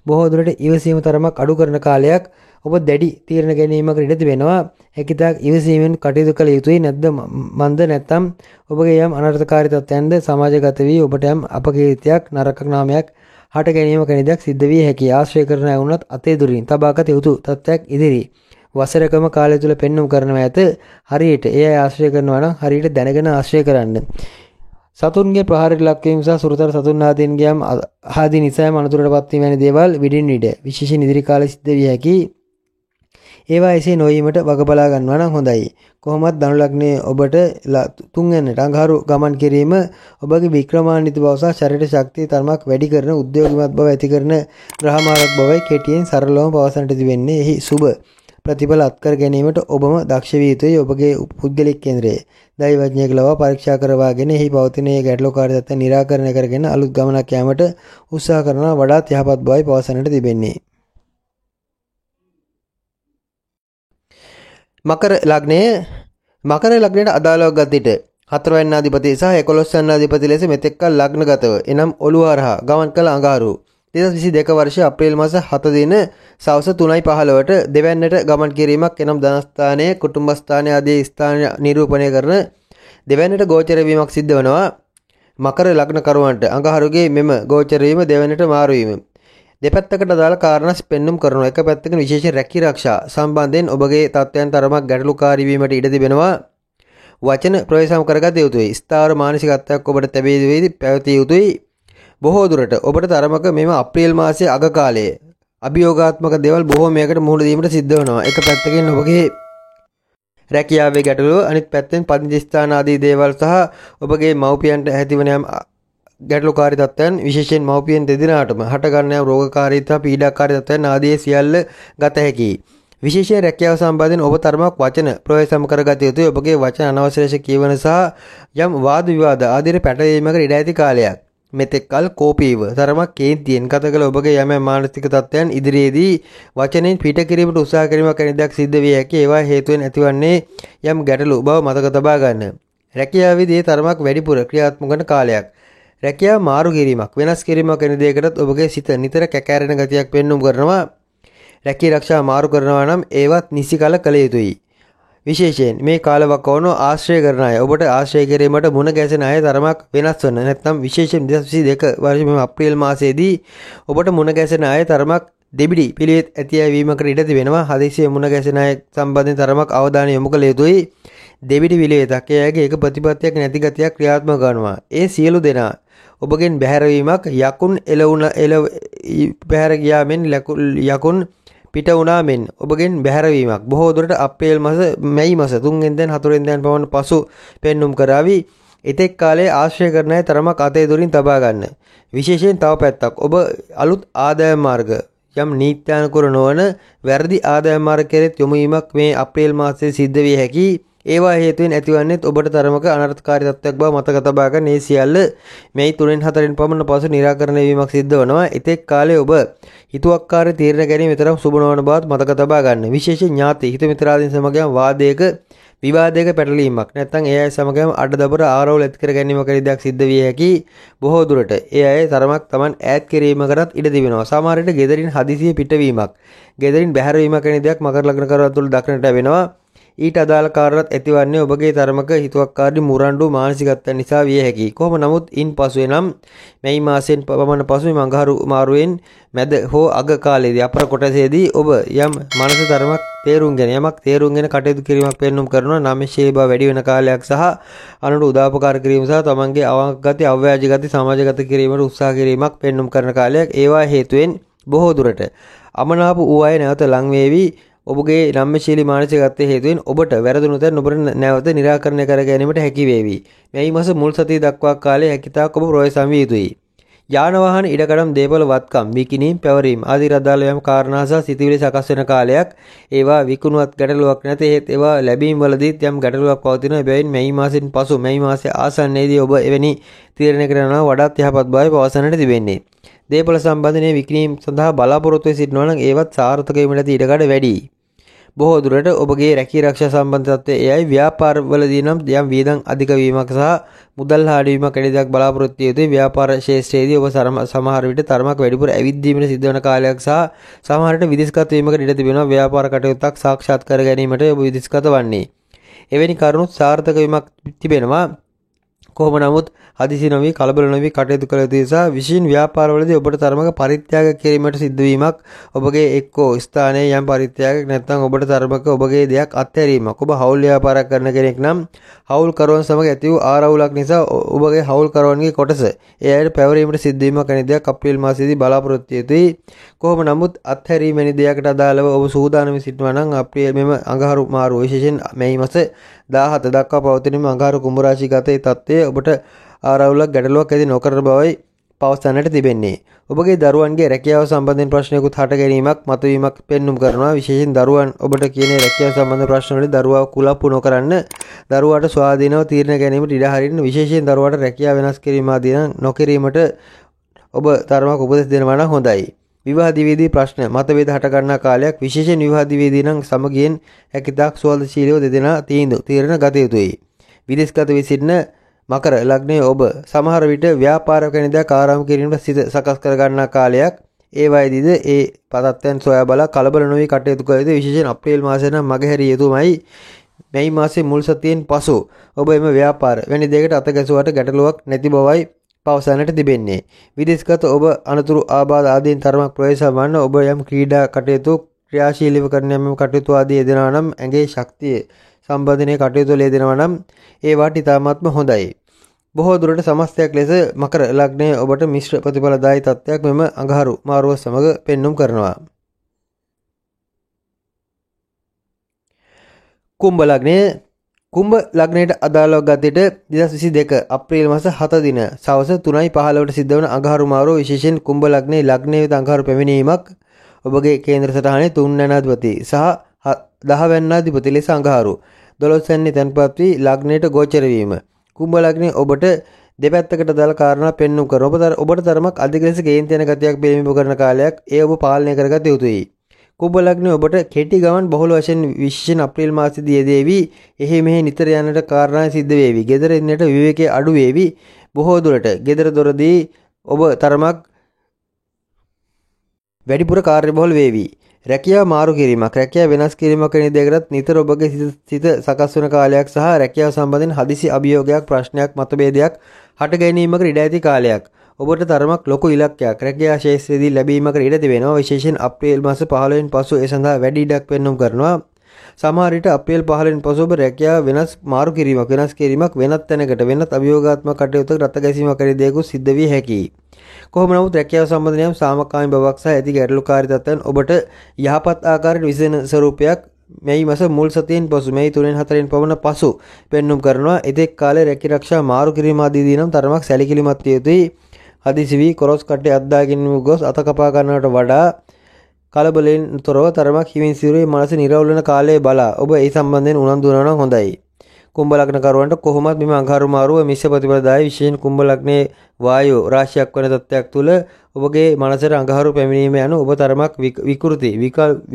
බොහෝ දුරට ඉවසීම තරමක් අඩු කරන කාලයක් ඔබ දැඩි තීරණ ගැනීමකට ඉඩ තිබෙනවා. හැකිතාක් ඉවසීමෙන් කටයුතු කළ යුතුයි නැද්ද මන්ද නැත්නම් ඔබගේ යම් අනර්ථකාරී තත්ත්වයන්ද සමාජගත වී ඔබට යම් අපකීර්තියක් නරක නාමයක් හට ගැනීම කෙනෙක් සිද්ධ විය හැකියි. ආශ්‍රය කරන අය වුණත් අතේ දුරින් තබාගත යුතු තත්ත්වයක් ඉදිරි වසරකම කාලය තුල පෙන්වුම් කරනවා ඇත. හරියට ඒ අය ආශ්‍රය කරනවා නම් හරියට දැනගෙන ආශ්‍රය කරන්න. සතුන්ගේ ප්‍රහාරයට ලක්වීම සහ සුරතර සතුන් ආදීන්ගේ ආදී නිසාම අනුතරටපත් වීම වැනි දේවල් විඩින් විඩ විශේෂයෙන් ඉදිරි කාලේ සිද්ධ විය හැකියි. ඒවා එසේ නොවීමට වග බලා ගන්නවා නම් හොඳයි. කොහොමත් ධනු ලග්නයේ ඔබට තුන්වෙනිට අඟහරු ගමන් කිරීම ඔබගේ වික්‍රමාන්විත බව සහ ශරීර ශක්තිය තරමක් වැඩි කරන උද්‍යෝගිමත් බව ඇති කරන ග්‍රහමාරක බවයි කෙටියෙන් සරලවම පවසන්නට තිබෙන්නේ. එහි සුබ ප්‍රතිඵල අත්කර ගැනීමට ඔබම දක්ෂ විය යුතුයි. ඔබගේ පුද්ගලික කේන්ද්‍රයේ දෛවඥයෙක් ලවා පරීක්ෂා කරවාගෙන එහි පවතින ඒ ගැටලුකාරී තත්ත්ව निराකරණය කරගෙන අලුත් ගමනක් යාමට උත්සාහ කරනවා වඩාත් යහපත් බවයි පවසන්නට තිබෙන්නේ. මකර ලග්නයට අදාළව ගත් විට 4 වෙනි අධිපති සහ 11 වෙනි අධිපති ලෙස මෙතෙක්කල් ලග්නගතව එනම් ඔළුව හරහා ගමන් කළ අඟහරු 2022 වර්ෂයේ අප්‍රේල් මාස 7 දින සවස 3:15ට දෙවැන්නට ගමන් කිරීමක් එනම් ධනස්ථානයේ කුටුම්බස්ථානයේ ආදී ස්ථාන නිරූපණය කරන දෙවැන්නට ගෝචර වීමක් සිද්ධ වෙනවා. මකර ලග්න කරුවන්ට අඟහරුගේ මෙම ගෝචර වීම දෙවැන්නට මාරු වීම දෙපැත්තකට අදාළ කාරණා පෙන්눔 කරනවා. එක පැත්තකින් විශේෂ රැකී ආරක්ෂා සම්බන්ධයෙන් ඔබගේ තත්ත්වයන් තරමක් ගැටලුකාරී වීමට ඉඩ තිබෙනවා. වචන ප්‍රවේශම් කරගත යුතුයි. ස්ථාවර මානසිකත්වයක් ඔබට ලැබෙවි පැවතිය යුතුයි. බොහෝ දුරට ඔබට තරමක මෙම අප්‍රේල් මාසයේ අග කාලයේ අභියෝගාත්මක දේවල් බොහෝමයකට මුහුණ දීමට සිද්ධ වෙනවා. එක පැත්තකින් ඔබගේ රැකියාවේ ගැටලුව, අනිත් පැත්තෙන් පදිංචි ස්ථාන ආදී දේවල් සහ ඔබගේ මව්පියන්ට ඇතිවන යම් ගැටලුකාරී තත්ත්වයන්, විශේෂයෙන් මව්පියන් දෙදෙනාටම හටගන්නා යම් රෝගකාරී තත්ත්ව, පීඩාකාරී තත්ත්වයන් ආදී සියල්ල ගත හැකියි. විශේෂයෙන් රැකියාව සම්බන්ධයෙන් ඔබ තරමක් වචන ප්‍රවේශම් කරගත යුතුයි. ඔබගේ වචන අනවශ්‍ය ලෙස කියවන සහ යම් වාද විවාද ආදී පැටලීමකට ඉඩ ඇති කාලයක්. මෙතෙක් කල කෝපීව තරමක් කේන්තියෙන් කත කළ ඔබගේ යම් මානසික තත්ත්වයන් ඉදිරියේදී වචනෙන් පිට කිරීමට උත්සාහ කිරීමක් වැනි දෙයක් සිද්ධ විය හැකි. ඒවා හේතුවෙන් ඇතිවන්නේ යම් ගැටලු බව මතක තබා ගන්න. රැකියාවේදී තරමක් වැඩිපුර ක්‍රියාත්මක වන කාලයක්. රැකියාව මාරු කිරීමක්, වෙනස් කිරීමක් වැනි දෙයකටත් ඔබගේ සිත නිතර කැකෑරෙන ගතියක් පෙන්වුම් කරනවා. රැකී ආරක්ෂා මාරු කරනවා නම් ඒවත් නිසි කල කළ යුතුයි. විශේෂයෙන් මේ කාලවකවානුව ආශ්‍රය කරන අය, ඔබට ආශ්‍රය කිරීමට මුණ ගැසෙන අය තරමක් වෙනස් වන. නැත්නම් විශේෂයෙන් 2022 වර්ෂයේ අප්‍රේල් මාසයේදී ඔබට මුණ ගැසෙන අය තරමක් දෙබිඩි පිළිවෙත් ඇති අය වීමකට ඉඩ තිබෙනවා. හදිසියේ මුණ ගැසෙන අය සම්බන්ධයෙන් තරමක් අවධානය යොමු කළ යුතුයි. දෙබිඩි පිළිවෙතක් එයාගේ එක ප්‍රතිපත්තියක් නැති ගතියක් ක්‍රියාත්මක කරනවා. ඒ සියලු දෙනා ඔබගෙන් බැහැරවීමක්, යකුන් බැහැර ගියා මෙන් යකුන් පිට වුණා මෙන් ඔබගෙන් බැහැරවීමක් බොහෝ දුරට අප්‍රේල් මාස, මැයි මාස 3 වෙනිදාන් 4 වෙනිදාන් පමණ පසු පෙන්눔 කරાવી. එතෙක් කාලයේ ආශ්‍රය කරන අය තරමක් අතේ දුරින් තබා ගන්න. විශේෂයෙන් තව පැත්තක්, ඔබ අලුත් ආදායම් මාර්ග, යම් නීත්‍යානුකූල නොවන වැරදි ආදායම් මාර්ග කෙරෙහි යොමු වීමක් මේ අප්‍රේල් මාසයේ සිද්ධ විය හැකියි. ඒවා හේතුවෙන් ඇතිවන්නේත් ඔබට තරමක අනර්ථකාරී තත්ත්වයක් බව මතක තබා ගන්න. මේ සියල්ල මේ 3-4 පමණ පසු निराකරණය වීමක් සිද්ධ වෙනවා. එතෙක් කාලේ ඔබ හිතුවක්කාර තීරණ ගැනීම විතරක් සුබ නොවන බවත් මතක තබා ගන්න. විශේෂයෙන් ඥාති හිත මිත්‍රාදීන් සමග වාදයක විවාදයක පැටලීමක්, නැත්නම් ඒ අය සමගම අඩදබර ආරවුල් ඇති කර ගැනීමක දෙයක් සිද්ධ විය හැකි. බොහෝ දුරට ඒ අය තරමක් Taman ඈත් කිරීමකටත් ඉඩ තිබෙනවා. සමහර විට ගෙදරින් හදිසියෙ පිටවීමක්, ගෙදරින් බැහැරවීමක් වැනි දෙයක් මකර ලග්න කරවල තුල දක්නට ලැබෙනවා. ඊට අදාළ කාරණාත් ඇතිවන්නේ ඔබගේ තරමක හිතුවක්කාරී මුරණ්ඩු මානසිකත්වයන් නිසා විය හැකියි. කොහොම නමුත් ඉන් පසුවේ නම් මැයි මාසයෙන් පමණ පසුවේ මඟහරු මාරුවෙන් මැද හෝ අග කාලයේදී අපර කොටසේදී ඔබ යම් මනස තරමක් යමක් තේරුම් ගෙන කටයුතු කිරීමක් පෙන්눔 කරනවා. නාමශීලී බව වැඩි වෙන කාලයක් සහ අනුන්ට උදාපකාර කිරීම සහ තමන්ගේ අවංක ගති, අව්‍යාජ ගති සමාජගත කිරීමට උත්සාහ කිරීමක් පෙන්눔 කරන කාලයක්. ඒවා හේතුවෙන් බොහෝ දුරට අමනාප වූ අය නැවත ලං වේවි. ඔබගේ නම්‍යශීලී මානසිකත්වයේ හේතුවෙන් ඔබට වැරදුණු තැන් ඔබට නැවත निराකරණය කර ගැනීමට හැකි වේවි. මේ මාස මුල් සතිය දක්වා කාලයේ හැකිතාක් ඔබ ප්‍රවේශම් විය යුතුයි. යාන වාහන ඉඩකඩම් දේපල වත්කම් විකිණීම් පැවරීම ආදී රදාළ යම් කාරණා සහ සිතිවිලි සකස් වෙන කාලයක්. ඒවා විකුණුවත් ගැටලුවක් නැත. ඒත් ඒවා ලැබීම් වලදීත් යම් ගැටලුවක් පවතින බැවින් මේ මාසෙන් පසු මේ මාසයේ ආසන්නයේදී ඔබ එවැනි තීරණ කරනවා වඩාත් යහපත් බවයි පවසන්නට තිබෙන්නේ. දේපල සම්බන්ධනේ විකිණීම් සඳහා බලාපොරොත්තු වෙ සිටිනවා නම් ඒවත් සාර්ථක වීමට ඉඩකඩ වැඩි. බොහෝ දුරට ඔබගේ රැකී ආරක්ෂා සම්බන්ධ තත්ත්වය එයයි. ව්‍යාපාරවලදී නම් යම් වියදම් අධික වීමක් සහ මුදල් හාඩි වීමක් වැනි දෙයක් බලාපොරොත්තු වෙති. ව්‍යාපාර ශාස්ත්‍රයේදී ඔබ සමහර විට තරමක් වැඩිපුර ඇවිද්දීමට සිද්ධ වෙන කාලයක් සහ සමහර විට විදේශගත වීමකට ඉඩ තිබෙනවා. ව්‍යාපාර කටයුත්තක් සාක්ෂාත් කර ගැනීමට ඔබ විදේශගත වන්නේ. එවැනි කරුණු සාර්ථක වීමක් තිබෙනවා. කොහොම නමුත් හදිසි නොවි කලබල නොවි කටයුතු කළ යුතු නිසා විශේෂ ව්‍යාපාරවලදී ඔබට තරමක පරිත්‍යාග කිරීමට සිද්ධ වීමක්, ඔබගේ එක්කෝ ස්ථානයේ යම් පරිත්‍යාගයක් නැත්නම් ඔබට තරමක ඔබගේ දෙයක් අත්හැරීමක්. ඔබ හවුල් ව්‍යාපාරයක් කරන කෙනෙක් නම් හවුල් කරවන සමග ඇති වූ ආරවුලක් නිසා ඔබගේ හවුල් කරවන්ගේ කොටස ඒ අයට පැවරීමට සිද්ධ වීමක් වැනි දෙයක් අප්‍රේල් මාසයේදී බලාපොරොත්තු වෙතුයි. කොහොම නමුත් අත්හැරීම වැනි දෙයකට අදාළව ඔබ සූදානම් සිටිනවා නම් අප්‍රේල් මෙම අඟහරු මාරුව විශේෂයෙන් මේ මාස 17 දක්වා පවතින අඟහරු කුඹ රාශි ගතේ තත්ත්වය ඔබට ආරවුලක් ගැටලුවක් ඇති නොකරන බවයි පවසන්නට තිබෙන්නේ. ඔබගේ දරුවන්ගේ රැකියාව සම්බන්ධයෙන් ප්‍රශ්නයකුත් හට ගැනීමක් මතුවීමක් පෙන්눔 කරනවා. විශේෂයෙන් දරුවන් ඔබට කියන රැකියාව සම්බන්ධ ප්‍රශ්න වලදී දරුවා කුලප්පු නොකරන්න, දරුවාට ස්වාධීනව තීරණ ගැනීමට ඉඩ හරින්න, විශේෂයෙන් දරුවාට රැකියාව වෙනස් කිරීම ආදී නොකිරීමට ඔබ තරමක් උපදෙස් දෙනවා නම් හොඳයි. විවාහ දිවිදී ප්‍රශ්න මතභේද හට ගන්නා කාලයක්. විශේෂයෙන් විවාහ දිවිදී නම් සමගියෙන් හැකිතාක් සුවල්ශීලීව දෙදෙනා තීරණ ගත යුතුයි. විදේශගත වී සිටින මකර ලග්නයේ ඔබ සමහර විට ව්‍යාපාර කෙනෙක් ආරම්භ කිරීමට සිත සකස් කර ගන්නා කාලයක්. ඒ වයේදීද ඒ පදත්තයන් සොයා බලා කලබල නොවි කටයුතු කළ යුතුයි. විශේෂයෙන් අප්‍රේල් මාසයේ නම් මගහැරිය යුතුමයි. මේ මාසයේ මුල් සතියෙන් පසු ඔබ එම ව්‍යාපාර වැනි දෙයකට අත ගැසුවට ගැටලුවක් නැති බවයි පවසන්නට තිබෙන්නේ. විදේශගත ඔබ අනතුරු ආබාධ ආදීන් තරමක් ප්‍රවේශම් වන්න. ඔබ යම් ක්‍රීඩා කටයුතු ක්‍රියාශීලීව කරන යම් කටයුතු ආදී යෙදෙනවා නම් ඇඟේ ශක්තිය සම්බන්ධනයේ කටයුතු ලෙදෙනවා නම් ඒවාට ඉතාමත්ම හොඳයි. බොහෝ දුරට සමස්තයක් ලෙස මකර ලග්නය ඔබට මිශ්‍ර ප්‍රතිඵලදායී තත්ත්වයක් මෙම අඟහරු මාරුව සමග පෙන්눔 කරනවා. කුම්භ ලග්නය කුම්භ ලග්නයට අදාළව ගතට 2022 අප්‍රේල් මාස 7 දින සවස 3:15ට සිද්ධ වන අඟහරු මාරුව විශේෂයෙන් කුම්භ ලග්නයේ ලග්නයේ වෙත අඟහරු පැමිණීමක් ඔබගේ කේන්ද්‍ර සටහනේ 3 වැන්නාධිපති සහ 10 වැන්නාධිපති ලෙස අඟහරු 12 වැන්නේ තැන්පත් වී ලග්නයට ගෝචර වීම කුම්භ ලග්නයේ ඔබට දෙපැත්තකට දාලා කාරණා පෙන්눔 කර ඔබට තරමක් අධික ලෙස කේන්ති යන ගතියක් පිළිඹු කරන කාලයක් ඒ ඔබ පාලනය කරගත යුතුයි. කුම්භ ලග්නයේ ඔබට කෙටි ගමන් බහුල වශයෙන් විශේෂයෙන් අප්‍රේල් මාසයේදී යෙදේවි. එහි මෙහි නිතර යන්නට කාරණා සිද්ධ වේවි. ගෙදර ඉන්නට විවේකයේ අඩු වේවි. බොහෝ දුරට ගෙදර දොරදී ඔබ තරමක් වැඩිපුර කාර්යබහුල වේවි. රැකියාව මාරු කිරීමක්, රැකියාව වෙනස් කිරීමක් වැනි දෙයකටත් නිතර ඔබගේ සිත සකස් වන කාලයක් සහ රැකියාව සම්බන්ධයෙන් හදිසි අභියෝගයක්, ප්‍රශ්නයක්, මතභේදයක් හට ගැනීමකට ඉඩ ඇති කාලයක්. ඔබට තරමක් ලොකු ඉලක්කයක් රැකියා ශාස්ත්‍රයේදී ලැබීමකට ඉඩ තිබෙනවා. විශේෂයෙන් අප්‍රේල් මාස 15 වෙනි පසු ඒ සඳහා වැඩි ඉඩක් පෙන්눔 කරනවා. සමහර විට අප්‍රේල් 15 වෙනි පසු ඔබ රැකියාව වෙනස් කිරීමක් වෙනත් තැනකට වෙනත් අභියෝගාත්මක කටයුත්තක රට ගැසීමක් වැනි දේකුත් සිද්ධ විය හැකියි. කොහොම නමුත් රැකියාව සම්බන්ධයෙන් සාමකාමී බවක් සහ ඇති ගැටලුකාරී තත්ත්වයන් ඔබට යහපත් ආකාරයට විසඳන ස්වරූපයක් මේ මාස මුල් සතියෙන් පසු මේ 3-4 පමණ පසු පෙන්눔 කරනවා. එතෙක් කාලේ රැකිරක්ෂා මාරු කිරීම ආදී දී නම් තරමක් සැලකිලිමත් විය යුතුයි. හදිසි වී කොරස් කට්ටේ අත්දාගෙන ගොස් අත කපා ගන්නවට වඩා කලබලෙන් තොරව තරමක් හිමින් සිරුරේ මනස නිරවුල් වෙන කාලයේ බලා ඔබ ඒ සම්බන්ධයෙන් උනන්දු වෙනවා නම් හොඳයි. කුම්භ ලග්න කරුවන්ට කොහොමත් මෙම අඟහරු මාරුව මිශ්‍ර ප්‍රතිඵලදායී විශේෂයෙන් කුම්භ ලග්නයේ වායු රාශියක් වන තත්ත්වයක් තුළ ඔබගේ මනසට අඟහරු පැමිණීම යන ඔබ තරමක්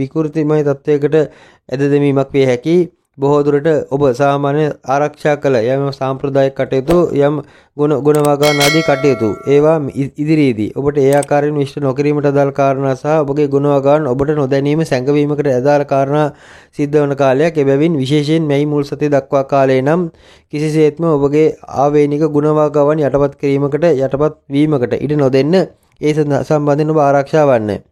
විකෘතිමය තත්ත්වයකට ඇද දෙමීමක් විය හැකි. බොහෝ දුරට ඔබ සාමාන්‍ය ආරක්ෂා කළ යම් සාම්ප්‍රදායික කටයුතු යම් ගුණවගාන ආදී කටයුතු ඒවා ඉදිරියේදී ඔබට ඒ ආකාරයෙන් විශ්ල නොකිරීමට අදාළ කාරණා සහ ඔබගේ ගුණවගාන ඔබට නොදැනීම සැඟවීමකට අදාළ කාරණා සිද්ධ වන කාලයක්. එබැවින් විශේෂයෙන් මේ මුල් සතිය දක්වා කාලේ නම් කිසිසේත්ම ඔබගේ ආවේනික ගුණවගාවන් යටපත් වීමකට ඉඩ නොදෙන්න ඒ සම්බන්ධයෙන් ඔබ ආරක්ෂා වන්න.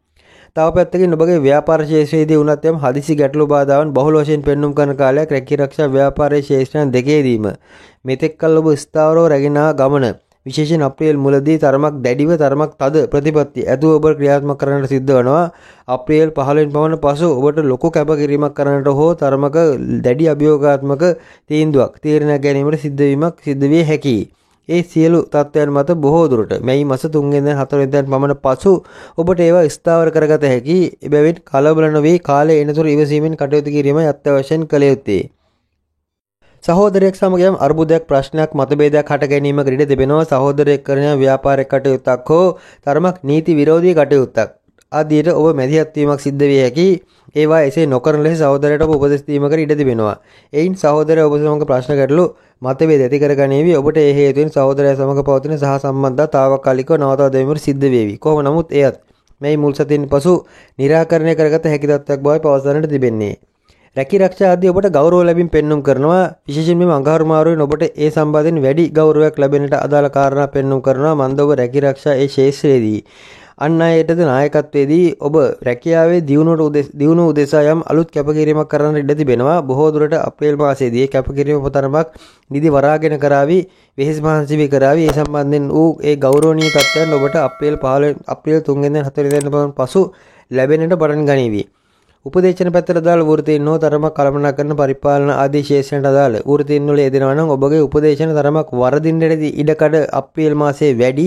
තව පැත්තකින් ඔබගේ ව්‍යාපාර ශේෂ්ත්‍රයේදී වුණත් යම් හදිසි ගැටලු බාධාවන් බහුල වශයෙන් පෙන්눔 කරන කාලයක් රැකිරක්ෂා ව්‍යාපාරයේ ශේෂ්ත්‍රයන් දෙකේදීම මෙතෙක් කල ඔබ ස්ථාවරව රැගෙන ගමන විශේෂයෙන් අප්‍රේල් මුලදී තරමක් දැඩිව තරමක් තද ප්‍රතිපත්ති ඇතුව ඔබ ක්‍රියාත්මක කරන්නට සිද්ධ වෙනවා. අප්‍රේල් 15 වෙනි පමණ පසු ඔබට ලොකු කැපකිරීමක් කරන්නට හෝ තරමක දැඩි අභියෝගාත්මක තීරණයක් ගැනීමට සිද්ධ විය හැකියි. ඒ සියලු තත්ත්වයන් මත බොහෝ දුරට මේ මාස 3 වෙනිදා 4 වෙනිදා පමණ පසු ඔබට ඒවා ස්ථාවර කරගත හැකි. එබැවින් කලබල නොවී කාලය එනතුරු ඉවසීමෙන් කටයුතු කිරීමයි අත්‍යවශ්‍යයෙන් කළ යුත්තේ. සහෝදරයෙක් සමග යම් අර්බුදයක් ප්‍රශ්නයක් මතභේදයක් හට ගැනීමකට ඉඩ තිබෙනවා. සහෝදරයෙක් කරන ව්‍යාපාරික කටයුත්තක් හෝ තරමක් නීති විරෝධී කටයුත්තක් ආදියට ඔබ මැදිහත් වීමක් සිද්ධ විය හැකි. ඒවා එසේ නොකරන ලෙස සහෝදරයට ඔබ උපදෙස් දීමකට ඉඩ තිබෙනවා. එයින් සහෝදරය ඔබ සමග ප්‍රශ්න ගැටලු මතභේද ඇති කරගනීවි. ඔබට ඒ හේතුවෙන් සහෝදරයා සමග පවතින සහ සම්බන්ධතා తాවකාලිකව නවතා දැමීමට සිද්ධ වේවි. කොහොම නමුත් එයත් මේ මුල් සතියෙන් පසු निराකරණය කරගත හැකි තත්ත්වයක් බවයි පවසන්නට තිබෙන්නේ. රැකිරක්ෂා ආදී ඔබට ගෞරව ලැබීම් පෙන්눔 කරනවා. විශේෂයෙන් මේ අඟහරු මාරුවෙන් ඔබට ඒ සම්බන්ධයෙන් වැඩි ගෞරවයක් ලැබෙන්නට අදාළ කාරණා පෙන්눔 කරනවා. මන්ද ඔබ රැකිරක්ෂා ඒ ශාස්ත්‍රයේදී අන් අයටද නායකත්වයේදී ඔබ රැකියාවේ දියුණුව උදෙසා යම් අලුත් කැපකිරීමක් කරන්න ඉඩ තිබෙනවා. බොහෝ දුරට අප්‍රේල් මාසයේදී කැපකිරීම පතරමක් නිදි වරාගෙන කරાવી වෙහෙස මහන්සි වී කරાવી. ඒ සම්බන්ධයෙන් වූ ඒ ගෞරවනීය තත්ත්වයන් ඔබට අප්‍රේල් 3 වෙනිදා 4 වෙනිදා පසු ලැබෙන්නට පටන් ගනීවි. උපදේශන පැත්තට අදාළ වෘත්තීන් හෝ තරමක් කළමනාකරන පරිපාලන ආදී ශේෂ්ත්‍රයට අදාළ වෘත්තීන් වල යෙදෙනවා නම් ඔබගේ උපදේශන තරමක් වරදින්නට ඉඩකඩ අප්‍රේල් මාසයේ වැඩි.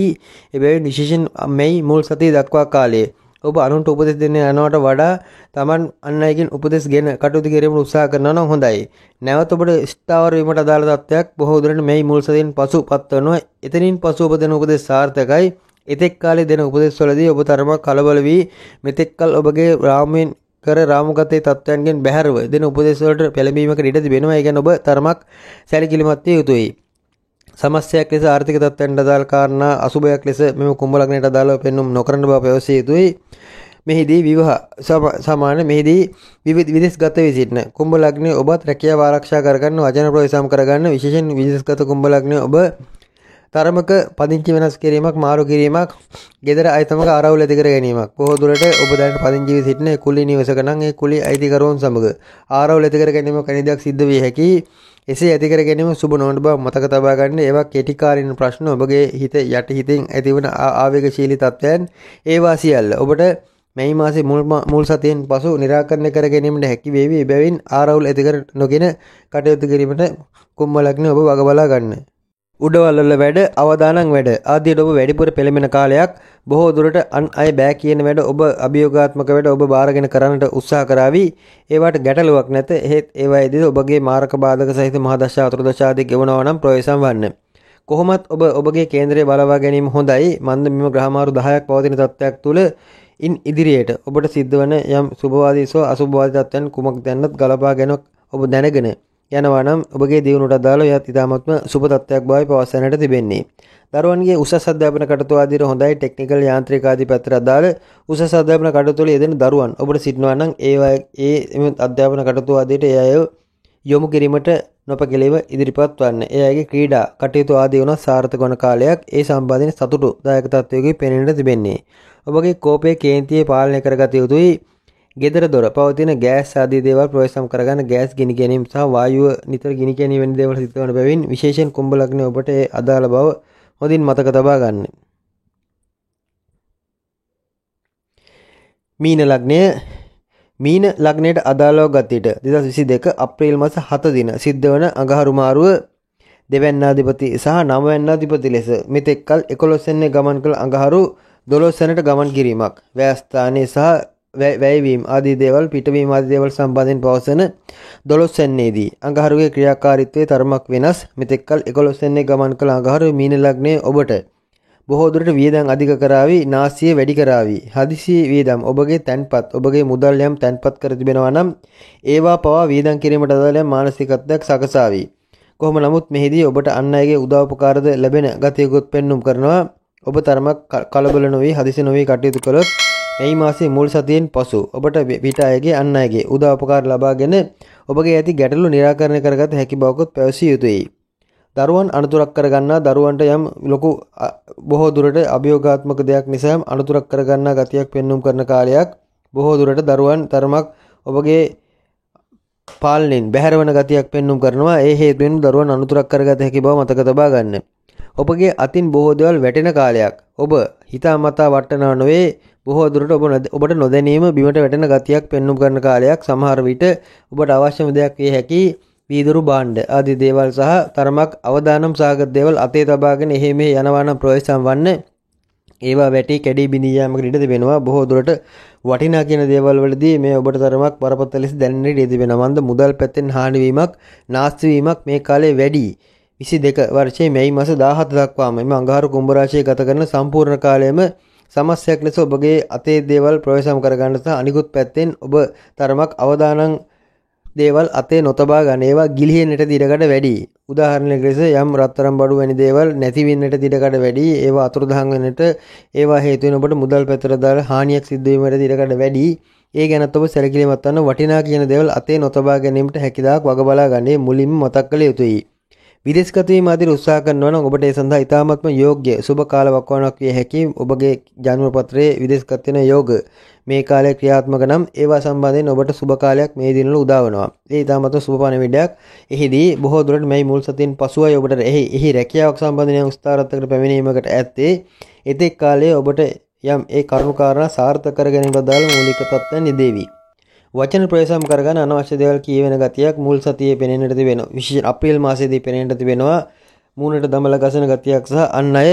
එබැවින් විශේෂයෙන් මේ මුල් සතිය දක්වා කාලයේ ඔබ අනුන්ට උපදෙස් දෙන්න යනවට වඩා Taman අන් අයගෙන් උපදෙස්ගෙන කටයුතු කිරීමට උත්සාහ කරනවා නම් හොඳයි. නැවත ඔබට ස්ථාවර වීමට අදාළ තත්ත්වයක් බොහෝ දුරට මේ මුල් සතියෙන් පසු පත්වනවා. එතනින් පසු ඔබ දෙන උපදෙස් සාර්ථකයි. එතෙක් කාලේ දෙන උපදෙස් වලදී ඔබ තරමක් කලබල වී මෙතෙක්කල් ඔබගේ රාමුවෙන් රාමුගතේ තත්ත්වයන්ගෙන් බැහැරව දෙන උපදේශ වලට පෙළඹීමකට ඉඩ තිබෙනවා. ඒ කියන්නේ ඔබ තරමක් සැලකිලිමත් විය යුතුයි. සමස්තයක් ලෙස ආර්ථික තත්ත්වයන්ට අදාළ කාරණා අසුබයක් ලෙස මෙම කුම්භ ලග්නයට අදාළව පෙන්눔 නොකරන බව පැවසිය යුතුයි. මෙහිදී මෙහිදී විදේශගත වී සිටින කුම්භ ලග්නයේ ඔබත් රැකියාව ආරක්ෂා කරගන්න වචන ප්‍රවේශම් කරගන්න විශේෂයෙන් විදේශගත කුම්භ ලග්නයේ ඔබ තරමක පදිංචි වෙනස් කිරීමක් මාරු කිරීමක් ගෙදර අයිතමක ආරවුල් ඇති කර ගැනීමක් බොහෝ දුරට ඔබ දැනට පදිංචි වී සිටින කුලී නිවසක නම් ඒ කුලී අයිතිකරුවන් සමග ආරවුල් ඇති කර ගැනීම කණිදයක් සිද්ධ විය හැකියි. එසේ ඇති කර ගැනීම සුබ නොවන බව මතක තබා ගන්න. ඒවා කෙටි කාලින ප්‍රශ්න ඔබගේ හිත යටිහිතින් ඇතිවන ආවේගශීලී තත්ත්වයන් ඒවා සියල්ල ඔබට මේ මාසේ මුල් සතියෙන් පසු निराකරණය කර ගැනීමට හැකි වේවි. එබැවින් ආරවුල් ඇති කර නොගෙන කටයුතු කිරීමට කුම්භ ලග්නය ඔබ වග බලා ගන්න. උඩවලවල වැඩ අවදානම් වැඩ ආදියට ඔබ වැඩිපුර පෙළඹෙන කාලයක්. බොහෝ දුරට අන් අය බෑ කියන වැඩ ඔබ අභියෝගාත්මක වැඩ ඔබ බාරගෙන කරන්නට උත්සාහ කරાવી. ඒවට ගැටලුවක් නැත. එහෙත් ඒවායේදී ඔබගේ මාරක බාධක සහිත මහදශා අතුරුදශා ආදී ගෙවනවා නම් ප්‍රවේශම් වන්න. කොහොමත් ඔබ ඔබගේ කේන්දරය බලවා ගැනීම හොඳයි. මන්ද මෙම ග්‍රහමාරු 10ක් පවතින තත්ත්වයක් තුල ඉන් ඉදිරියට ඔබට සිද්ධ වන යම් සුභවාදී සෝ අසුභවාදී තත්ත්වයන් කුමක්ද යන්නත් ගලපා ගැනීම ඔබ දැනගෙන යනවා නම් ඔබගේ දියුණුවට අදාළව යත් ඉතාමත්ම සුබ තත්ත්වයක් බවයි පවසන්නට තිබෙන්නේ. දරුවන්ගේ උසස් අධ්‍යාපන කටයුතු ආදියට හොඳයි. ටෙක්නිකල් යාන්ත්‍රික ආදී පැත්තට අදාළ උසස් අධ්‍යාපන කටයුතු වල යෙදෙන දරුවන් ඔබට සිටිනවා නම් ඒ අධ්‍යාපන කටයුතු ආදියට ඒ අය යොමු කිරීමට නොපැකිලෙව ඉදිරිපත් වන්න. ඒ අයගේ ක්‍රීඩා කටයුතු ආදී වුණත් සාර්ථක වන කාලයක් ඒ සම්බන්ධයෙන් සතුටුදායක තත්ත්වයකින් පෙනෙන්නට තිබෙන්නේ. ඔබගේ කෝපයේ කේන්තියේ පාලනය කරගත යුතුයි. ගෙදර දොර පවතින ගෑස් ආදී දේවල් ප්‍රවේශම් කරගන්න ගෑස් ගිනි ගැනීම සහ වායුව නිතර ගිනි ගැනීම වැනි දේවල් සිදුවන බැවින් විශේෂයෙන් කුම්භ ලග්නය ඔබට ඒ අදාළ බව හොඳින් මතක තබා ගන්න. මීන ලග්නයට අදාළව ගතියට 2022 අප්‍රේල් මාස 7 දින සිද්ධ වන අඟහරු මාරුව දෙවැන්නාධිපති සහ නවවැන්නාධිපති ලෙස මෙතෙක්කල් 11 වෙනි ගමන් කළ අඟහරු 12 වෙනිට ගමන් කිරීමක් ව්‍යස්ථානයේ සහ වැයවීම ආදී දේවල් පිටවීම ආදී දේවල් සම්බන්ධයෙන් පවසන 12 වෙනිදී අඟහරුගේ ක්‍රියාකාරීත්වයේ තරමක් වෙනස්. මෙතෙක්කල් 11 වෙනි ගමන් කළ අඟහරු මීන ලග්නයේ ඔබට බොහෝ දුරට වියදම් අධික කරાવી නාස්තිය වැඩි කරાવી හදිසි වියදම් ඔබගේ තැන්පත් ඔබගේ මුදල් යම් තැන්පත් කර තිබෙනවා නම් ඒවා පවා වියදම් කිරීමට අදාළ මානසිකත්වයක් සකසාවි. කොහොම නමුත් මෙහිදී ඔබට අන් අයගේ උදව් උපකාරද ලැබෙන ගතියකුත් පෙන්눔 කරනවා. ඔබ තරමක් කලබල නොවි හදිසි නොවි කටයුතු කළොත් මේ මාසයේ මුල් සතියෙන් පසු ඔබට පිට අයගේ අන් අයගේ උදව් උපකාර ලබාගෙන ඔබගේ ඇති ගැටලු निराකරණය කරගත හැකි බවකුත් පැවසිය යුතුයි. දරුවන් අනුතරක් කරගන්නා දරුවන්ට යම් ලොකු බොහෝ දුරට අභියෝගාත්මක දෙයක් නිසා අනුතරක් කරගන්නා ගතියක් පෙන්눔 කරන කාලයක්. බොහෝ දුරට දරුවන් තරමක් ඔබගේ පාලනයෙන් බැහැරවන ගතියක් පෙන්눔 කරනවා. ඒ හේතුවෙන් දරුවන් අනුතරක් කරගත හැකි බව මතක තබා ගන්න. ඔබගේ අතින් බොහෝ දේවල් වැටෙන කාලයක්. ඔබ හිතාමතා වටනවා නොවේ බොහෝ දුරට ඔබට නොදැනීම බිමට වැටෙන ගතියක් පෙන්눔 කරන කාලයක්. සමහර විට ඔබට අවශ්‍යම දෙයක් විය හැකි වීදුරු භාණ්ඩ ආදී දේවල් සහ තරමක් අවදානම් සාගත දේවල් අතේ තබාගෙන එහෙ මෙහෙ යනවා නම් ප්‍රවේශම් වන්න. ඒවා වැටි කැඩී බිඳී යාමකට ඉඩ තිබෙනවා. බොහෝ දුරට වටිනා කියන දේවල් වලදී මේ ඔබට තරමක් බරපතල ලෙස දැනෙන්න ඉඩ තිබෙනවා. මන්ද මුදල් පැත්තෙන් හානි වීමක් නාස්ති වීමක් මේ කාලේ වැඩි. 22 වර්ෂයේ මැයි මාස 17 දක්වාම මේ අඟහරු කුම්භ රාශිය ගත කරන සම්පූර්ණ කාලයම සමස්තයක් ලෙස ඔබගේ අතේ දේවල් ප්‍රවේශම් කරගන්න සහ අනිකුත් පැත්තෙන් ඔබ තරමක් අවදානම් දේවල් අතේ නොතබා ගන්න. ඒවා ගිලිහෙන්නට දිඩකට වැඩි. උදාහරණයක් ලෙස යම් රත්තරන් බඩු වැනි දේවල් නැති වෙන්නට දිඩකට වැඩි. ඒවා අතුරුදහන් වෙන්නට ඒවා හේතු වෙන ඔබට මුදල් පැත්තට දාලා හානියක් සිද්ධ වීමට දිඩකට වැඩි. ඒ ගැනත් ඔබ සැලකිලිමත් වන්න වටිනා කියන දේවල් අතේ නොතබා ගැනීමට හැකියාවක් වග බලා ගන්නේ මුලින්ම මතක් කළ යුතුයි. විදේශගත වීම ආදී උත්සාහ කරනවා නම් ඔබට ඒ සඳහා ඉතාමත්ම යෝග්‍ය සුබ කාල වකවානුවක් විය හැකි. ඔබගේ ජන්ම පත්‍රයේ විදේශගත වෙන යෝග මේ කාලේ ක්‍රියාත්මක නම් ඒවා සම්බන්ධයෙන් ඔබට සුබ කාලයක් මේ දිනවල උදා වෙනවා. ඒ ඉතාමත්ම සුබ පණිවිඩයක්. එහිදී බොහෝ දුරට මේ මුල් සතියෙන් පසුවයි ඔබට එහි රැකියාවක් සම්බන්ධයෙන් උස්තාරත්වයකට පැමිණීමකට ඇත්තේ. එතෙක් කාලයේ ඔබට යම් ඒ කරුණාකාරණ සාර්ථක කර ගැනීමට දාල මූලික තත්ත්වයන් නිදේවි. වචන ප්‍රවේශම් කරගන්න අනවශ්‍ය දේවල් කියවෙන ගතියක් මුල් සතියේ පෙනෙන්නට තිබෙනවා. විශේෂයෙන් අප්‍රේල් මාසයේදී පෙනෙන්නට තිබෙනවා. මූණට දමල ගසන ගතියක් සහ අන් අය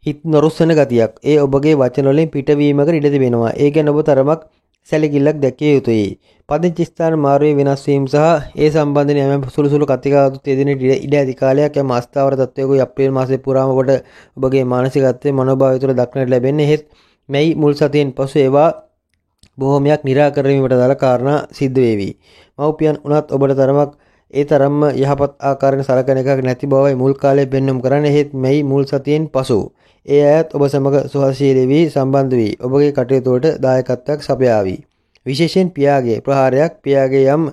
හිත නොරුස්සන ගතියක්. ඒ ඔබගේ වචන වලින් පිටවීමකට ඉඩ තිබෙනවා. ඒ ගැන ඔබ තරමක් සැලකිල්ලක් දැකිය යුතුයි. පදිංචි ස්ථාන මාරුවේ වෙනස් වීම සහ ඒ සම්බන්ධයෙන් යම් සුළු කතිකාවතුත් යෙදෙන ඉඩ ඇති කාලයක් යම් අස්ථාවර තත්ත්වයක අප්‍රේල් මාසයේ පුරාම ඔබට ඔබගේ මානසිකත්වයේ මනෝභාවය තුළ දක්නට ලැබෙන්නේ. එහෙත් මේ මුල් සතියෙන් පසු ඒවා බොහොමයක් निराකරණයට දාලා කාරණා සිද්ධ වේවි. මව්පියන් උනත් ඔබට තරමක් ඒ තරම්ම යහපත් ආකාරයෙන් සලකන එකක් නැති බවයි මුල් කාලයේ පෙන්눔 කරන්නේ. එහෙත් මේ මුල් සතියෙන් පසු ඒ අයත් ඔබ සමග සුහදශීලී වී සම්බන්ධ වී ඔබගේ කටයුතු වලට දායකත්වයක් සපයාවි. විශේෂයෙන් පියාගේ ප්‍රහාරයක් පියාගේ යම්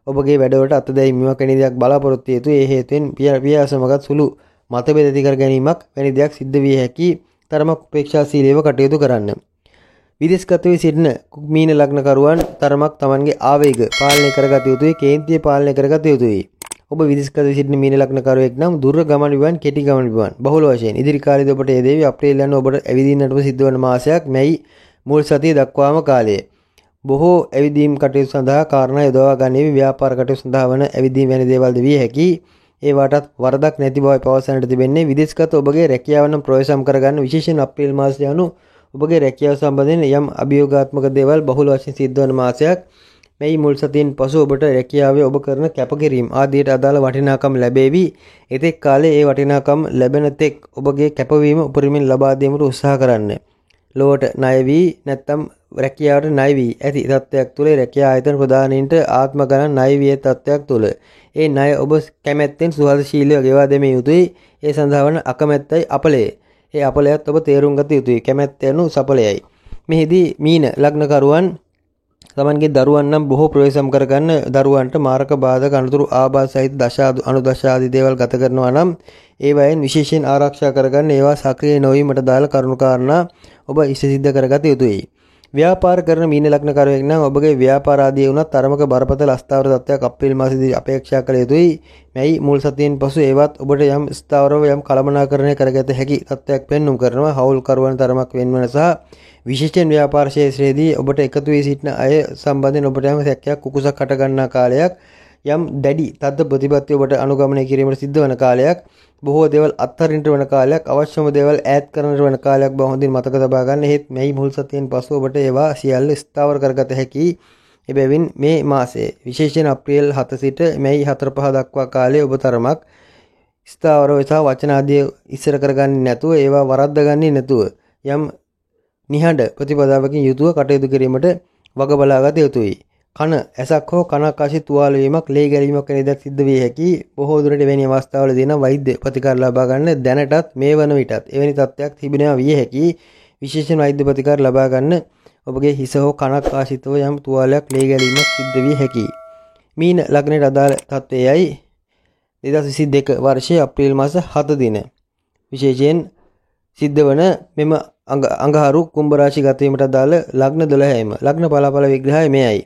ඔබගේ වැඩවලට අතදැවීමක් වැනි දෙයක් බලාපොරොත්තු වේතු. ඒ හේතුවෙන් පියා සමගත් සුළු මතභේද ඇති කර ගැනීමක් වැනි දෙයක් සිද්ධ විය හැකි තරමක් උපේක්ෂාශීලීව කටයුතු කරන්න. විදේශගත වී සිටින මීන ලග්නකරුවන් තරමක් Tamanගේ ආවේග පාලනය කරගත යුතුයි, කේන්තිය පාලනය කරගත යුතුයි. ඔබ විදේශගත වී සිටින මීන ලග්නකරුවෙක් නම් දුර ගමන් විවන්, කෙටි ගමන් විවන් බහුල වශයෙන් ඉදිරි කාලයේදී ඔබට ඒ දේවි අප්‍රේල් යන ඔබට ඇවිදින්නට සිද්ධ වන මාසයක් මැයි මුල් සතිය දක්වාම කාලය. බොහෝ ඇවිදීම් කටයුතු සඳහා කාරණා යොදවා ගනිවි. ව්‍යාපාර කටයුතු සඳහා වන ඇවිදීම් වැනි දේවල්ද විය හැකි. ඒවටත් වරදක් නැති බවයි පවසන්නට තිබෙන්නේ. විදේශගත ඔබගේ රැකියාව නම් ප්‍රවේශම් කරගන්න විශේෂයෙන් අප්‍රේල් මාසය යනු ඔබගේ රැකියාව සම්බන්ධයෙන් යම් අභියෝගාත්මක දේවල් බහුල වශයෙන් සිද්ධ වන මාසයක්. මේ මුල් සතියෙන් පසු ඔබට රැකියාවේ ඔබ කරන කැපකිරීම ආදියට අදාළ වටිනාකම් ලැබේවි. එතෙක් කාලේ ඒ වටිනාකම් ලැබෙන තෙක් ඔබගේ කැපවීම උපරිමයෙන් ලබා දීමට උත්සාහ කරන්න. ලොවට ණය වී නැත්නම් රැකියාවට ණය වී ඇති තත්ත්වයක් තුළ රැකියා ආයතන ප්‍රධානීන්ට ආත්ම ගණන් ණය වී තත්ත්වයක් තුළ ඒ ණය ඔබ කැමැත්තෙන් සුහදශීලීව ගෙවා දැමිය යුතුයි. ඒ සඳහා වන අකමැත්තයි අපලය. ඒ අපලයත් ඔබ තේරුම් ගත යුතුයි. කැමැත්ත යනු සඵලයයි. මෙහිදී මීන ලග්නකරුවන් තමන්ගේ දරුවන් නම් බොහෝ ප්‍රවේශම් කරගන්න දරුවන්ට මාරක බාධක අනුතුරු ආබාධ සහිත දශා අනුදශා ආදී දේවල් ගත කරනවා නම් ඒවයින් විශේෂයෙන් ආරක්ෂා කරගන්න ඒවා සක්‍රිය නොවීමට දාලා කරුණු කාරණා ඔබ ඉෂ්ට කරගත යුතුයි. ව්‍යාපාර කරන මීන ලග්නකරුවෙක් නම් ඔබගේ ව්‍යාපාර ආදී වුණත් තරමක බරපතල අස්ථාවර තත්ත්වයක් අප්‍රේල් මාසයේදී අපේක්ෂා කළ යුතුයි. මෙයි මුල් සතියෙන් පසු ඒවත් ඔබට යම් ස්ථාවරව යම් කළමනාකරණය කරගත හැකි තත්ත්වයක් පෙන්눔 කරනවා. හවුල් කරුවන් තරමක් වෙන්වන සහ විශේෂයෙන් ව්‍යාපාර ක්ෂේත්‍රයේදී ඔබට එකතු වී සිටින අය සම්බන්ධයෙන් ඔබට යම් සැකයක් කුකුසක් හට ගන්නා කාලයක්, යම් දැඩි තද්ද ප්‍රතිපත්ති ඔබට අනුගමනය කිරීමට සිද්ධ වන කාලයක්, බොහෝ දේවල් අත්හරින්නට වන කාලයක්, අවශ්‍යම දේවල් ඈත් කරන්නට වන කාලයක් බව හොඳින් මතක තබා ගන්න. එහෙත් මේ මුල් සතියෙන් පසු ඔබට ඒවා සියල්ල ස්ථාවර කරගත හැකි. එබැවින් මේ මාසයේ විශේෂයෙන් අප්‍රේල් 7 සිට මැයි 4-5 දක්වා කාලයේ ඔබ තරමක් ස්ථාවරව සහ වචන ආදී ඉස්සර කරගන්නේ නැතුව, ඒවා වරද්දගන්නේ නැතුව යම් නිහඬ ප්‍රතිපදාවකින් යුතුව කටයුතු කිරීමට වග බලාගත යුතුයි. කන ඇසක් හෝ කනක් ආශි තුවාල වීමක්, ලේ ගැලීමක් වැනි දේ සිද්ධ විය හැකි. බොහෝ දුරට එවැනි අවස්ථාවලදී නම් වෛද්‍ය ප්‍රතිකාර ලබා ගන්න දැනටත් මේ වන විටත් එවැනි තත්ත්වයක් තිබෙනවා විය හැකි. විශේෂයෙන් වෛද්‍ය ප්‍රතිකාර ලබා ගන්න ඔබගේ හිස හෝ කනක් ආශිතව යම් තුවාලයක්, ලේ ගැලීමක් සිද්ධ විය හැකි. මීන ලග්නයට අදාළ තත්ත්වයයි 2022 වර්ෂයේ අප්‍රේල් මාස 7 දින විශේෂයෙන් සිද්ධ වන මෙම අඟහරු කුම්භ රාශි ගත වීමට අදාළ ලග්න 12යිම ලග්න පලාඵල විග්‍රහය මෙයයි.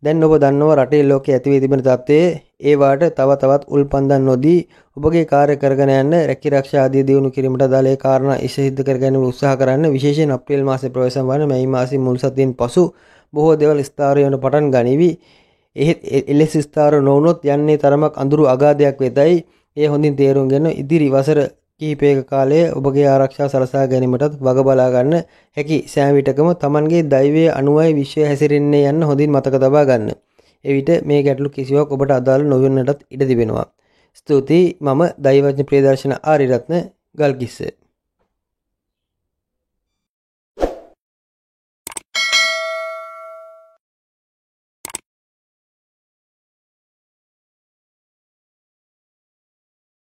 දැන් ඔබ දන්නවා රටේ ලෝකයේ ඇති වී තිබෙන තත්ත්වයේ ඒ වාට තව තවත් උල්පන්දන් නොදී ඔබගේ කාර්ය කරගෙන යන්න රැකී ආරක්ෂා ආදී දියුණු කිරීමට අදාළ ඒ කාරණා ඉෂ්ට කර ගැනීම උත්සාහ කරන්න. විශේෂයෙන් අප්‍රේල් මාසයේ ප්‍රවේශම් වන මැයි මාසයේ මුල් සතියෙන් පසු බොහෝ දේවල් ස්ථාවර වෙන පටන් ගනිවි. එහෙත් එලෙස ස්ථාවර නොවුනොත් යන්නේ තරමක් අඳුරු අගාධයක් වෙතයි. ඒ හොඳින් තේරුම් ගන්න. ඉදිරි වසර කිහිපයක කාලයේ ඔබගේ ආරක්ෂාව සලසා ගැනීමටත් වග බලා ගන්න හැකි. සෑම විටකම Tamanගේ දෛවයේ අනුවයි විශ්වය හැසිරෙන්නේ යන්න හොඳින් මතක තබා ගන්න. එවිට මේ ගැටලු කිසිවක් ඔබට අදාළ නොවන්නටත් ඉඩ තිබෙනවා. ස්තුතියි. මම දෛවඥ ප්‍රියදර්ශන ආරියරත්න ගල්කිස්ස.